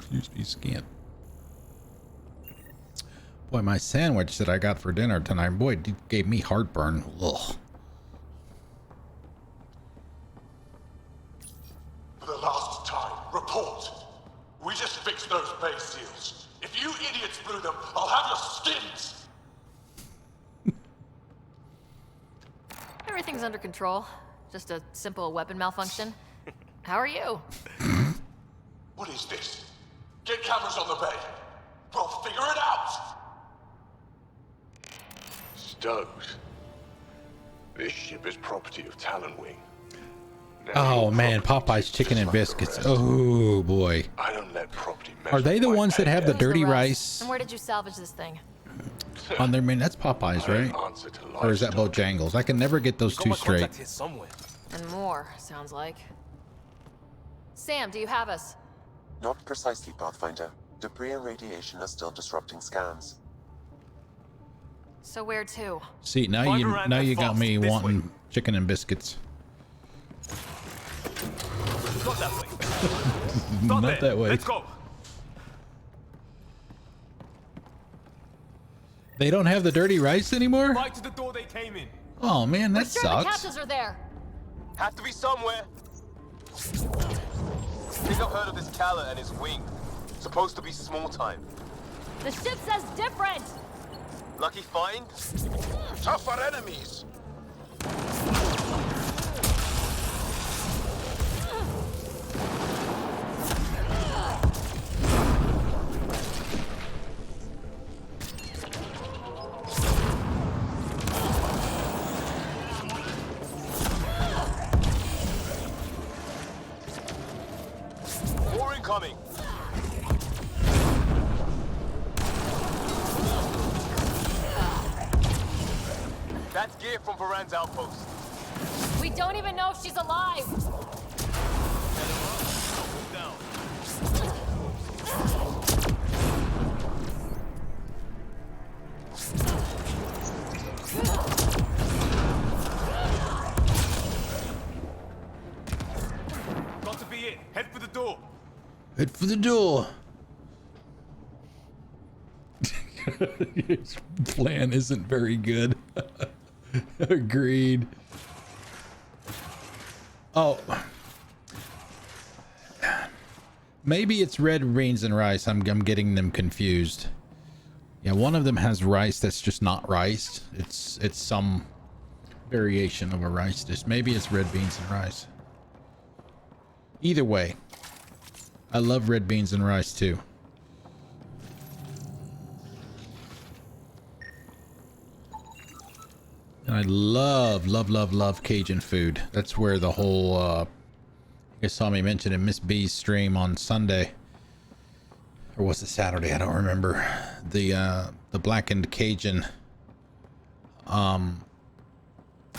use these scan. Boy, my sandwich that I got for dinner tonight, boy, it gave me heartburn. Ugh. For the idiots blew them. I'll have your skins! Everything's under control. Just a simple weapon malfunction. How are you? What is this? Get cameras on the bay. We'll figure it out! Stokes. This ship is property of Talonwing. Oh man, Popeye's chicken and biscuits. Oh boy. I don't let property mess Are they the ones that have the dirty rice And where did you salvage this thing? on their menu? That's Popeye's, right? Or is that Bojangles? I can never get those two straight. And more, sounds like. Sam, do you have us? Not precisely, Pathfinder. Debris and radiation are still disrupting scans. So where to? See, now you got me wanting chicken and biscuits. Not that way. Not that way. Let's go. They don't have the dirty rice anymore? Right to the door they came in. Oh man, that Sure, the sucks. captives are there. Have to be somewhere. Think I've heard of this Kala and his wing. Supposed to be small time. The ship says different. Lucky find? Tougher enemies! More incoming. That's gear from Varan's outpost. We don't even know if she's alive. Got to be it. Head for the door. Head for the door. His plan isn't very good. Agreed. Oh. Maybe it's red beans and rice. I'm getting them confused. Yeah, one of them has rice that's just not rice. It's some variation of a rice dish. Maybe it's red beans and rice. Either way, I love red beans and rice too. And I love Cajun food. That's where the whole, you guys saw me mention in Miss B's stream on Sunday. Or was it Saturday? I don't remember. The blackened Cajun,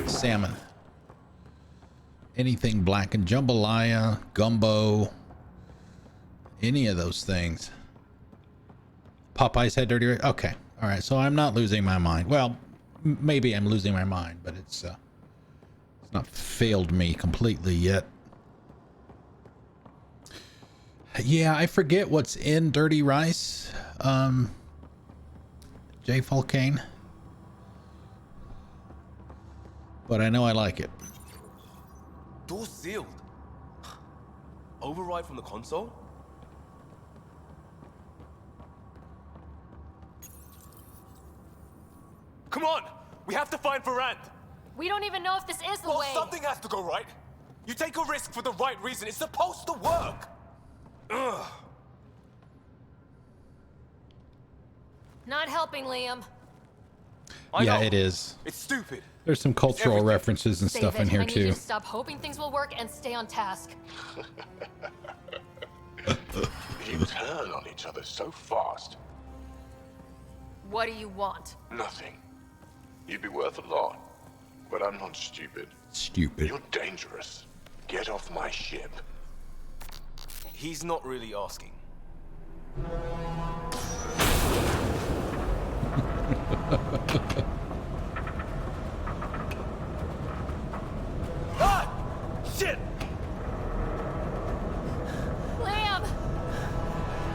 salmon. Anything blackened, jambalaya, gumbo, any of those things. Popeye's had dirty rice. Okay. All right. So I'm not losing my mind. Well, maybe I'm losing my mind, but it's not failed me completely yet. Yeah, I forget what's in dirty rice. J. Fulcane. But I know I like it. Door sealed. Override from the console? Come on! We have to find Varan! We don't even know if this is the Well, way. something has to go right. You take a risk for the right reason. It's supposed to work. Ugh. Not helping, Liam. Yeah, it is. It's stupid. There's some cultural references and stuff in here I need you too. to stop hoping things will work and stay on task. You turn on each other so fast. What do you want? Nothing. You'd be worth a lot. But I'm not stupid. Stupid. You're dangerous. Get off my ship. He's not really asking. Ah! Shit! Liam!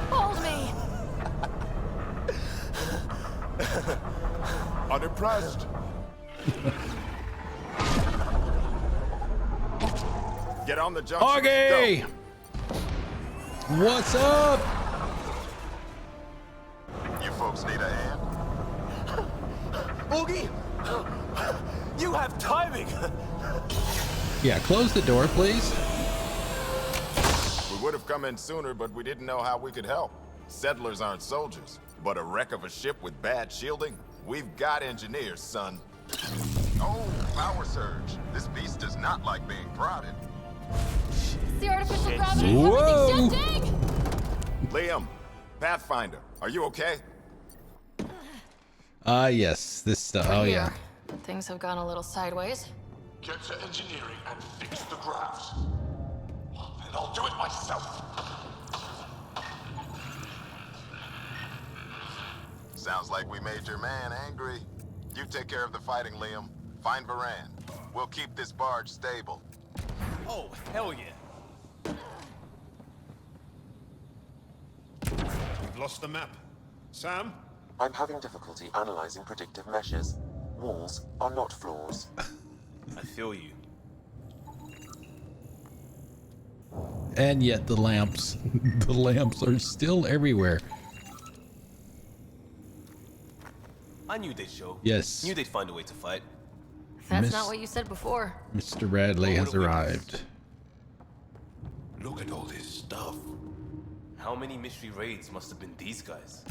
Hold me! Unimpressed. Get on the jump. Okay. What's up? You folks need a hand. Augie! You have timing! Yeah, close the door, please. We would have come in sooner, but we didn't know how we could help. Settlers aren't soldiers, but a wreck of a ship with bad shielding? We've got engineers, son. Oh, power surge. This beast does not like being prodded. The artificial gravity. Whoa. Everything's shifting. Liam, Pathfinder, are you okay? Yes, this stuff. Oh, yeah. Things have gone a little sideways. Get to engineering and fix the graphs. And I'll do it myself. Sounds like we made your man angry. You take care of the fighting, Liam. Find Varan. We'll keep this barge stable. Oh, hell yeah. We've lost the map. Sam? I'm having difficulty analyzing predictive meshes. Walls are not floors. I feel you. And yet the lamps, the lamps are still everywhere. I knew they'd show. Yes. Knew they'd find a way to fight. That's not what you said before. Mr. Bradley has arrived. Look at all this stuff. How many mystery raids must have been these guys?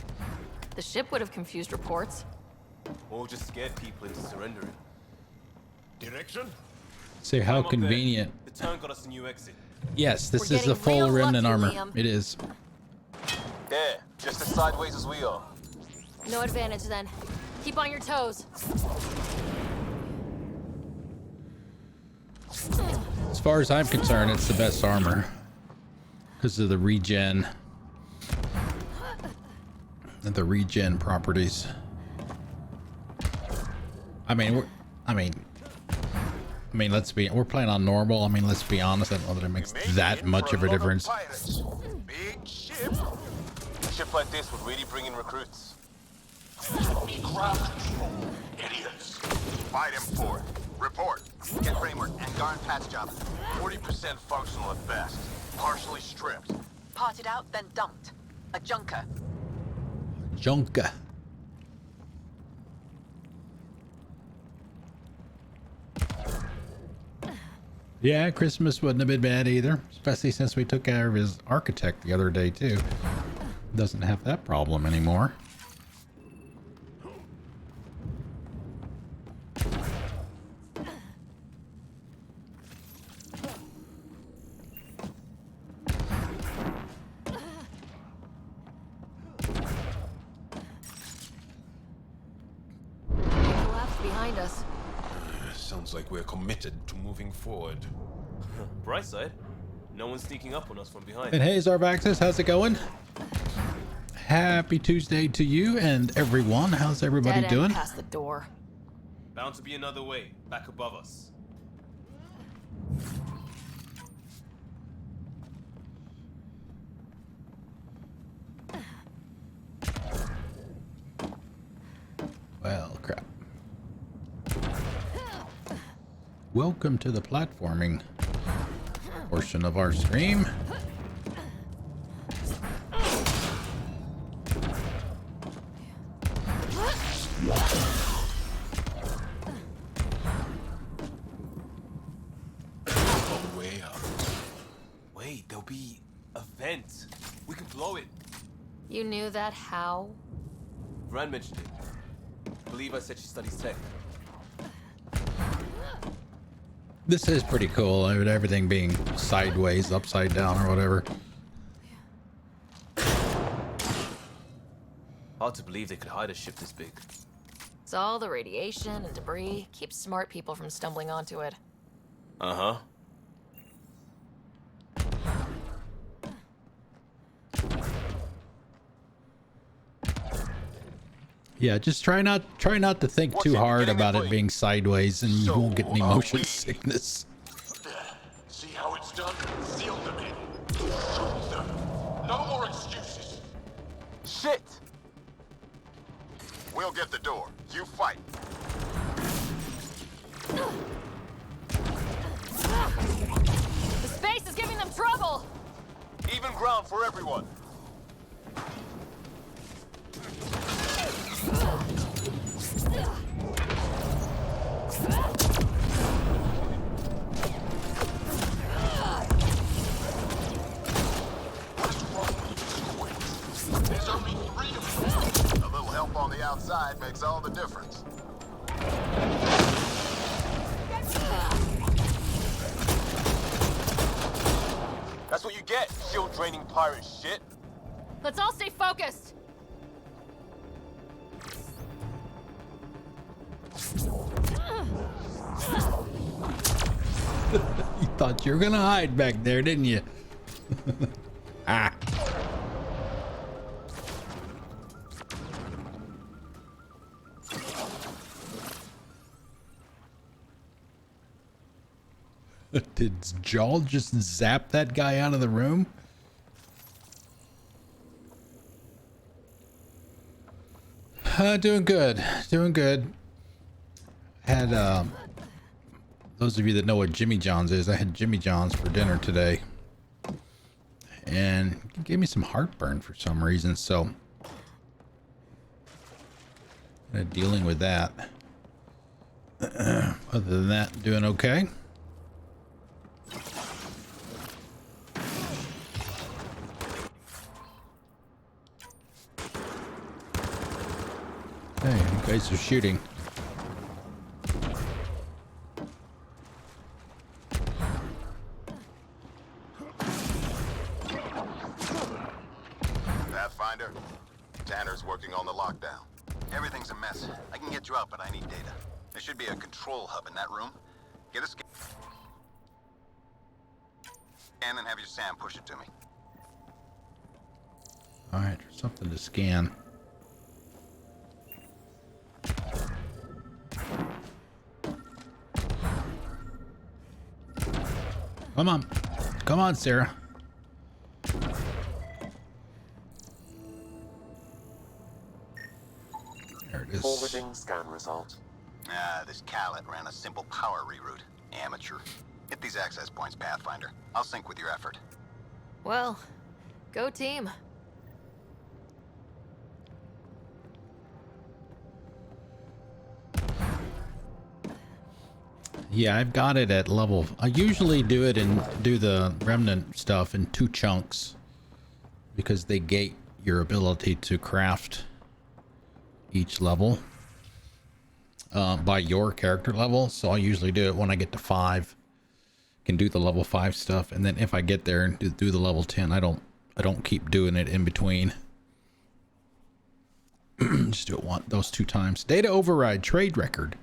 The ship would have confused reports. Or just scared people into surrendering. Direction? Say how Climb up there. convenient. The turn got us a new exit. Yes, this We're is the getting full real remnant lucky, armor. Liam. It is. Yeah, just as sideways as we are. No advantage then. Keep on your toes. As far as I'm concerned, it's the best armor because of the regen and the regen properties. I mean, we're playing on normal. I mean, let's be honest. I don't know that it makes that much of a difference. Big ship. A ship like this would really bring in recruits. Me ground control, idiots. Fight him for it. Report. Get framework and Garn patch job. 40% functional at best. Partially stripped. Parted out, then dumped. A junker. Junka. Yeah, Christmas wouldn't have been bad either, especially since we took care of his architect the other day too. Doesn't have that problem anymore. Collapse behind us. Sounds like we're committed to moving forward. Bright side, no one's sneaking up on us from behind. And hey, Zarvaxis, how's it going? Happy Tuesday to you and everyone. How's everybody Dead doing? end past the door. Bound to be another way, back above us. Well, crap. Welcome to the platforming portion of our stream. Way up. Wait, there'll be a vent. We can blow it. You knew that how? Rand mentioned it. Believe I said she studies tech. This is pretty cool. I mean, everything being sideways, upside down, or whatever. Hard to believe they could hide a ship this big. It's all the radiation and debris. Keeps smart people from stumbling onto it. Uh-huh. Yeah, just try not to think too hard about it being sideways, and you won't get any motion sickness. See how it's done? Seal them in. Shoot them. No more excuses. Shit! We'll get the door. You fight. The space is giving them trouble. Even ground for everyone. outside makes all the difference. That's what you get, shield draining pirate shit. Let's all stay focused. You thought you were gonna hide back there, didn't you? Ah. Did Jawl just zap that guy out of the room? Doing good. Doing good. Had, those of you that know what Jimmy John's is, I had Jimmy John's for dinner today. And it gave me some heartburn for some reason, so dealing with that. Other than that, doing okay. Hey, you guys are shooting. Pathfinder, Tanner's working on the lockdown. Everything's a mess. I can get you out, but I need data. There should be a control hub in that room. Get a scan and have your Sam push it to me. Alright, there's something to scan. Come on. Come on, Sarah. There it is. Forwarding scan result. This Callet ran a simple power reroute. Amateur. Hit these access points, Pathfinder. I'll sync with your effort. Well, go team. Yeah, I've got it at level. I usually do it and do the remnant stuff in 2 chunks because they gate your ability to craft each level by your character level. So I usually do it when I get to 5. Can do the level 5 stuff, and then if I get there and do the level 10, I don't keep doing it in between. Just do it those 2 times. Data override, trade record.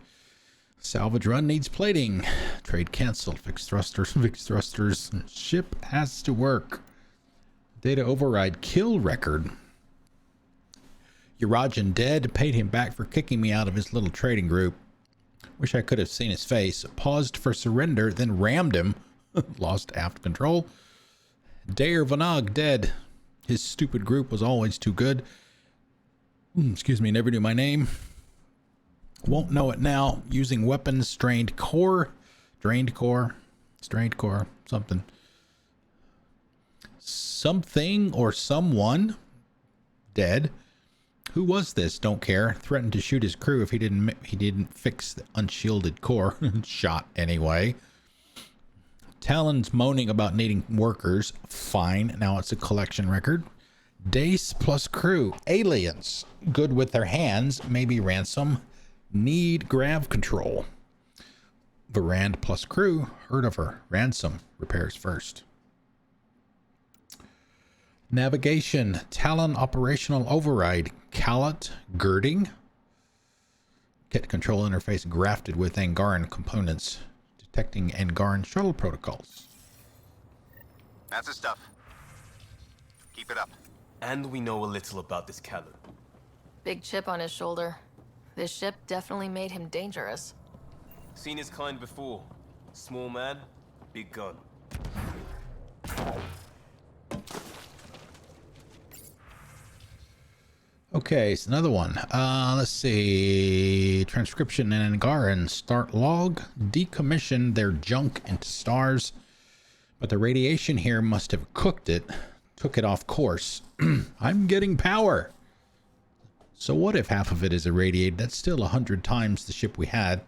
Salvage run needs plating. Trade canceled. Fixed thrusters. Fixed thrusters. Ship has to work. Data override, kill record. Urajan dead. Paid him back for kicking me out of his little trading group. Wish I could have seen his face. Paused for surrender, then rammed him. Lost aft control. Dayer Vanag dead. His stupid group was always too good. Excuse me, never knew my name. Won't know it now. Using weapons, strained core. Drained core. Strained core. Something. Something or someone dead. Who was this? Don't care. Threatened to shoot his crew if he didn't fix the unshielded core. Shot anyway. Talon's moaning about needing workers. Fine. Now it's a collection record. Dace plus crew. Aliens. Good with their hands. Maybe ransom. Need grav control. Varand plus crew. Heard of her. Ransom. Repairs first. Navigation. Talon operational override. Callet girding. Kit control interface grafted with Angaran components. Detecting Angaran shuttle protocols. That's the stuff. Keep it up. And we know a little about this Callet. Big chip on his shoulder. This ship definitely made him dangerous. Seen his kind before. Small man, big gun. Okay, it's another one. Let's see. Transcription in Angaran. Start log. Decommission their junk into stars. But the radiation here must have cooked it. Took it off course. I'm getting power. So what if half of it is irradiated? That's still 100 times the ship we had.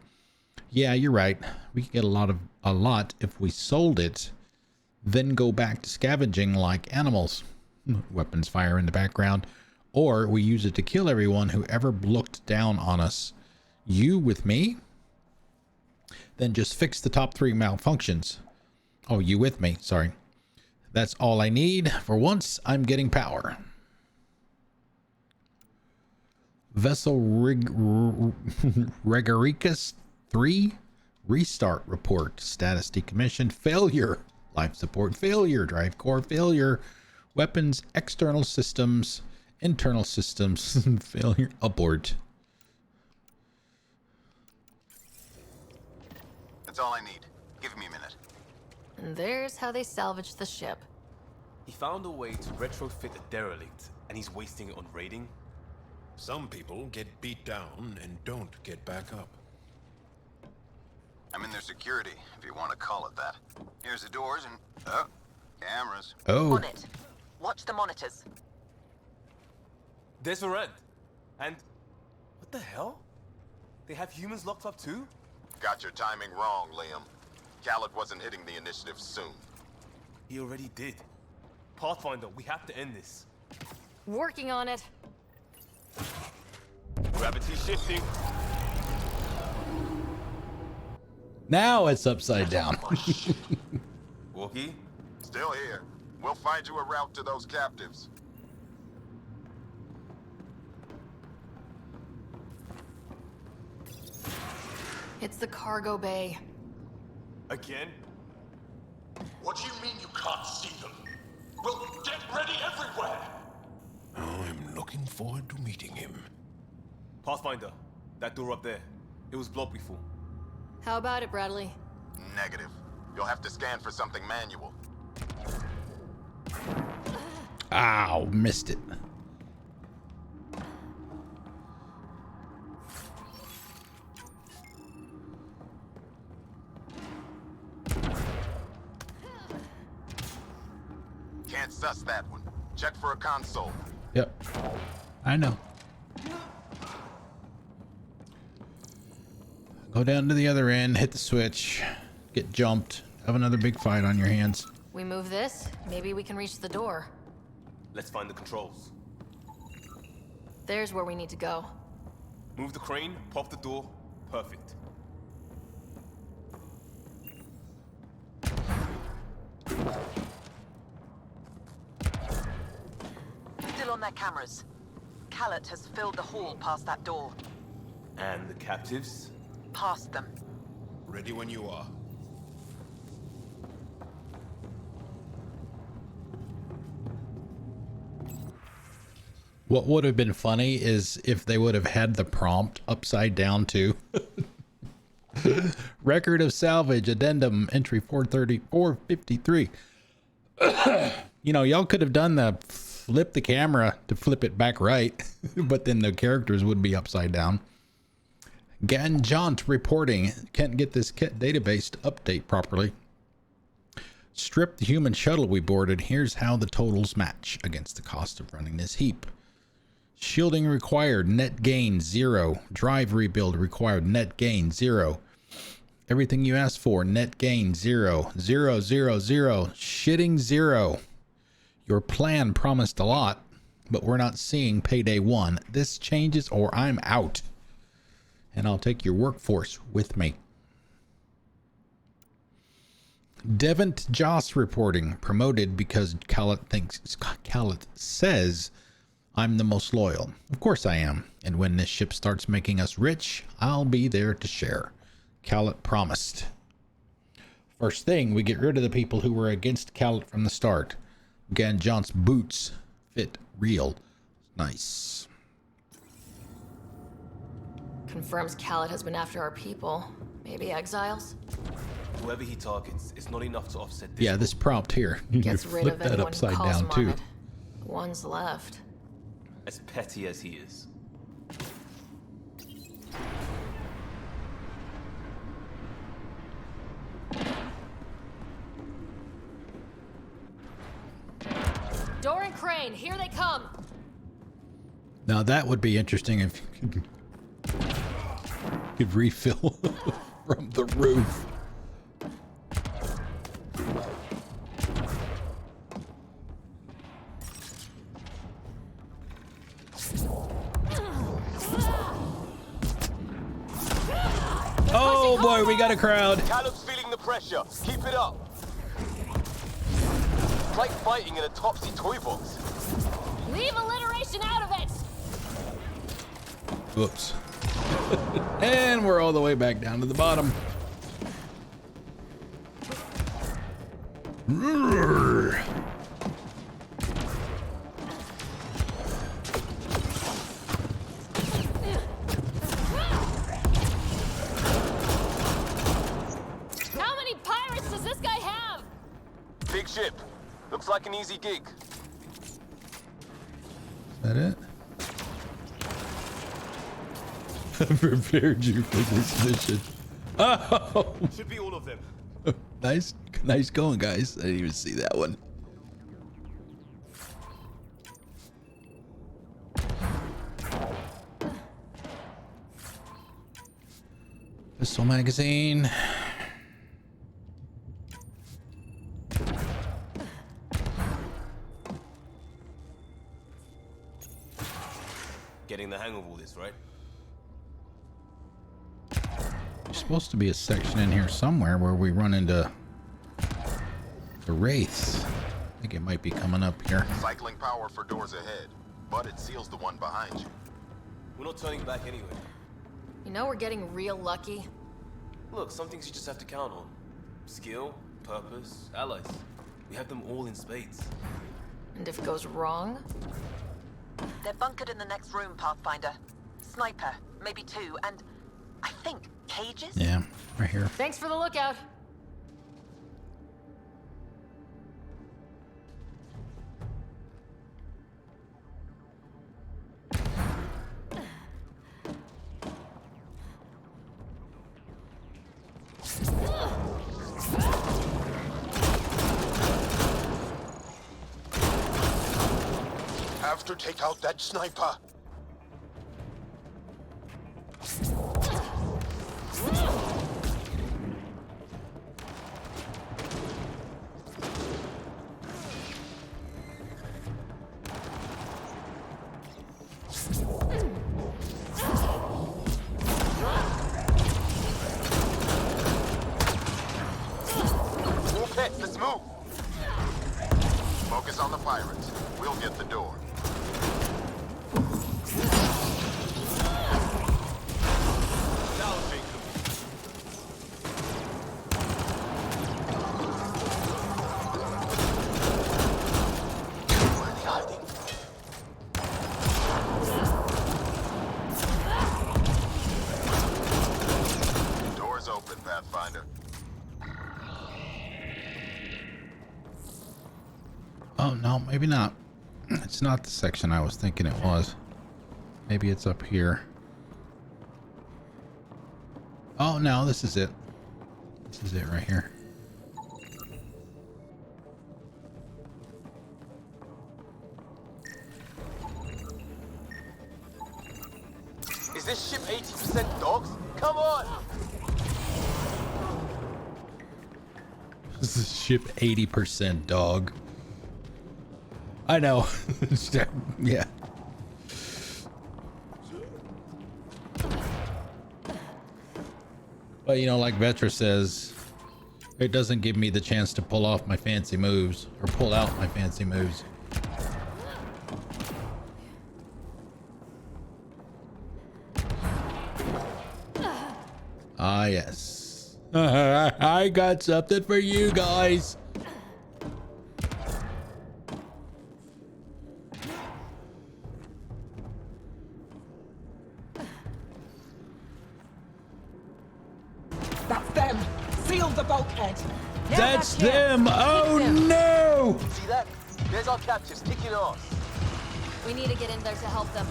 Yeah, you're right. We could get a lot if we sold it. Then go back to scavenging like animals. Weapons fire in the background. or we use it to kill everyone who ever looked down on us. You with me? Then just fix the top 3 malfunctions. Oh, you with me? Sorry. That's all I need. For once, I'm getting power. Vessel Regarikas 3 restart report. Status decommissioned. Failure. Life support failure. Drive core failure. Weapons, external systems, internal systems failure. Abort. That's all I need. Give me a minute. And there's how they salvaged the ship. He found a way to retrofit a derelict, and he's wasting it on raiding. Some people get beat down and don't get back up. I'm in their security, if you want to call it that. Here's the doors and... oh, cameras. Oh. On it. Watch the monitors. There's a red. And... what the hell? They have humans locked up too? Got your timing wrong, Liam. Khaled wasn't hitting the initiative soon. He already did. Pathfinder, we have to end this. Working on it. Gravity shifting. Now it's upside down. Walkie? Still here. We'll find you a route to those captives. It's the cargo bay. Again? What do you mean you can't see them? Well, get ready everywhere! I'm looking forward to meeting him. Pathfinder, that door up there. It was blocked before. How about it, Bradley? Negative. You'll have to scan for something manual. Ow, missed it. Can't suss that one. Check for a console. Yep. I know. Go down to the other end, hit the switch, get jumped, have another big fight on your hands. We move this, maybe we can reach the door. Let's find the controls. There's where we need to go. Move the crane, pop the door. Perfect. Still on their cameras. Khaled has filled the hall past that door. And the captives? Past them. Ready when you are. What would have been funny is if they would have had the prompt upside down too. Record of salvage, addendum, entry 453. You know, y'all could have done the flip the camera to flip it back right, but then the characters would be upside down. Ganjant reporting. Can't get this kit database to update properly. Strip the human shuttle we boarded. Here's how the totals match against the cost of running this heap. Shielding required, net gain 0. Drive rebuild required, net gain 0. Everything you asked for, net gain 0. 0, 0, 0. Shitting 0. Your plan promised a lot, but we're not seeing payday 1. This changes or I'm out. And I'll take your workforce with me. Devant Joss reporting. Promoted because Khaled says I'm the most loyal. Of course I am. And when this ship starts making us rich, I'll be there to share. Khaled promised. First thing, we get rid of the people who were against Khaled from the start. Ganjont's boots fit real. Nice. Confirms Khaled has been after our people. Maybe exiles? Whoever he targets, it's not enough to offset this. Yeah, this prompt here. You Gets rid flip of that anyone upside who calls down him too. on it. One's left. As petty as he is. Door and crane, here they come. Now that would be interesting if you could refill from the roof. Oh boy, we got a crowd. Callum's feeling the pressure. Keep it up. It's like fighting in a Topsy toy box. Leave alliteration out of it! Whoops. And we're all the way back down to the bottom. Roar. How many pirates does this guy have? Big ship. Looks like an easy gig. Is that it? I prepared you for this mission. Oh! Should be all of them. Nice going, guys. I didn't even see that one. Pistol magazine. Getting the hang of all this, right? There's supposed to be a section in here somewhere where we run into the wraiths. I think it might be coming up here. Cycling power for doors ahead, but it seals the one behind you. We're not turning back anyway. You know we're getting real lucky. Look, some things you just have to count on. Skill, purpose, allies. We have them all in spades. And if it goes wrong? They're bunkered in the next room, Pathfinder. Sniper, maybe two, and I think cages? Yeah, right here. Thanks for the lookout. Have to take out that sniper. Let's move. Focus on the pirates. We'll get the door. Doors open, Pathfinder. Oh, no, maybe not. It's not the section I was thinking it was. Maybe it's up here. Oh, no, this is it. This is it right here. Is this ship 80% dogs? Come on! This is ship 80% dog. I know. Yeah. But you know, like Vetra says, it doesn't give me the chance to pull off my fancy moves or pull out my fancy moves. Ah, yes. I got something for you guys. That's them! Seal the bulkhead! Now That's back here. them! Keep Oh them. no! See that? There's our captives kicking ass. We need to get in there to help them.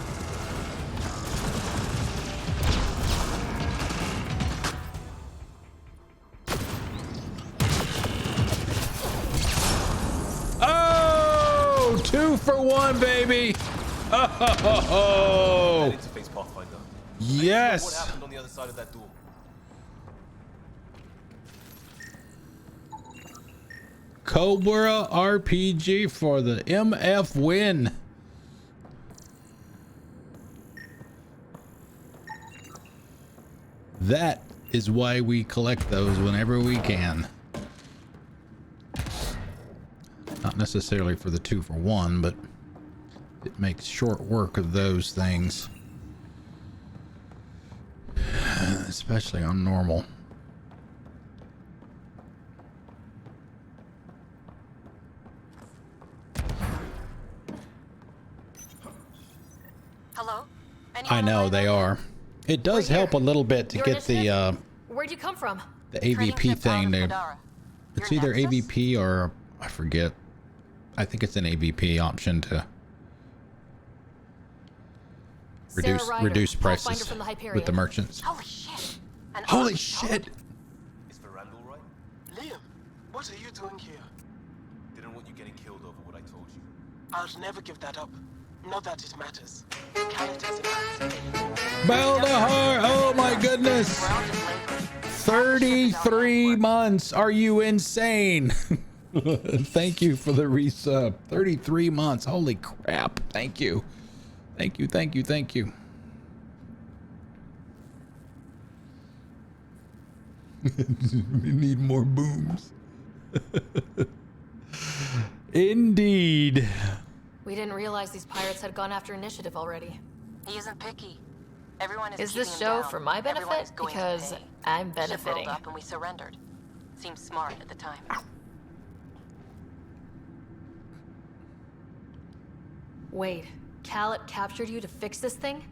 Oh! 2 for 1, baby! Oh! That interface, Pathfinder. Yes! What happened on the other side of that door? Cobra RPG for the MF win. That is why we collect those whenever we can. Not necessarily for the 2-for-1, but it makes short work of those things. Especially on normal. Hello? I know they are. It does help a little bit to get the Where'd you come from? AVP thing there. It's either AVP or I forget. I think it's an AVP option to reduce prices with the merchants. Holy shit! Holy shit! Is Randall right? Liam, what are you doing here? Didn't want you getting killed over what I told you. I'll never give that up. Not that it matters. Characters Baldahar! Oh my goodness! 33 months! Are you insane? Thank you for the resub. 33 months. Holy crap. Thank you. Thank you, thank you, thank you. We need more booms. Indeed. We didn't realize these pirates had gone after initiative already. He isn't picky. Everyone is Is this keeping him show down. for my Everyone benefit? is going to Because pay. I'm Ship benefiting. rolled up and we surrendered. Seemed smart at the time. Wait, Khaled captured you to fix this thing?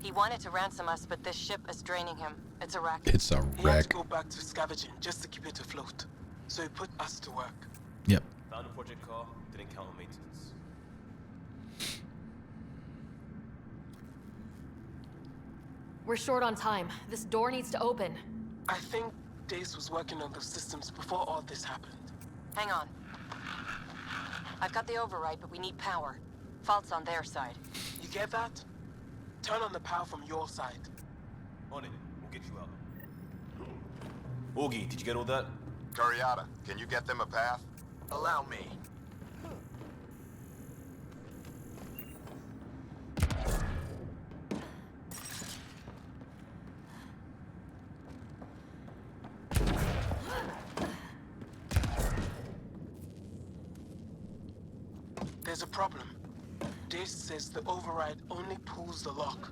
He wanted to ransom us, but this ship is draining him. It's a wreck. It's a He had to wreck. go back to scavenging just to keep it afloat. So he put us to work. Yep. Found a project car, didn't count on maintenance. We're short on time. This door needs to open. I think Dace was working on those systems before all this happened. Hang on. I've got the override, but we need power. Fault's on their side. You get that? Turn on the power from your side. On it, we'll get you out. Augie, did you get all that? Curiata, can you get them a path? Allow me. There's a problem. Dace says the override only pulls the lock.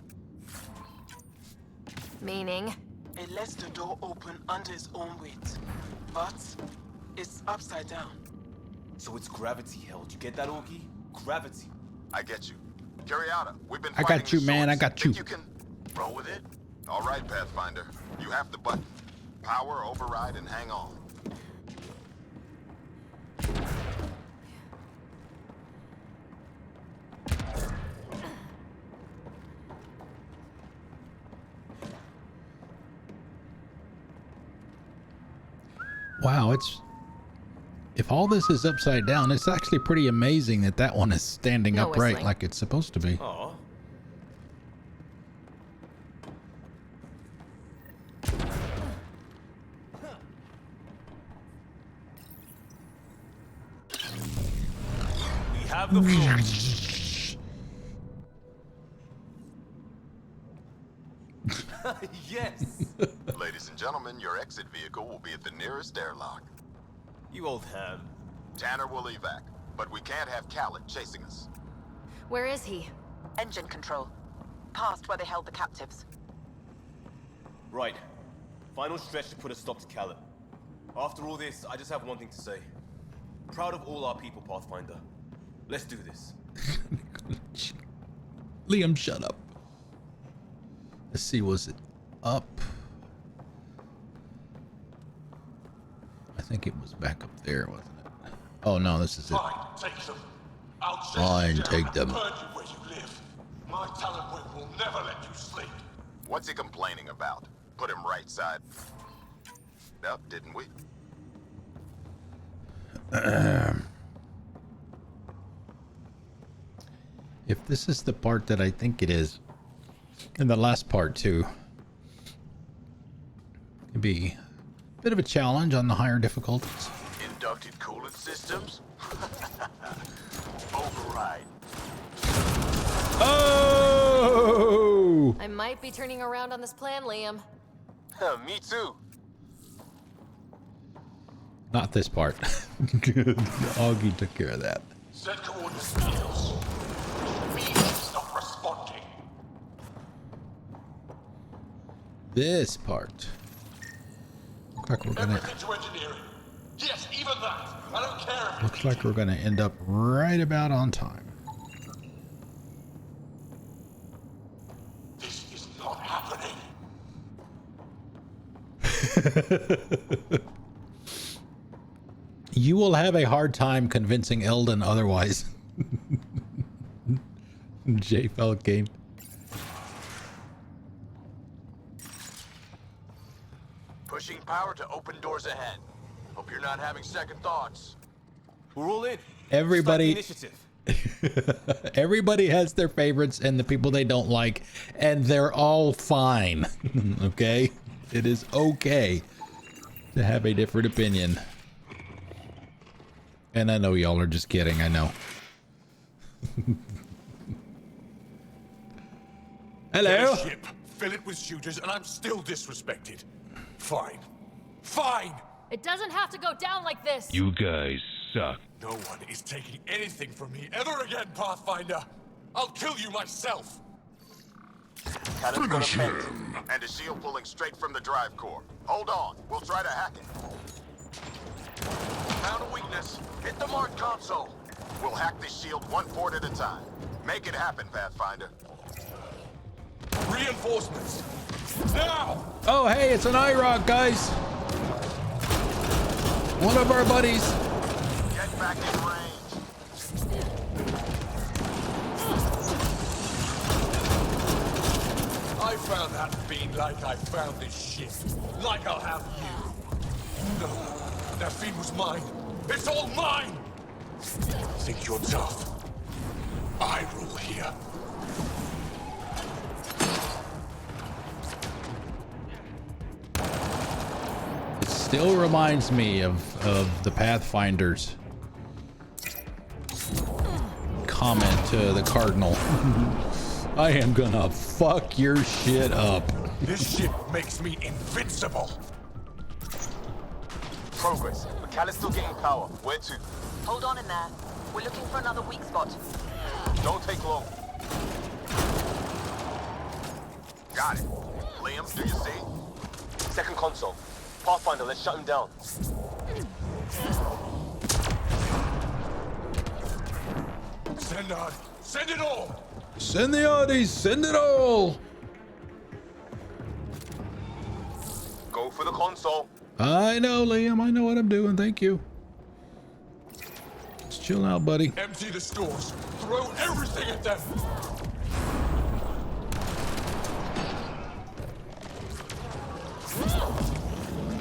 Meaning? It lets the door open under its own weight. But it's upside down. So it's gravity held. You get that, Augie? Gravity. I get you. Curiata, we've been I fighting got you, the man. I shorts. got you. Think you can roll with it? All right, Pathfinder. You have the button. Power, override, and hang on. Wow, it's... If all this is upside down, it's actually pretty amazing that that one is standing No upright whistling. like it's supposed to be. Aw. We have the floor. Yes! Ladies and gentlemen, your exit vehicle will be at the nearest airlock. You old ham. Tanner will evac, but we can't have Khaled chasing us. Where is he? Engine control. Past where they held the captives. Right. Final stretch to put a stop to Khaled. After all this, I just have one thing to say. Proud of all our people, Pathfinder. Let's do this. Liam, shut up. Let's see, was it up? I think it was back up there, wasn't it? Oh no, this is it. Fine, take them. I'll chase Fine, you down take and them. burn you where you live. My talent will never let you sleep. What's he complaining about? Put him right side up, didn't we? If this is the part that I think it is, and the last part too, it'd be a bit of a challenge on the higher difficulties. Inducted coolant systems? Override. Oh! I might be turning around on this plan, Liam. Me too. Not this part. Good. Augie took care of that. Set coordinates fields. Beam's not responding. This part. Looks like we're gonna. Everything to engineering. Yes, even that. I don't care if Looks like we're gonna end up right about on time. this is not happening. You will have a hard time convincing Eldon otherwise. J Falcane. Pushing power to open doors ahead. Hope you're not having second thoughts. We're all in. Everybody. Start the initiative. Everybody has their favorites and the people they don't like, and they're all fine. Okay? It is okay to have a different opinion. And I know y'all are just kidding, I know. Hello? Get a ship, fill it with shooters, and I'm still disrespected. Fine. Fine! It doesn't have to go down like this. You guys suck. No one is taking anything from me ever again, Pathfinder. I'll kill you myself. Finish him. And a shield pulling straight from the drive core. Hold on, we'll try to hack it. Found a weakness. Hit the mark console. We'll hack this shield one port at a time. Make it happen, Pathfinder. Reinforcements. Now! Oh, hey, it's an IROC, guys. One of our buddies. Get back in range. I found that fiend like I found this ship. Like I'll have you. No, that fiend was mine. It's all mine! Think you're tough? I rule here. It still reminds me of the Pathfinders comment to the Cardinal. I am gonna fuck your shit up. This ship makes me invincible. Progress. McCall's still getting power. Where to? Hold on in there. We're looking for another weak spot. Don't take long. Got it. Liam, do you see? Second console. Pathfinder, let's shut him down. Send on. Send it all! Send the Audis, send it all! Go for the console. I know, Liam, I know what I'm doing, thank you. Let's chill out, buddy. Empty the stores. Throw everything at them.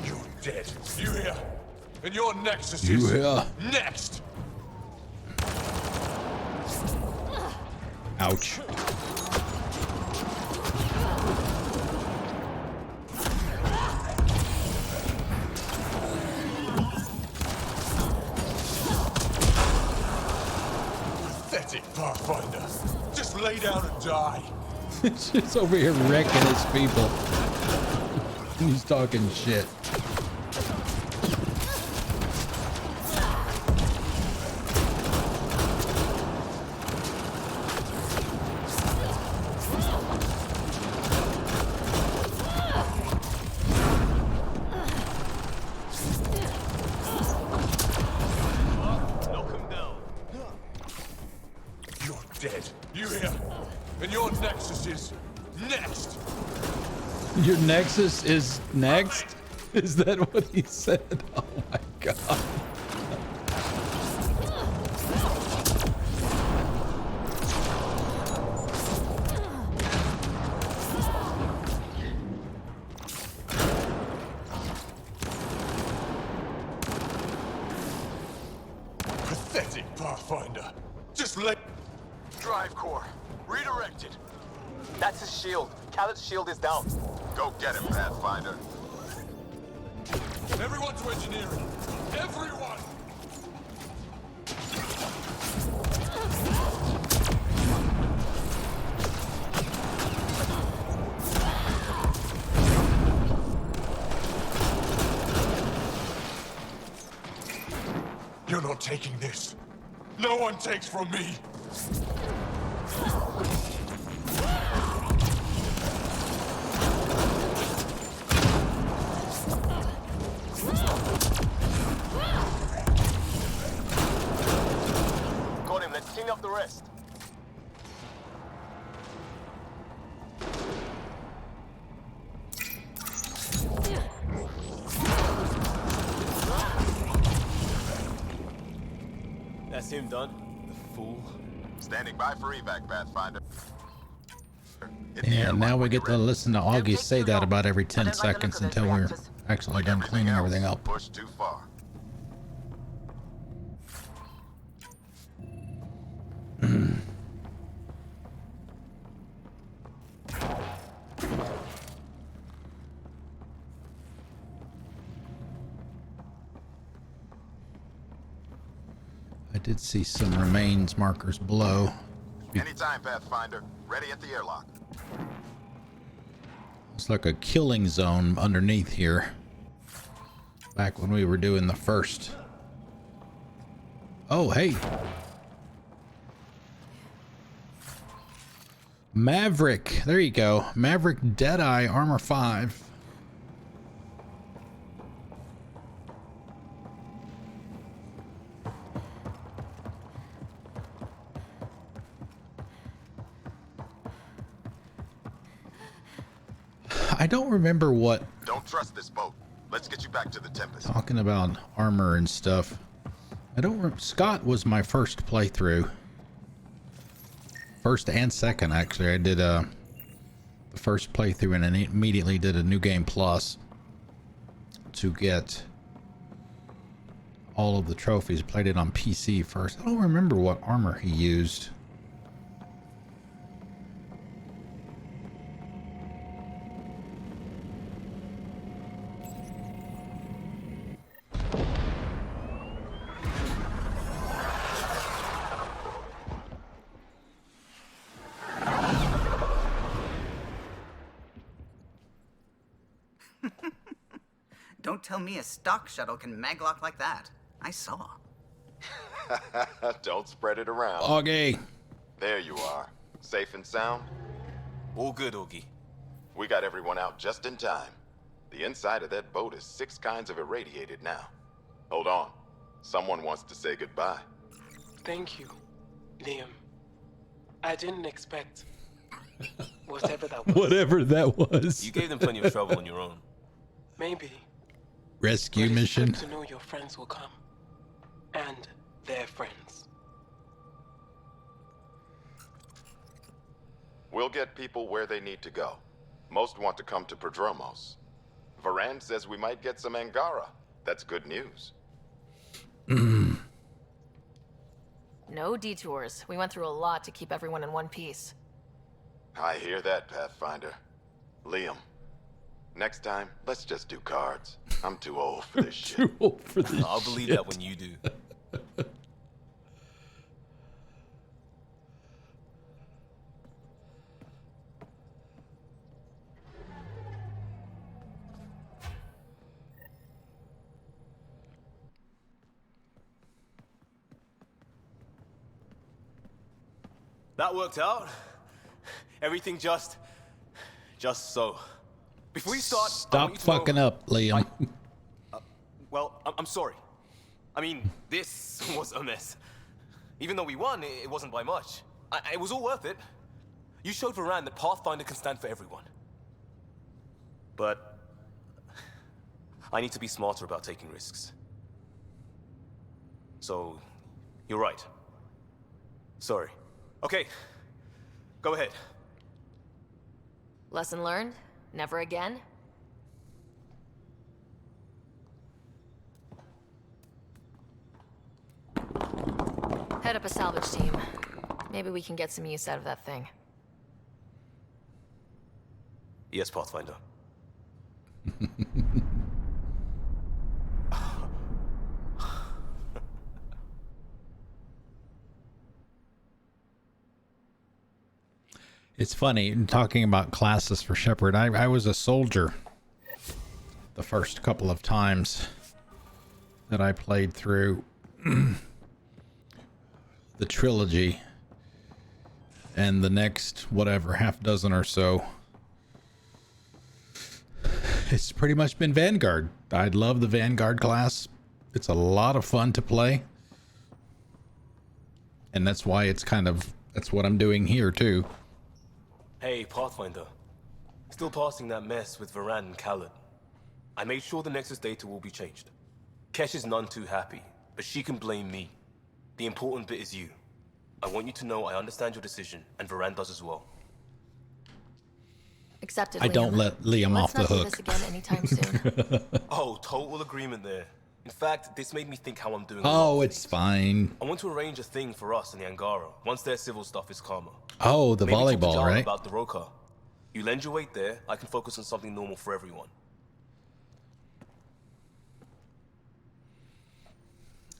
You're dead. You here? And your nexus You is here? next. Ouch. Pathetic Pathfinder. Just lay down and die. It's just over here wrecking his people. He's talking shit. Dead. You here? And your nexus is next. Your nexus is next? Is that what he said? Oh my god. Pathetic Pathfinder. Just let. Drive core. Redirected. That's his shield. Khaled's shield is down. Go get him, Pathfinder. Everyone to engineering. Everyone! taking this. No one takes from me. Got him. Let's clean up the rest. That's him done. The fool. Standing by for evac, Pathfinder. Yeah, now we get to listen to Augie say that about every 10 seconds until we're actually done cleaning everything up. Push too far. I did see some remains markers below. Anytime, Pathfinder. Ready at the airlock. It's like a killing zone underneath here. Back when we were doing the first. Oh, hey. Maverick. There you go. Maverick Deadeye Armor 5. I don't remember what. Don't trust this boat. Let's get you back to the Tempest. Talking about armor and stuff. I don't remember. Scott was my first playthrough. First and second, actually. I did the first playthrough and then immediately did a New Game Plus to get all of the trophies. Played it on PC first. I don't remember what armor he used. Don't tell me a stock shuttle can maglock like that. I saw. Don't spread it around. Augie. There you are. Safe and sound? All good, Augie. We got everyone out just in time. The inside of that boat is 6 kinds of irradiated now. Hold on. Someone wants to say goodbye. Thank you, Liam. I didn't expect whatever that was. Whatever that was. You gave them plenty of trouble on your own. Maybe. Rescue But mission. it's good to know your friends will come. And their friends. We'll get people where they need to go. Most want to come to Prodromos. Varan says we might get some Angara. That's good news. No detours. We went through a lot to keep everyone in one piece. I hear that, Pathfinder. Liam, next time, let's just do cards. I'm too old for this shit. Too old for this I'll believe that when you do. That worked out. Everything just so. Before you start, Stop fucking up, Liam. Well, I'm sorry. I mean, this was a mess. Even though we won, it wasn't by much. It was all worth it. You showed Varan that Pathfinder can stand for everyone. But I need to be smarter about taking risks. So, you're right. Sorry. Okay, go ahead. Lesson learned? Never again? Head up a salvage team. Maybe we can get some use out of that thing. Yes, Pathfinder. It's funny, talking about classes for Shepard, I was a soldier the first couple of times that I played through. the trilogy, and the next whatever half dozen or so, it's pretty much been Vanguard. I love the Vanguard class. It's a lot of fun to play, and that's why it's that's what I'm doing here too. Hey, Pathfinder. Still passing that mess with Varan and Khaled. I made sure the Nexus data will be changed. Kesh is none too happy, but she can blame me. The important bit is you. I want you to know I understand your decision, and Varan does as well. Accepted, I Liam. don't let Liam off the Let's not do hook. this again anytime soon. Oh, total agreement there. In fact, this made me think how I'm doing. Oh, it's fine. I want to arrange a thing for us in the Angara once their civil stuff is calmer. Oh, the Maybe talk to volleyball, Jara right? about the Roka. You lend your weight there, I can focus on something normal for everyone.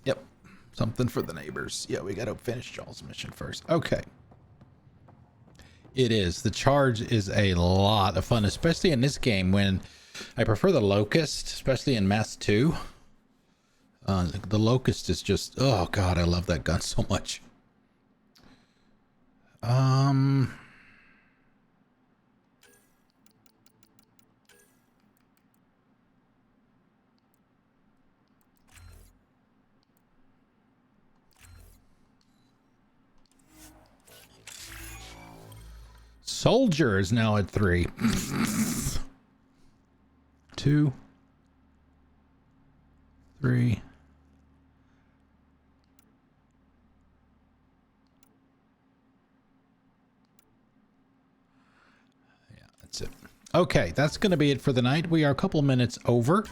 Yep. Something for the neighbors. Yeah, we got to finish Joel's mission first. Okay. It is. The charge is a lot of fun, especially in this game when I prefer the Locust, especially in Mass 2. The Locust is just, oh God, I love that gun so much. Soldier is now at 3. 2, 3. Yeah, that's it. Okay, that's going to be it for the night. We are a couple minutes over,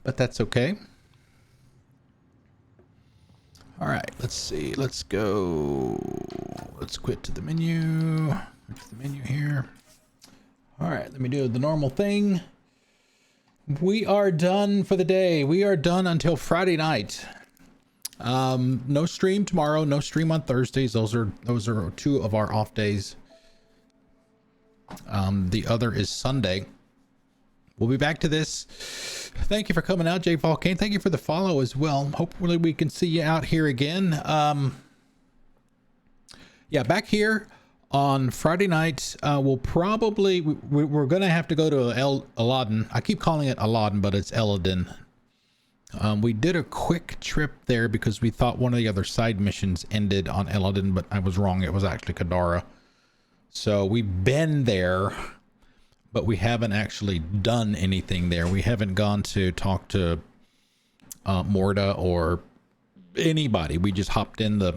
but that's okay. All right, let's see. Let's go. Let's quit to the menu. Quit to the menu here. All right, let me do the normal thing. We are done for the day. We are done until Friday night. No stream tomorrow. No stream on Thursdays. Those are 2 of our off days. The other is Sunday. We'll be back to this. Thank you for coming out, Jay Volcane. Thank you for the follow as well. Hopefully we can see you out here again. Yeah, back here on Friday night. We'll probably, we're going to have to go to Aladdin. I keep calling it Aladdin, but it's Eladin. We did a quick trip there because we thought one of the other side missions ended on Eladin, but I was wrong. It was actually Kadara. So we've been there, but we haven't actually done anything there. We haven't gone to talk to Morda or anybody. We just hopped in the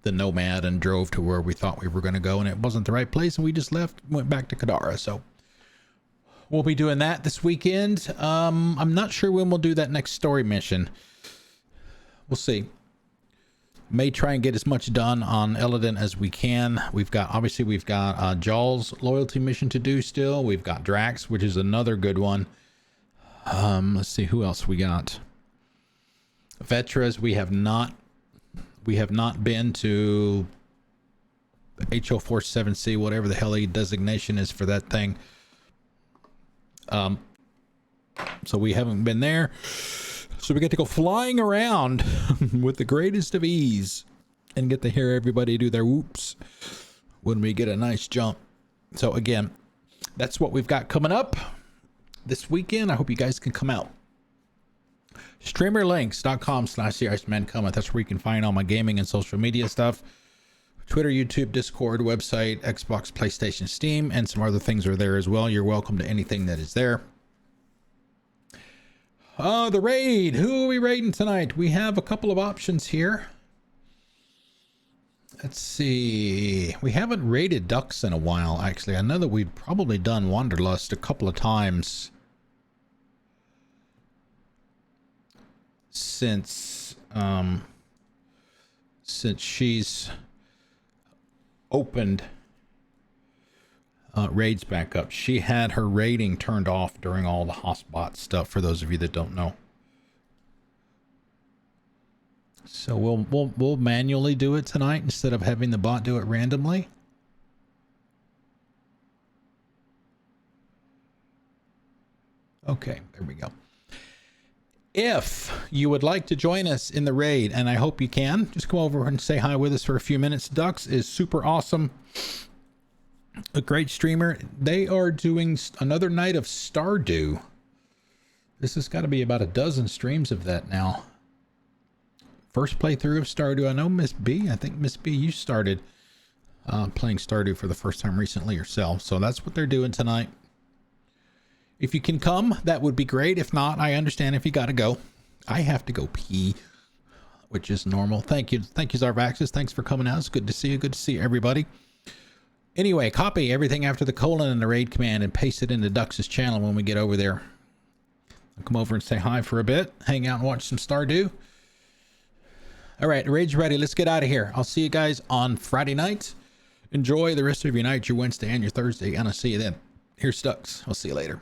Nomad and drove to where we thought we were going to go, and it wasn't the right place, and we just left, went back to Kadara. So we'll be doing that this weekend. I'm not sure when we'll do that next story mission. We'll see. May try and get as much done on Eladin as we can. We've got Jaw's loyalty mission to do still. We've got Drax, which is another good one. Let's see who else we got. Vetras, we have not been to HO47C, whatever the hell the designation is for that thing. So we haven't been there. So we get to go flying around with the greatest of ease and get to hear everybody do their whoops when we get a nice jump. So again, that's what we've got coming up this weekend. I hope you guys can come out. Streamerlinks.com/CRSManCometh. That's where you can find all my gaming and social media stuff. Twitter, YouTube, Discord, website, Xbox, PlayStation, Steam, and some other things are there as well. You're welcome to anything that is there. The raid. Who are we raiding tonight? We have a couple of options here. Let's see. We haven't raided ducks in a while, actually. I know that we've probably done Wanderlust a couple of times since she's opened raids back up. She had her raiding turned off during all the hotspot stuff, for those of you that don't know. So we'll manually do it tonight instead of having the bot do it randomly. Okay, there we go. If you would like to join us in the raid, and I hope you can, just come over and say hi with us for a few minutes. Ducks is super awesome. A great streamer. They are doing another night of Stardew. This has got to be about a dozen streams of that now. First playthrough of Stardew. I know Miss B. I think Miss B, you started playing Stardew for the first time recently yourself. So that's what they're doing tonight. If you can come, that would be great. If not, I understand if you got to go. I have to go pee, which is normal. Thank you. Thank you, Zarvaxis. Thanks for coming out. It's good to see you. Good to see everybody. Anyway, copy everything after the colon and the raid command and paste it into Dux's channel when we get over there. I'll come over and say hi for a bit. Hang out and watch some Stardew. All right, the raid's ready. Let's get out of here. I'll see you guys on Friday night. Enjoy the rest of your night, your Wednesday, and your Thursday, and I'll see you then. Here's Dux. I'll see you later.